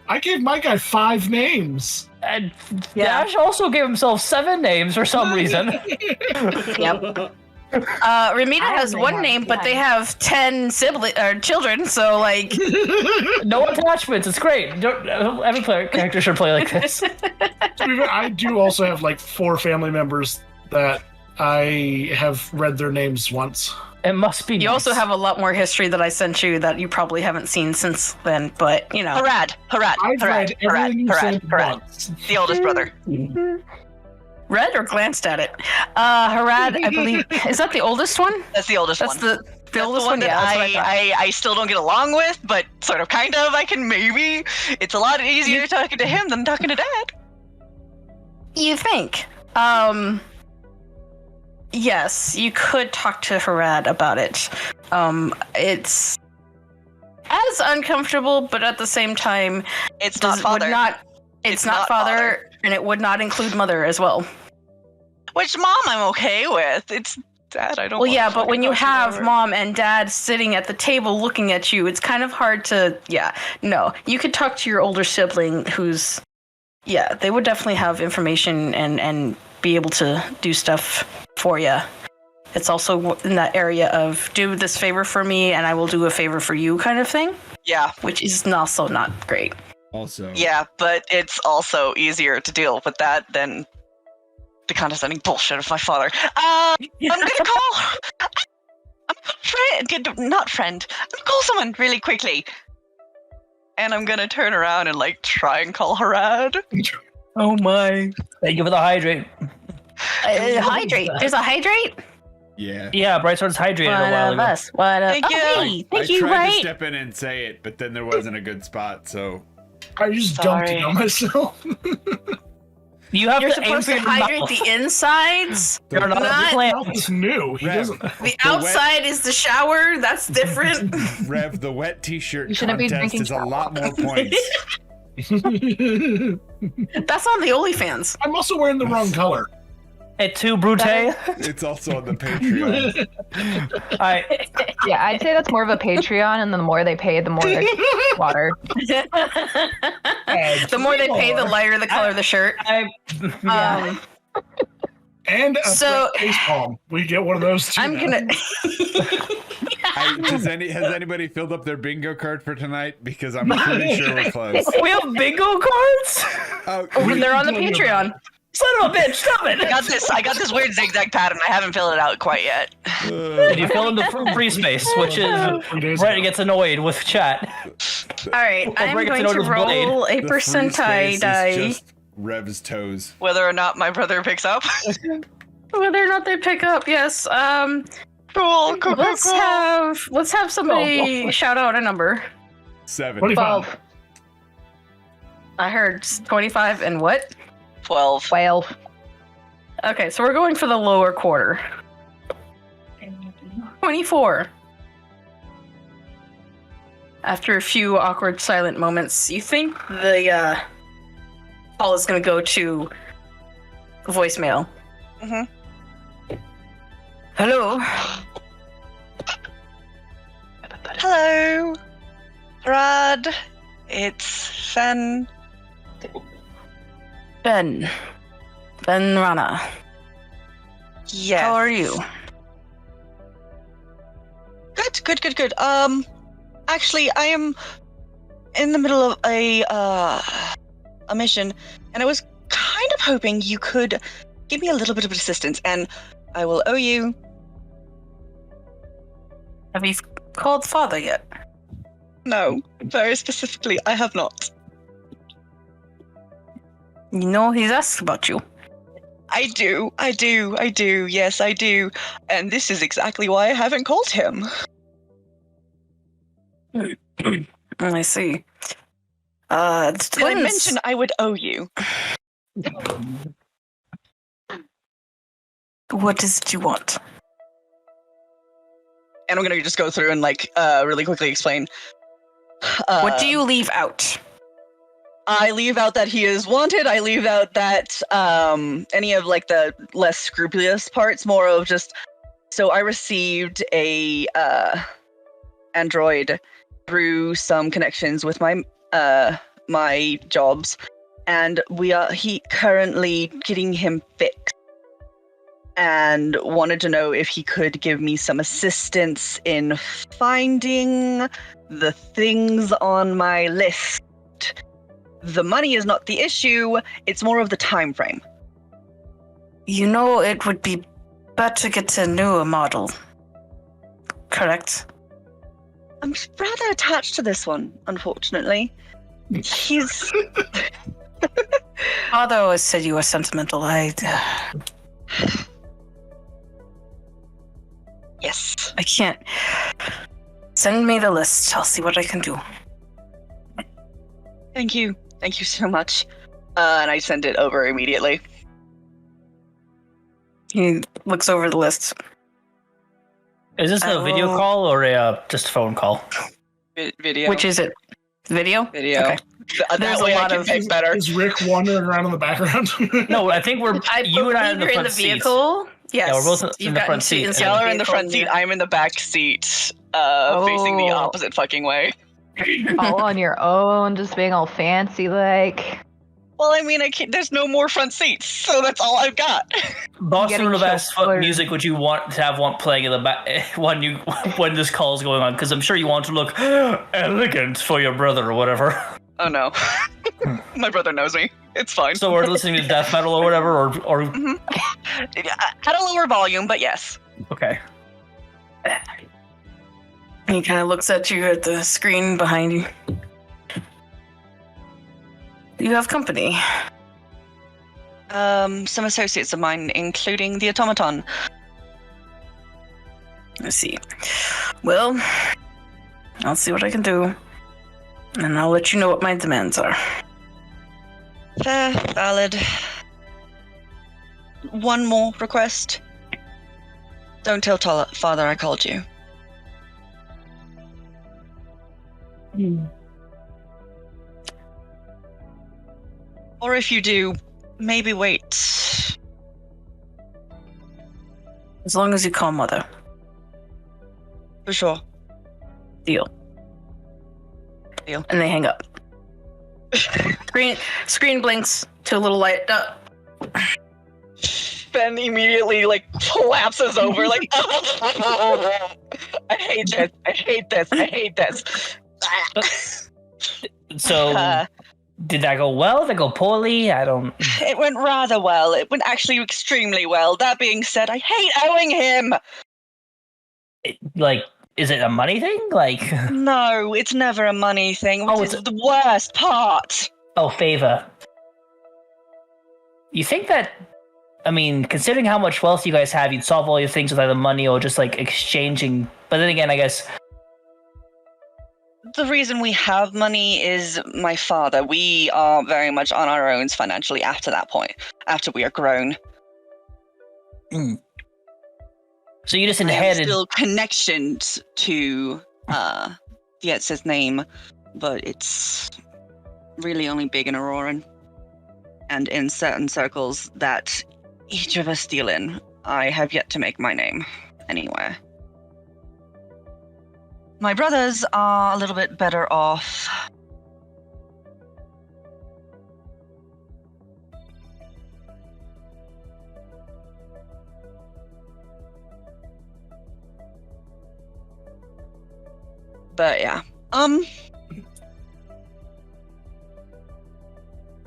Speaker 2: I gave my guy 5 names.
Speaker 6: And
Speaker 1: Yeah.
Speaker 6: Dash also gave himself 7 names for some reason.
Speaker 1: Yep. Ramita
Speaker 4: I
Speaker 1: has
Speaker 4: only
Speaker 1: one
Speaker 4: have
Speaker 1: name, but they
Speaker 4: 10.
Speaker 1: have 10 children, so like
Speaker 6: No attachments. It's great. Every character should play like this.
Speaker 2: I do also have like 4 family members that I have read their names once.
Speaker 6: It must be.
Speaker 1: you
Speaker 6: nice.
Speaker 1: also have a lot more history that I sent you that you probably haven't seen since then, but you know.
Speaker 3: Harad.
Speaker 2: I've read everything you said once.
Speaker 3: The oldest brother.
Speaker 1: Read or glanced at it. Harad, I believe, is that the oldest one?
Speaker 3: That's the oldest
Speaker 1: That's
Speaker 3: one.
Speaker 1: the oldest one.
Speaker 3: that
Speaker 1: Yeah, that's what I thought.
Speaker 3: I still don't get along with, but sort of kind of I can maybe. It's a lot easier talking to him than talking to Dad.
Speaker 1: You think? Yes, you could talk to Harad about it. It's as uncomfortable, but at the same time,
Speaker 3: It's not
Speaker 1: would
Speaker 3: father.
Speaker 1: it's not father, and it would not include mother as well.
Speaker 3: Which mom I'm okay with. It's Dad. I don't.
Speaker 1: Well,
Speaker 3: wanna
Speaker 1: yeah, but when
Speaker 3: fucking
Speaker 1: you
Speaker 3: talk to
Speaker 1: have
Speaker 3: over.
Speaker 1: mom and dad sitting at the table looking at you, it's kind of hard to. Yeah, no, you could talk to your older sibling, who's, yeah, they would definitely have information and be able to do stuff for you. It's also in that area of do this favor for me and I will do a favor for you kind of thing,
Speaker 3: Yeah,
Speaker 1: which is also not great.
Speaker 5: Also,
Speaker 3: yeah, but it's also easier to deal with that than the condescending bullshit of my father. I'm gonna call. I'm not friend. I'm gonna call someone really quickly. and I'm gonna turn around and like try and call Harad.
Speaker 6: Oh my! Thank you for the hydrate.
Speaker 7: Hydrate. There's a hydrate.
Speaker 5: Yeah.
Speaker 6: Yeah, Bright Sword's hydrated a
Speaker 7: One
Speaker 6: while
Speaker 7: of
Speaker 6: ago.
Speaker 7: us. One of.
Speaker 3: Thank you.
Speaker 7: Hey,
Speaker 5: I
Speaker 7: thank you,
Speaker 5: tried to
Speaker 7: right?
Speaker 5: step in and say it, but then there wasn't a good spot, so
Speaker 2: I just dumped it
Speaker 3: Sorry.
Speaker 2: on myself.
Speaker 6: You have
Speaker 7: You're
Speaker 6: to aim
Speaker 7: supposed
Speaker 6: for
Speaker 7: to
Speaker 6: your
Speaker 7: hydrate
Speaker 6: mouth.
Speaker 7: the insides.
Speaker 6: You're not,
Speaker 7: Not-
Speaker 6: plant.
Speaker 2: It's new. He
Speaker 5: Rev.
Speaker 2: doesn't.
Speaker 7: The outside is the shower. That's different.
Speaker 5: Rev, the wet t-shirt
Speaker 4: You shouldn't be
Speaker 5: contest
Speaker 4: drinking
Speaker 5: is a
Speaker 4: chocolate.
Speaker 5: lot more points.
Speaker 7: That's on the OnlyFans.
Speaker 2: I'm also wearing the wrong color.
Speaker 6: Et tu, Brute?
Speaker 5: It's also on the Patreon.
Speaker 6: Alright.
Speaker 4: Yeah, I'd say that's more of a Patreon, and the more they pay, the more they water.
Speaker 7: The more they pay, the lighter the color of the shirt.
Speaker 6: Yeah.
Speaker 2: And a
Speaker 7: So-
Speaker 2: face palm. We get one of those too.
Speaker 7: I'm
Speaker 2: now.
Speaker 7: gonna.
Speaker 5: Has anybody filled up their bingo card for tonight? Because I'm pretty sure we're close.
Speaker 6: We have bingo cards?
Speaker 5: Oh,
Speaker 7: They're on the Patreon.
Speaker 6: Son of a bitch, stop it!
Speaker 3: I got this weird zigzag pattern. I haven't filled it out quite yet.
Speaker 6: And you fill in the free space, which is
Speaker 2: 3 days
Speaker 6: Brett
Speaker 2: ago.
Speaker 6: gets annoyed with chat.
Speaker 7: All right, I'm
Speaker 6: bring it
Speaker 7: going
Speaker 6: to
Speaker 7: to
Speaker 6: Notice Blade.
Speaker 7: roll a
Speaker 5: the free space
Speaker 7: percentile
Speaker 5: is
Speaker 7: die.
Speaker 5: just Rev's toes.
Speaker 3: Whether or not my brother picks up.
Speaker 7: Whether or not they pick up, yes.
Speaker 3: Cool.
Speaker 7: Let's have somebody shout out a number.
Speaker 5: 7.
Speaker 2: 25.
Speaker 4: 12.
Speaker 7: I heard 25 and what?
Speaker 3: 12.
Speaker 4: 12.
Speaker 7: Okay, so we're going for the lower quarter. 24. After a few awkward silent moments, you think the call is going to go to voicemail.
Speaker 3: Mhm.
Speaker 7: Hello.
Speaker 3: Hello, Rad. It's Fen.
Speaker 7: Ben Rana.
Speaker 3: Yes.
Speaker 7: How are you?
Speaker 3: Good. Actually, I am in the middle of a mission, and I was kind of hoping you could give me a little bit of assistance, and I will owe you.
Speaker 7: Have you called father yet?
Speaker 3: No, very specifically, I have not.
Speaker 7: You know he's asked about you.
Speaker 3: I do. Yes, I do. And this is exactly why I haven't called him.
Speaker 7: I see. It's
Speaker 3: Did I
Speaker 7: twins.
Speaker 3: mention I would owe you?
Speaker 7: What is it you want?
Speaker 3: And I'm gonna just go through and really quickly explain.
Speaker 7: What do you leave out?
Speaker 3: I leave out that he is wanted. I leave out that any of the less scrupulous parts. More of just. So I received a android through some connections with my my jobs, and he currently getting him fixed. And wanted to know if he could give me some assistance in finding the things on my list. The money is not the issue, it's more of the time frame.
Speaker 7: You know it would be better to get a newer model. Correct?
Speaker 3: I'm rather attached to this one, unfortunately. He's...
Speaker 7: Father always said you were sentimental.
Speaker 3: Yes.
Speaker 7: I can't. Send me the list. I'll see what I can do.
Speaker 3: Thank you. Thank you so much. And I send it over immediately.
Speaker 7: He looks over the list.
Speaker 6: Is this a video
Speaker 7: Oh.
Speaker 6: call or just a phone call?
Speaker 3: Video.
Speaker 7: Which is it? Video?
Speaker 3: Video.
Speaker 7: Okay.
Speaker 3: That
Speaker 7: There's a
Speaker 3: way
Speaker 7: lot
Speaker 3: I can
Speaker 7: of-
Speaker 3: pick better.
Speaker 2: Is Rick wandering around in the background?
Speaker 6: No, I think you and I are in the
Speaker 7: you're
Speaker 6: front
Speaker 7: in the
Speaker 6: seats.
Speaker 7: vehicle. Yes.
Speaker 6: Yeah, we're both in
Speaker 7: You've
Speaker 6: the
Speaker 7: gotten
Speaker 6: front
Speaker 7: to
Speaker 6: seat.
Speaker 7: inside
Speaker 3: Y'all are in the
Speaker 7: vehicle
Speaker 3: front
Speaker 7: and
Speaker 3: seat.
Speaker 7: you're-
Speaker 3: I'm in the back seat, facing the
Speaker 7: Oh.
Speaker 3: opposite fucking way.
Speaker 4: All on your own, just being all fancy like.
Speaker 3: Well, I mean, there's no more front seats, so that's all I've got.
Speaker 6: Boston
Speaker 4: Getting
Speaker 6: would have asked what
Speaker 4: chauffeured.
Speaker 6: music would you want to have one playing in the back when this call is going on, because I'm sure you want to look elegant for your brother or whatever.
Speaker 3: Oh no. My brother knows me. It's fine.
Speaker 6: So we're listening to death metal or whatever, or
Speaker 3: At a lower volume, but yes.
Speaker 6: okay.
Speaker 7: He kind of looks at you at the screen behind you. you have company?
Speaker 3: Some associates of mine, including the automaton.
Speaker 7: I see. Well, I'll see what I can do. And I'll let you know what my demands are.
Speaker 3: Fair, valid. One more request. Don't tell Father I called you. Or if you do, maybe wait.
Speaker 7: As long as you call Mother.
Speaker 3: For sure.
Speaker 7: Deal.
Speaker 3: Deal.
Speaker 7: And they hang up. Screen blinks to a little light up.
Speaker 3: Ben immediately collapses over I hate this. I hate this. I hate this.
Speaker 6: So, did that go well? Did that go poorly? I don't.
Speaker 3: It went rather well. It went actually extremely well. That being said, I hate owing him.
Speaker 6: Is it a money thing?
Speaker 3: No, it's never a money thing, which
Speaker 6: Oh,
Speaker 3: is the worst part.
Speaker 6: Oh, favor. You think that? I mean, considering how much wealth you guys have, you'd solve all your things with either money or just exchanging. But then again, I guess.
Speaker 3: The reason we have money is my father. We are very much on our own financially after that point, after we are grown.
Speaker 6: So you just
Speaker 3: I am
Speaker 6: inherited.
Speaker 3: still connections to Dietz's name, but it's really only big in Auroran. And in certain circles that each of us deal in, I have yet to make my name anywhere. My brothers are a little bit better off. But yeah,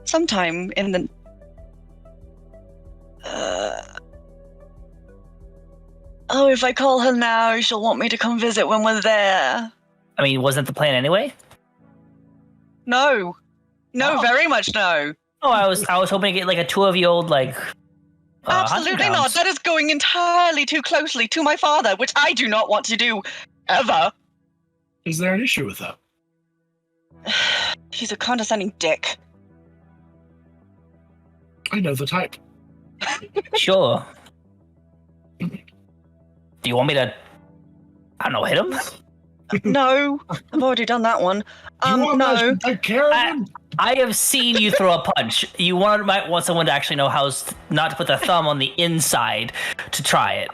Speaker 3: sometime in the if I call her now, she'll want me to come visit when we're there.
Speaker 6: I mean, wasn't the plan anyway?
Speaker 3: No,
Speaker 6: Oh.
Speaker 3: very much no.
Speaker 6: Oh, I was hoping to get a 2-year-old hunting
Speaker 3: Absolutely not.
Speaker 6: grounds.
Speaker 3: That is going entirely too closely to my father, which I do not want to do ever.
Speaker 2: Is there an issue with that?
Speaker 3: He's a condescending dick.
Speaker 2: I know the type.
Speaker 6: Sure. Do you want me to? I don't know, hit him?
Speaker 3: No, I've already done that one.
Speaker 2: Do you want us
Speaker 3: No.
Speaker 2: to take care of him?
Speaker 6: I have seen you throw a punch. You might want someone to actually know not to put their thumb on the inside to try it.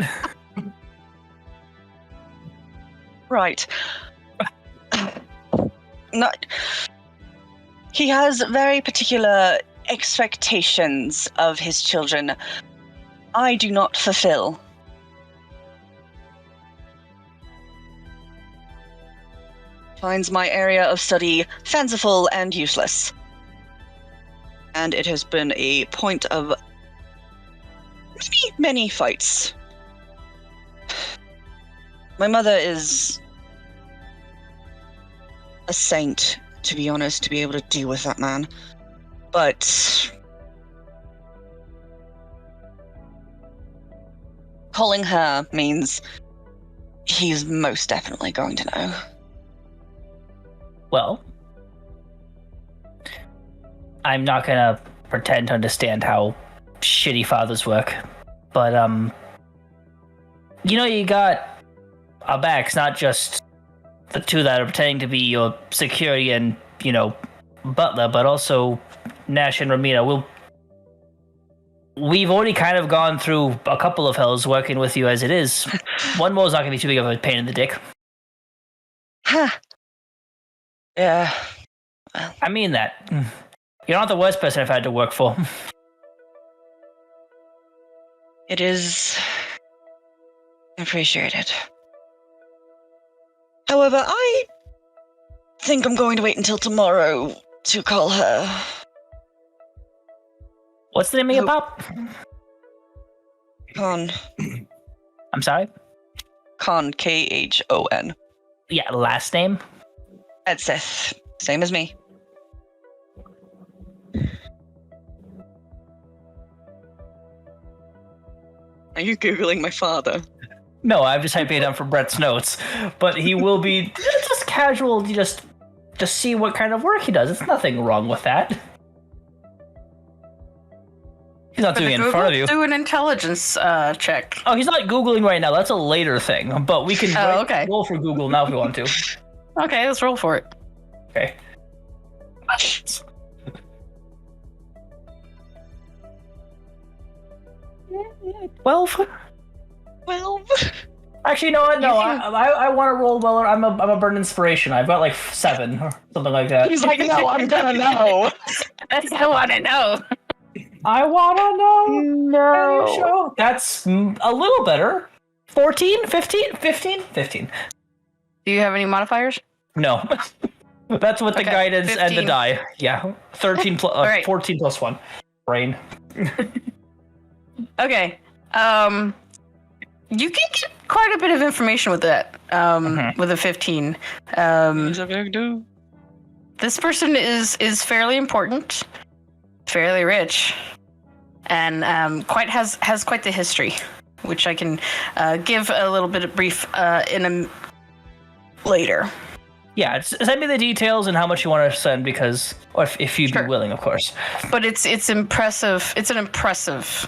Speaker 3: Right. No. He has very particular expectations of his children. I do not fulfill. Finds my area of study fanciful and useless. And it has been a point of many fights. My mother is a saint, to be honest, to be able to deal with that man. But calling her means he's most definitely going to know.
Speaker 6: Well, I'm not gonna pretend to understand how shitty fathers work, but you got our backs, not just the two that are pretending to be your security and butler, but also Nash and Ramita. We've already kind of gone through a couple of hells working with you as it is. One more is not gonna be too big of a pain in the dick.
Speaker 3: Huh. Yeah.
Speaker 6: I mean that. You're not the worst person I've had to work for.
Speaker 3: It is appreciated. However, I think I'm going to wait until tomorrow to call her.
Speaker 6: What's the name of your pop?
Speaker 3: Con.
Speaker 6: I'm sorry?
Speaker 3: Con, Khon.
Speaker 6: Yeah, last name?
Speaker 3: Edseth. Same as me. Are you Googling my father?
Speaker 6: No, I'm just typing it down for Brett's notes. But he will be just casual, just see what kind of work he does. There's nothing wrong with that. He's not doing it in front of you.
Speaker 7: Do an intelligence check.
Speaker 6: Oh, he's not Googling right now. That's a later thing. But we can roll for Google now if we want to.
Speaker 7: Okay, let's roll for it.
Speaker 6: Okay. 12?
Speaker 3: 12?
Speaker 6: Actually, you know what? No, I want to roll well. I'm a burn inspiration. I've got like 7 or something like that.
Speaker 3: He's like, no, I'm gonna know.
Speaker 7: I want to know.
Speaker 6: I want to know.
Speaker 4: No.
Speaker 6: Show. That's a little better. 14? 15? 15? 15.
Speaker 7: Do you have any modifiers?
Speaker 6: No. That's what the guidance
Speaker 7: 15.
Speaker 6: and the die. Yeah. 13 plus,
Speaker 7: right.
Speaker 6: 14 plus 1. Brain.
Speaker 7: Okay. You can get quite a bit of information with that. With a 15.
Speaker 3: He's a big dude.
Speaker 7: This person is fairly important, fairly rich, and has quite the history, which I can give a little bit of brief later.
Speaker 6: Yeah, send me the details and how much you want to send, because, or if you'd be willing, of course.
Speaker 7: But it's impressive. It's an impressive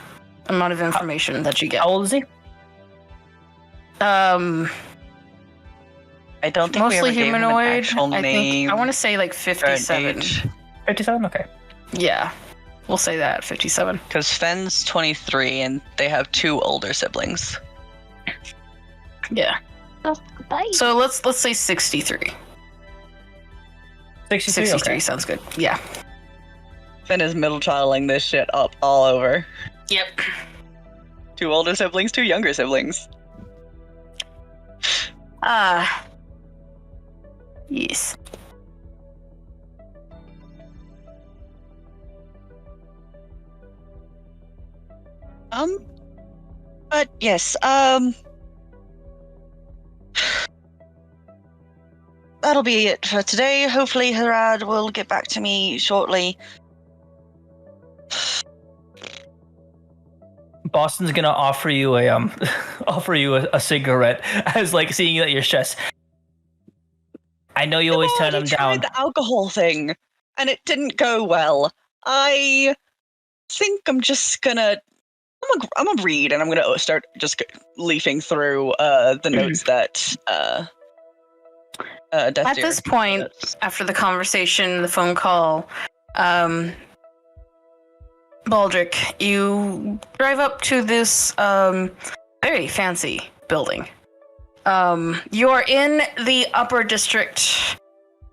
Speaker 7: amount of information that you get.
Speaker 6: How old is he?
Speaker 3: I don't think
Speaker 7: mostly
Speaker 3: we ever gave him an
Speaker 7: humanoid.
Speaker 3: actual name.
Speaker 7: I want to say like 57.
Speaker 6: 57? Okay.
Speaker 7: Yeah, we'll say that 57.
Speaker 3: Because Fenn's 23 and they have 2 older siblings.
Speaker 7: Yeah. So let's say 63. 63
Speaker 6: okay.
Speaker 7: sounds good. Yeah.
Speaker 3: Fenn is middle childing this shit up all over.
Speaker 7: Yep.
Speaker 3: 2 older siblings, 2 younger siblings.
Speaker 7: Yes.
Speaker 3: But yes, that'll be it for today. Hopefully Harad will get back to me shortly.
Speaker 6: Boston's gonna offer you a cigarette as like seeing you at your chest. I know you always turn them down.
Speaker 3: Tried the alcohol thing, and it didn't go well. I think I'm just gonna. I'm gonna read, and I'm gonna start just leafing through the notes that.
Speaker 7: At this point, after the conversation, the phone call, Baldric, you drive up to this very fancy building. You are in the upper district.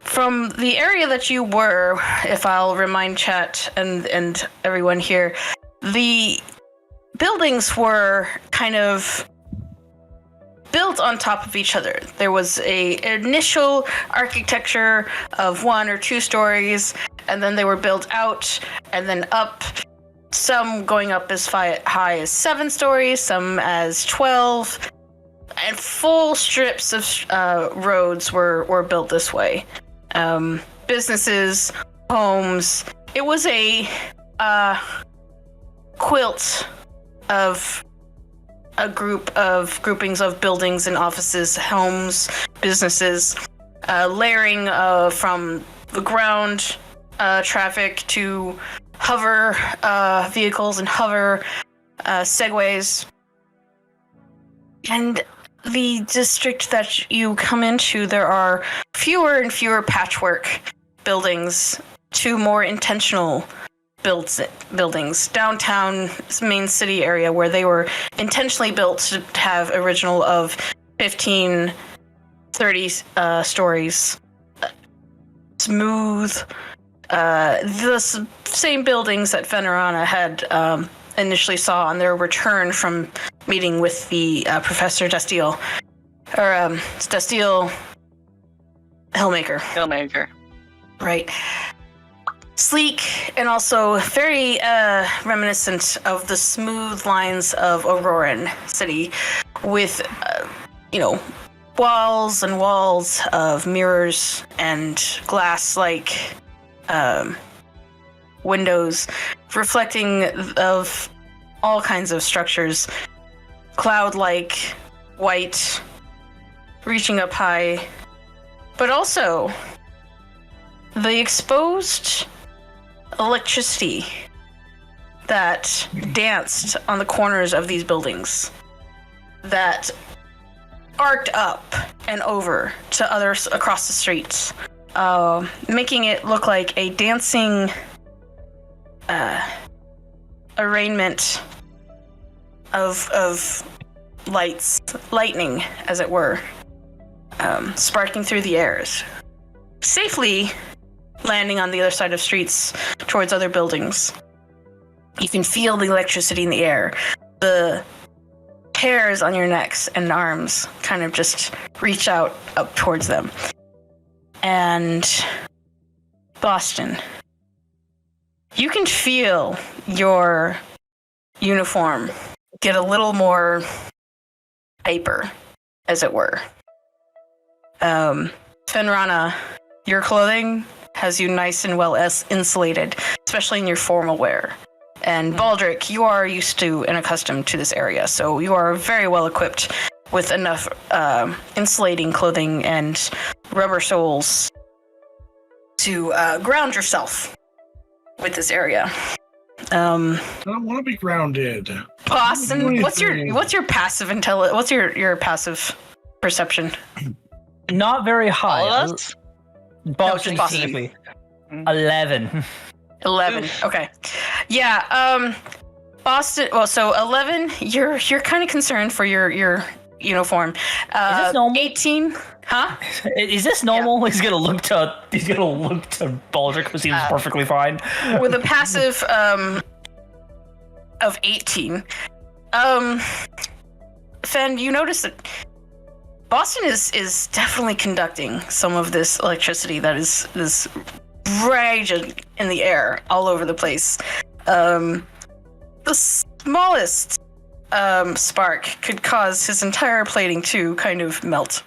Speaker 7: From the area that you were, if I'll remind chat and everyone here, the buildings were kind of built on top of each other. There was an initial architecture of 1 or 2 stories, and then they were built out and then up, some going up as high as 7 stories, some as 12, and full strips of roads were built this way. Businesses, homes. It was a quilt of a groupings of buildings and offices, homes, businesses, layering from the ground traffic to hover vehicles and hover segways. And the district that you come into, there are fewer and fewer patchwork buildings to more intentional buildings. Downtown main city area where they were intentionally built to have original of 15, 30 stories. Smooth. The same buildings that Venerana had initially saw on their return from meeting with the Professor Destiel. Or Destiel Hillmaker. Right. Sleek and also very reminiscent of the smooth lines of Auroran City with, walls and walls of mirrors and glass-like windows reflecting of all kinds of structures.
Speaker 1: cloud-like, white, reaching up high, but also the exposed electricity that danced on the corners of these buildings, that arced up and over to others across the streets, making it look like a dancing arraignment of lightning, as it were, sparking through the airs, safely landing on the other side of streets towards other buildings. You can feel the electricity in the air. The hairs on your necks and arms kind of just reach out up towards them. And Boston, you can feel your uniform get a little more paper, as it were. Fenrana, your clothing has you nice and well insulated, especially in your formal wear. And Baldric, you are used to and accustomed to this area, so you are very well equipped with enough insulating clothing and rubber soles to ground yourself with this area.
Speaker 2: I don't want to be grounded.
Speaker 1: Boston, what's your passive intelligence? What's your passive perception?
Speaker 6: Not very high.
Speaker 3: All of us?
Speaker 6: Boston
Speaker 1: No, just Boston.
Speaker 6: specifically. 11.
Speaker 1: 11. Okay. Yeah. Boston. Well, so 11. You're kind of concerned for your uniform.
Speaker 6: Is this normal?
Speaker 1: 18. Huh?
Speaker 6: Is this normal? He's gonna look to Baldric, who seems perfectly fine.
Speaker 1: With a passive of 18. Fen, you notice that Boston is definitely conducting some of this electricity that is raging in the air all over the place. The smallest spark could cause his entire plating to kind of melt.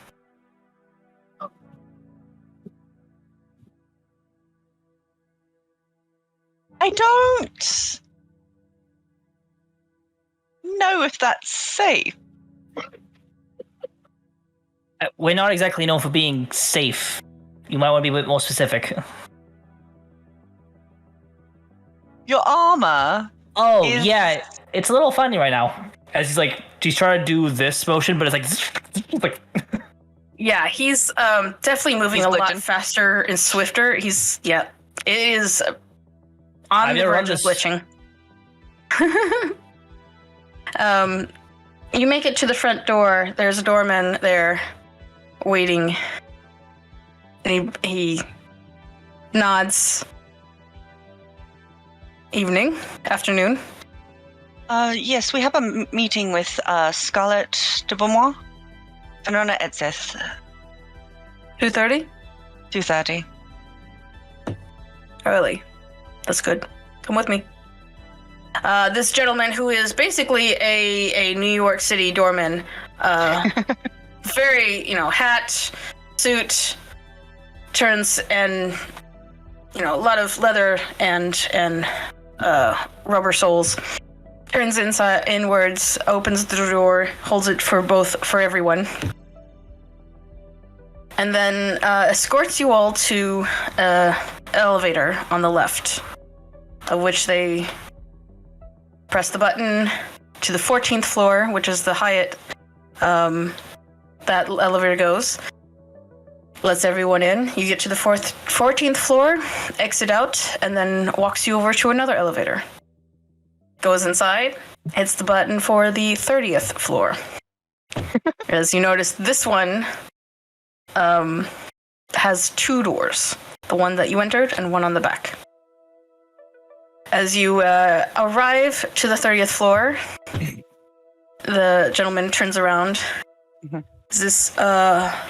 Speaker 3: I don't know if that's safe.
Speaker 6: We're not exactly known for being safe. You might want to be a bit more specific.
Speaker 3: Your armor.
Speaker 6: Oh, yeah. It's a little funny right now. As he's trying to do this motion, but it's like
Speaker 1: Yeah, he's definitely moving a lot
Speaker 3: glitching.
Speaker 1: faster and swifter. It is on the verge of glitching. You make it to the front door. There's a doorman there waiting. And he nods. Evening, afternoon.
Speaker 3: Yes, we have a meeting with Scarlett de Beaumont. Fenrona Edzeth.
Speaker 1: 2:30?
Speaker 3: 2:30.
Speaker 1: Early. That's good. Come with me. This gentleman, who is basically a New York City doorman, very, hat, suit, turns, and, a lot of leather and rubber soles, turns inwards, opens the door, holds it for everyone, and then escorts you all to an elevator on the left, of which they press the button to the 14th floor, which is the Hyatt that elevator goes. Lets everyone in. You get to the 14th floor, exit out, and then walks you over to another elevator. Goes inside, hits the button for the 30th floor. As you notice, this one has two doors. The one that you entered and one on the back. As you arrive to the 30th floor, the gentleman turns around.
Speaker 3: Mm-hmm.
Speaker 1: Is this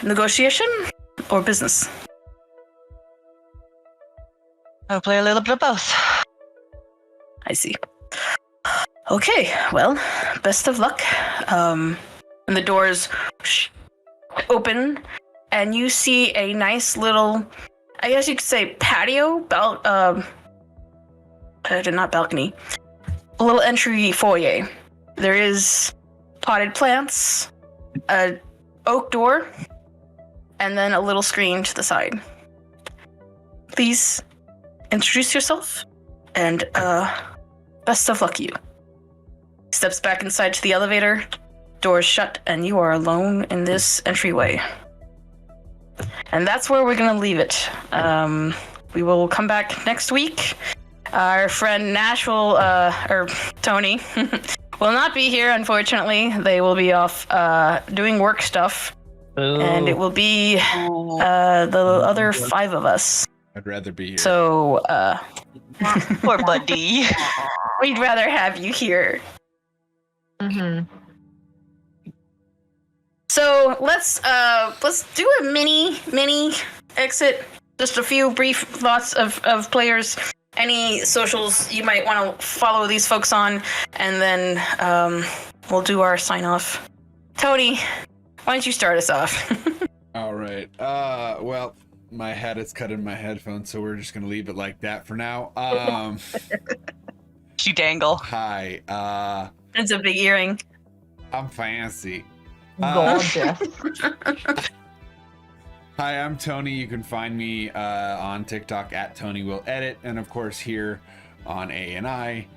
Speaker 1: negotiation or business?
Speaker 3: I'll play a little bit of both.
Speaker 1: I see. Okay, well, best of luck. And the doors open, and you see a nice little, I guess you could say, patio, not balcony, a little entry foyer. There is potted plants, a oak door, and then a little screen to the side. Please introduce yourself, and best of luck to you. Steps back inside to the elevator, doors shut, and you are alone in this entryway. And that's where we're gonna leave it. We will come back next week. Our friend Nash will, or Tony, will not be here, unfortunately. They will be off doing work stuff.
Speaker 6: Ooh.
Speaker 1: And it will be the other 5 of us.
Speaker 5: I'd rather be here.
Speaker 1: So,
Speaker 3: Poor buddy.
Speaker 1: we'd rather have you here.
Speaker 4: Mm-hmm.
Speaker 1: So let's do a mini exit. Just a few brief thoughts of players. Any socials you might want to follow these folks on, and then we'll do our sign off. Tony, why don't you start us off?
Speaker 5: All right. Well, my hat is cut in my headphones, so we're just gonna leave it like that for now.
Speaker 3: You dangle.
Speaker 5: Hi.
Speaker 1: It's a big earring.
Speaker 5: I'm fancy.
Speaker 4: Gorgeous.
Speaker 5: Hi, I'm Tony. You can find me on TikTok at TonyWillEdit, and of course here on ANI,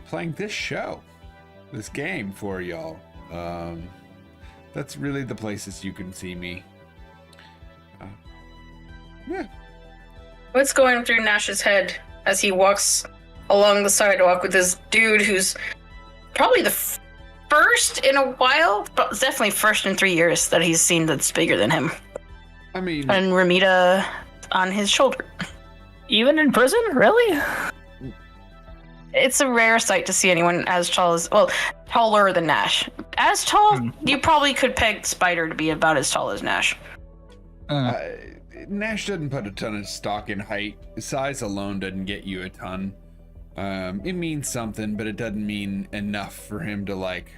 Speaker 5: playing this game for y'all. That's really the places you can see me. Yeah.
Speaker 1: What's going through Nash's head as he walks along the sidewalk with this dude who's probably the first in a while, but definitely first in 3 years that he's seen that's bigger than him.
Speaker 5: I mean,
Speaker 1: And Ramita on his shoulder.
Speaker 6: Even in prison? Really?
Speaker 1: It's a rare sight to see anyone as tall as, well, taller than Nash. As tall, you probably could peg Spider to be about as tall as Nash.
Speaker 5: Nash doesn't put a ton of stock in height. Size alone doesn't get you a ton. It means something, but it doesn't mean enough for him to like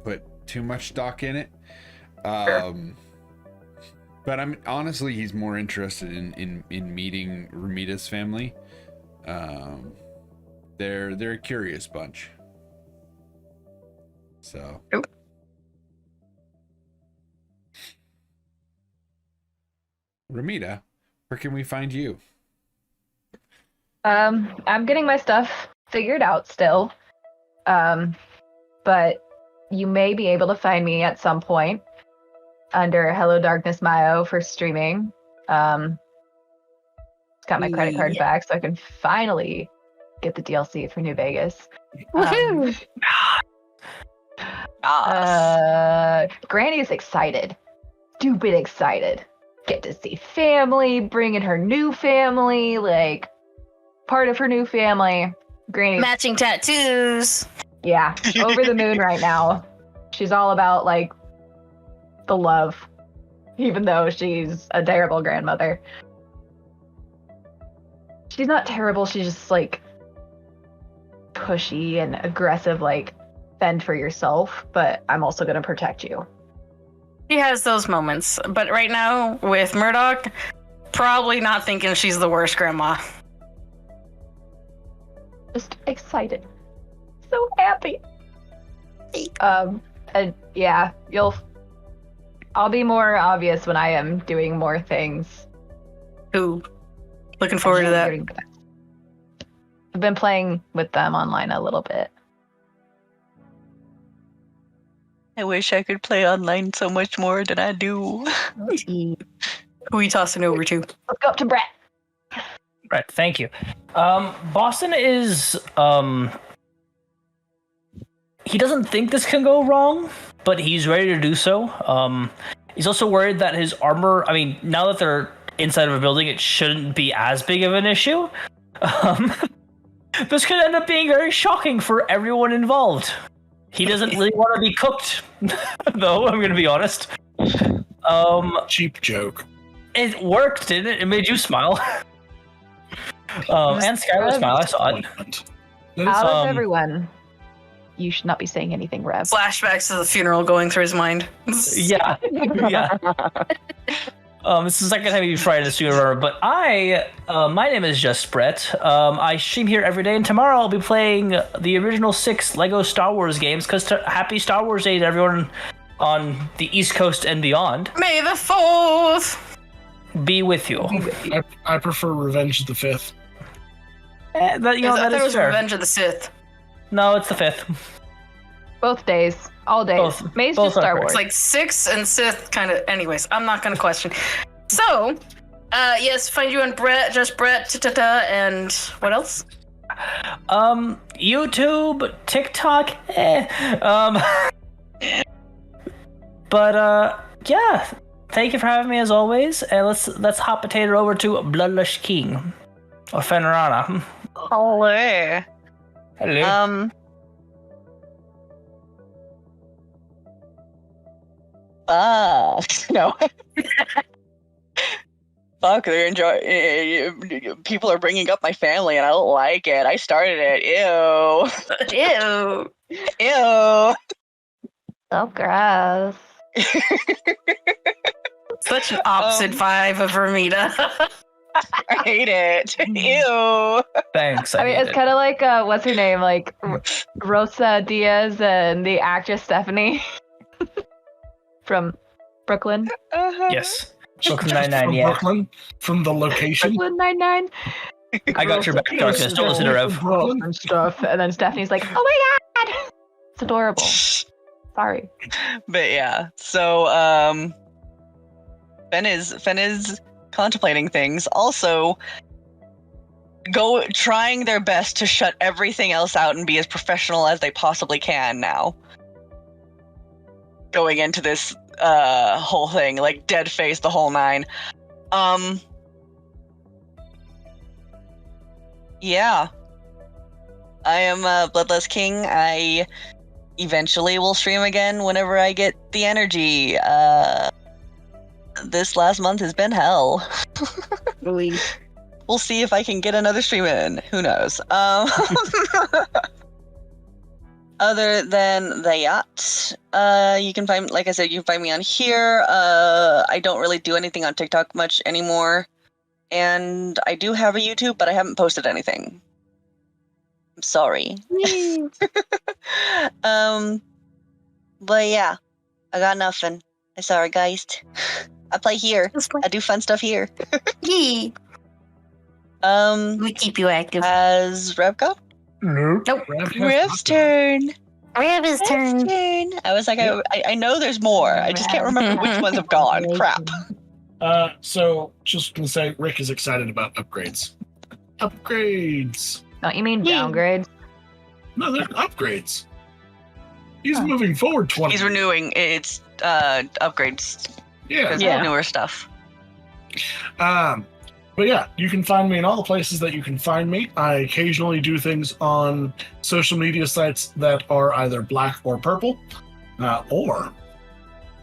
Speaker 5: put too much stock in it. But I'm honestly, he's more interested in meeting Ramita's family. They're a curious bunch. So.
Speaker 1: Nope.
Speaker 5: Ramita, where can we find you?
Speaker 4: I'm getting my stuff figured out still. But you may be able to find me at some point under Hello Darkness Mayo for streaming. Got my credit card back, so I can finally get the DLC for New Vegas.
Speaker 1: Woohoo!
Speaker 4: Granny is excited. Stupid excited. Get to see family, bring in her new family, like part of her new family. Granny.
Speaker 1: Matching tattoos.
Speaker 4: Yeah, over the moon right now. She's all about like the love, even though she's a terrible grandmother. She's not terrible, she's just like pushy and aggressive, like fend for yourself, but I'm also gonna protect you.
Speaker 1: She has those moments, but right now with Murdoch, probably not thinking she's the worst grandma.
Speaker 4: Just excited. So happy. And yeah, I'll be more obvious when I am doing more things.
Speaker 1: Ooh. Looking forward to that.
Speaker 4: I've been playing with them online a little bit.
Speaker 3: I wish I could play online so much more than I do.
Speaker 1: Who are you tossing over to?
Speaker 4: Let's go up to Brett.
Speaker 6: Right, thank you. Boston is, he doesn't think this can go wrong, but he's ready to do so. He's also worried that his armor, I mean, now that they're inside of a building, it shouldn't be as big of an issue. This could end up being very shocking for everyone involved. He doesn't really want to be cooked, though, I'm going to be honest.
Speaker 2: Cheap joke.
Speaker 6: It worked, didn't it? It made you smile. And Skylar smile, I saw it.
Speaker 4: Out of everyone, you should not be saying anything, Rev.
Speaker 1: Flashbacks to the funeral going through his mind.
Speaker 6: Yeah, yeah. This is the second time you've tried to stream Runner, but my name is Just Brett. I stream here every day, and tomorrow I'll be playing the original 6 Lego Star Wars games, because happy Star Wars Day to everyone on the East Coast and beyond.
Speaker 1: May the 4th
Speaker 6: be with you.
Speaker 2: I prefer Revenge of the 5th.
Speaker 6: That is
Speaker 1: was
Speaker 6: fair.
Speaker 1: Revenge of the Sith.
Speaker 6: No, it's the 5th.
Speaker 4: Both days. All days.
Speaker 6: Both.
Speaker 4: May's
Speaker 6: Both
Speaker 4: just Star
Speaker 6: are
Speaker 4: Wars.
Speaker 1: It's like 6 and Sith kind of. Anyways, I'm not gonna question. So, yes, find you on Brett, just Brett, and what else?
Speaker 6: YouTube, TikTok, But yeah. Thank you for having me as always, and let's hot potato over to Bloodlush King or Fenrana.
Speaker 3: Hello.
Speaker 6: Hello.
Speaker 3: No. Fuck, they're enjoying. People are bringing up my family, and I don't like it. I started it. Ew.
Speaker 1: Ew.
Speaker 3: Ew.
Speaker 4: So gross.
Speaker 1: Such an opposite vibe of Ramita.
Speaker 3: I hate it. Ew.
Speaker 6: Thanks.
Speaker 4: I mean, it's kind of like, what's her name? Like, Rosa Diaz and the actress Stephanie from Brooklyn.
Speaker 6: Yes. Brooklyn
Speaker 2: Just
Speaker 6: Nine-Nine,
Speaker 2: from
Speaker 6: yeah.
Speaker 2: Brooklyn, from the location.
Speaker 4: Brooklyn Nine-Nine.
Speaker 6: I got your back, Darkness. Don't listen to Rev.
Speaker 4: And stuff. And then Stephanie's like, oh my god! It's adorable. Sorry.
Speaker 3: But yeah, so Ben is contemplating things. Also, trying their best to shut everything else out and be as professional as they possibly can now. Going into this whole thing, like dead face, the whole 9. Yeah. I am Bloodless King. I eventually will stream again whenever I get the energy. This last month has been hell.
Speaker 1: Really?
Speaker 3: We'll see if I can get another stream in. Who knows? Other than that, you can find, like I said, you can find me on here. I don't really do anything on TikTok much anymore. And I do have a YouTube, but I haven't posted anything. I'm sorry. But yeah, I got nothing. I'm sorry, guys. I play here. I do fun stuff here.
Speaker 1: Yee.
Speaker 7: We keep you active.
Speaker 3: Has Rev go?
Speaker 1: Nope.
Speaker 3: Rev's turn.
Speaker 7: Rev's turn.
Speaker 3: I was like, I know there's more. I just can't remember which ones have gone. Crap.
Speaker 2: So just gonna say, Rick is excited about upgrades. Upgrades.
Speaker 4: Don't you mean downgrades?
Speaker 2: No, they're upgrades. He's moving forward 20.
Speaker 3: He's renewing. It's upgrades.
Speaker 2: Yeah.
Speaker 3: Because
Speaker 1: Yeah.
Speaker 3: newer stuff.
Speaker 2: But yeah, you can find me in all the places that you can find me. I occasionally do things on social media sites that are either black or purple, or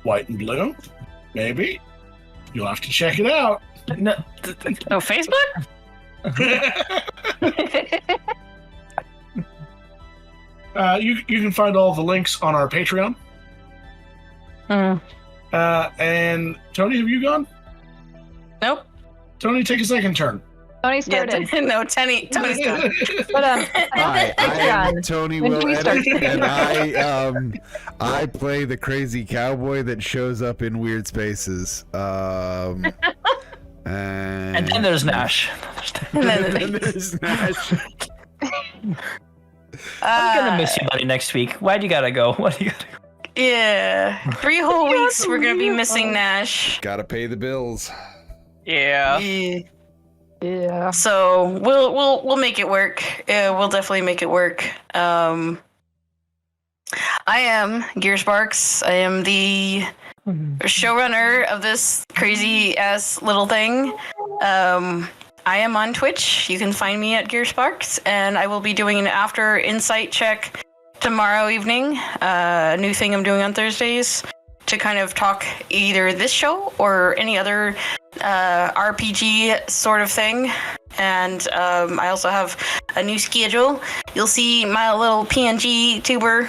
Speaker 2: white and blue. Maybe. You'll have to check it out.
Speaker 6: No,
Speaker 1: Oh, Facebook?
Speaker 2: You can find all the links on our Patreon. And Tony, have you gone?
Speaker 1: Nope.
Speaker 2: Tony, take a second turn.
Speaker 4: Tony
Speaker 1: Yeah,
Speaker 4: started.
Speaker 1: no, Tony's gone.
Speaker 4: But
Speaker 5: Hi, I am
Speaker 4: Patreon.
Speaker 5: Tony
Speaker 4: When do
Speaker 5: Will
Speaker 4: we start
Speaker 5: Edit, and I play the crazy cowboy that shows up in weird spaces. And
Speaker 6: and then there's Nash.
Speaker 1: And
Speaker 5: and
Speaker 1: then,
Speaker 5: then there's Nash.
Speaker 6: I'm gonna miss you, buddy, next week. Why'd you gotta go? Why'd you gotta go?
Speaker 1: yeah, 3 whole weeks we're gonna be missing Nash.
Speaker 5: Gotta pay the bills.
Speaker 3: Yeah.
Speaker 4: Yeah.
Speaker 1: So we'll make it work. We'll definitely make it work. I am Gear Sparks. I am the showrunner of this crazy ass little thing. I am on Twitch. You can find me at Gear Sparks, and I will be doing an after insight check tomorrow evening. A new thing I'm doing on Thursdays to kind of talk either this show or any other RPG sort of thing. And I also have a new schedule. You'll see my little PNG tuber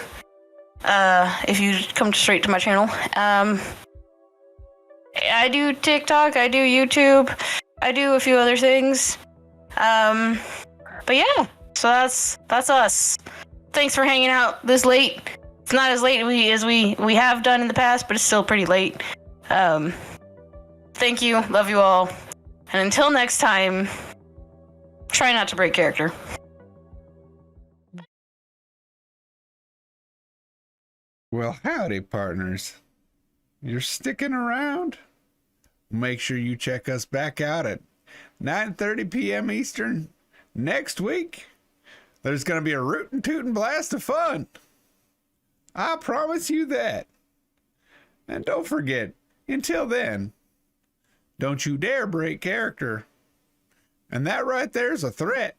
Speaker 1: if you come straight to my channel.
Speaker 7: I do TikTok, I do YouTube, I do a few other things. But yeah, so that's us. Thanks for hanging out this late. It's not as late as we have done in the past, but it's still pretty late. Thank you, love you all, and until next time, try not to break character.
Speaker 5: Well, howdy, partners. You're sticking around? Make sure you check us back out at 9:30 p.m. Eastern next week. There's going to be a rootin' tootin' blast of fun. I promise you that. And don't forget, until then, don't you dare break character. And that right there's a threat.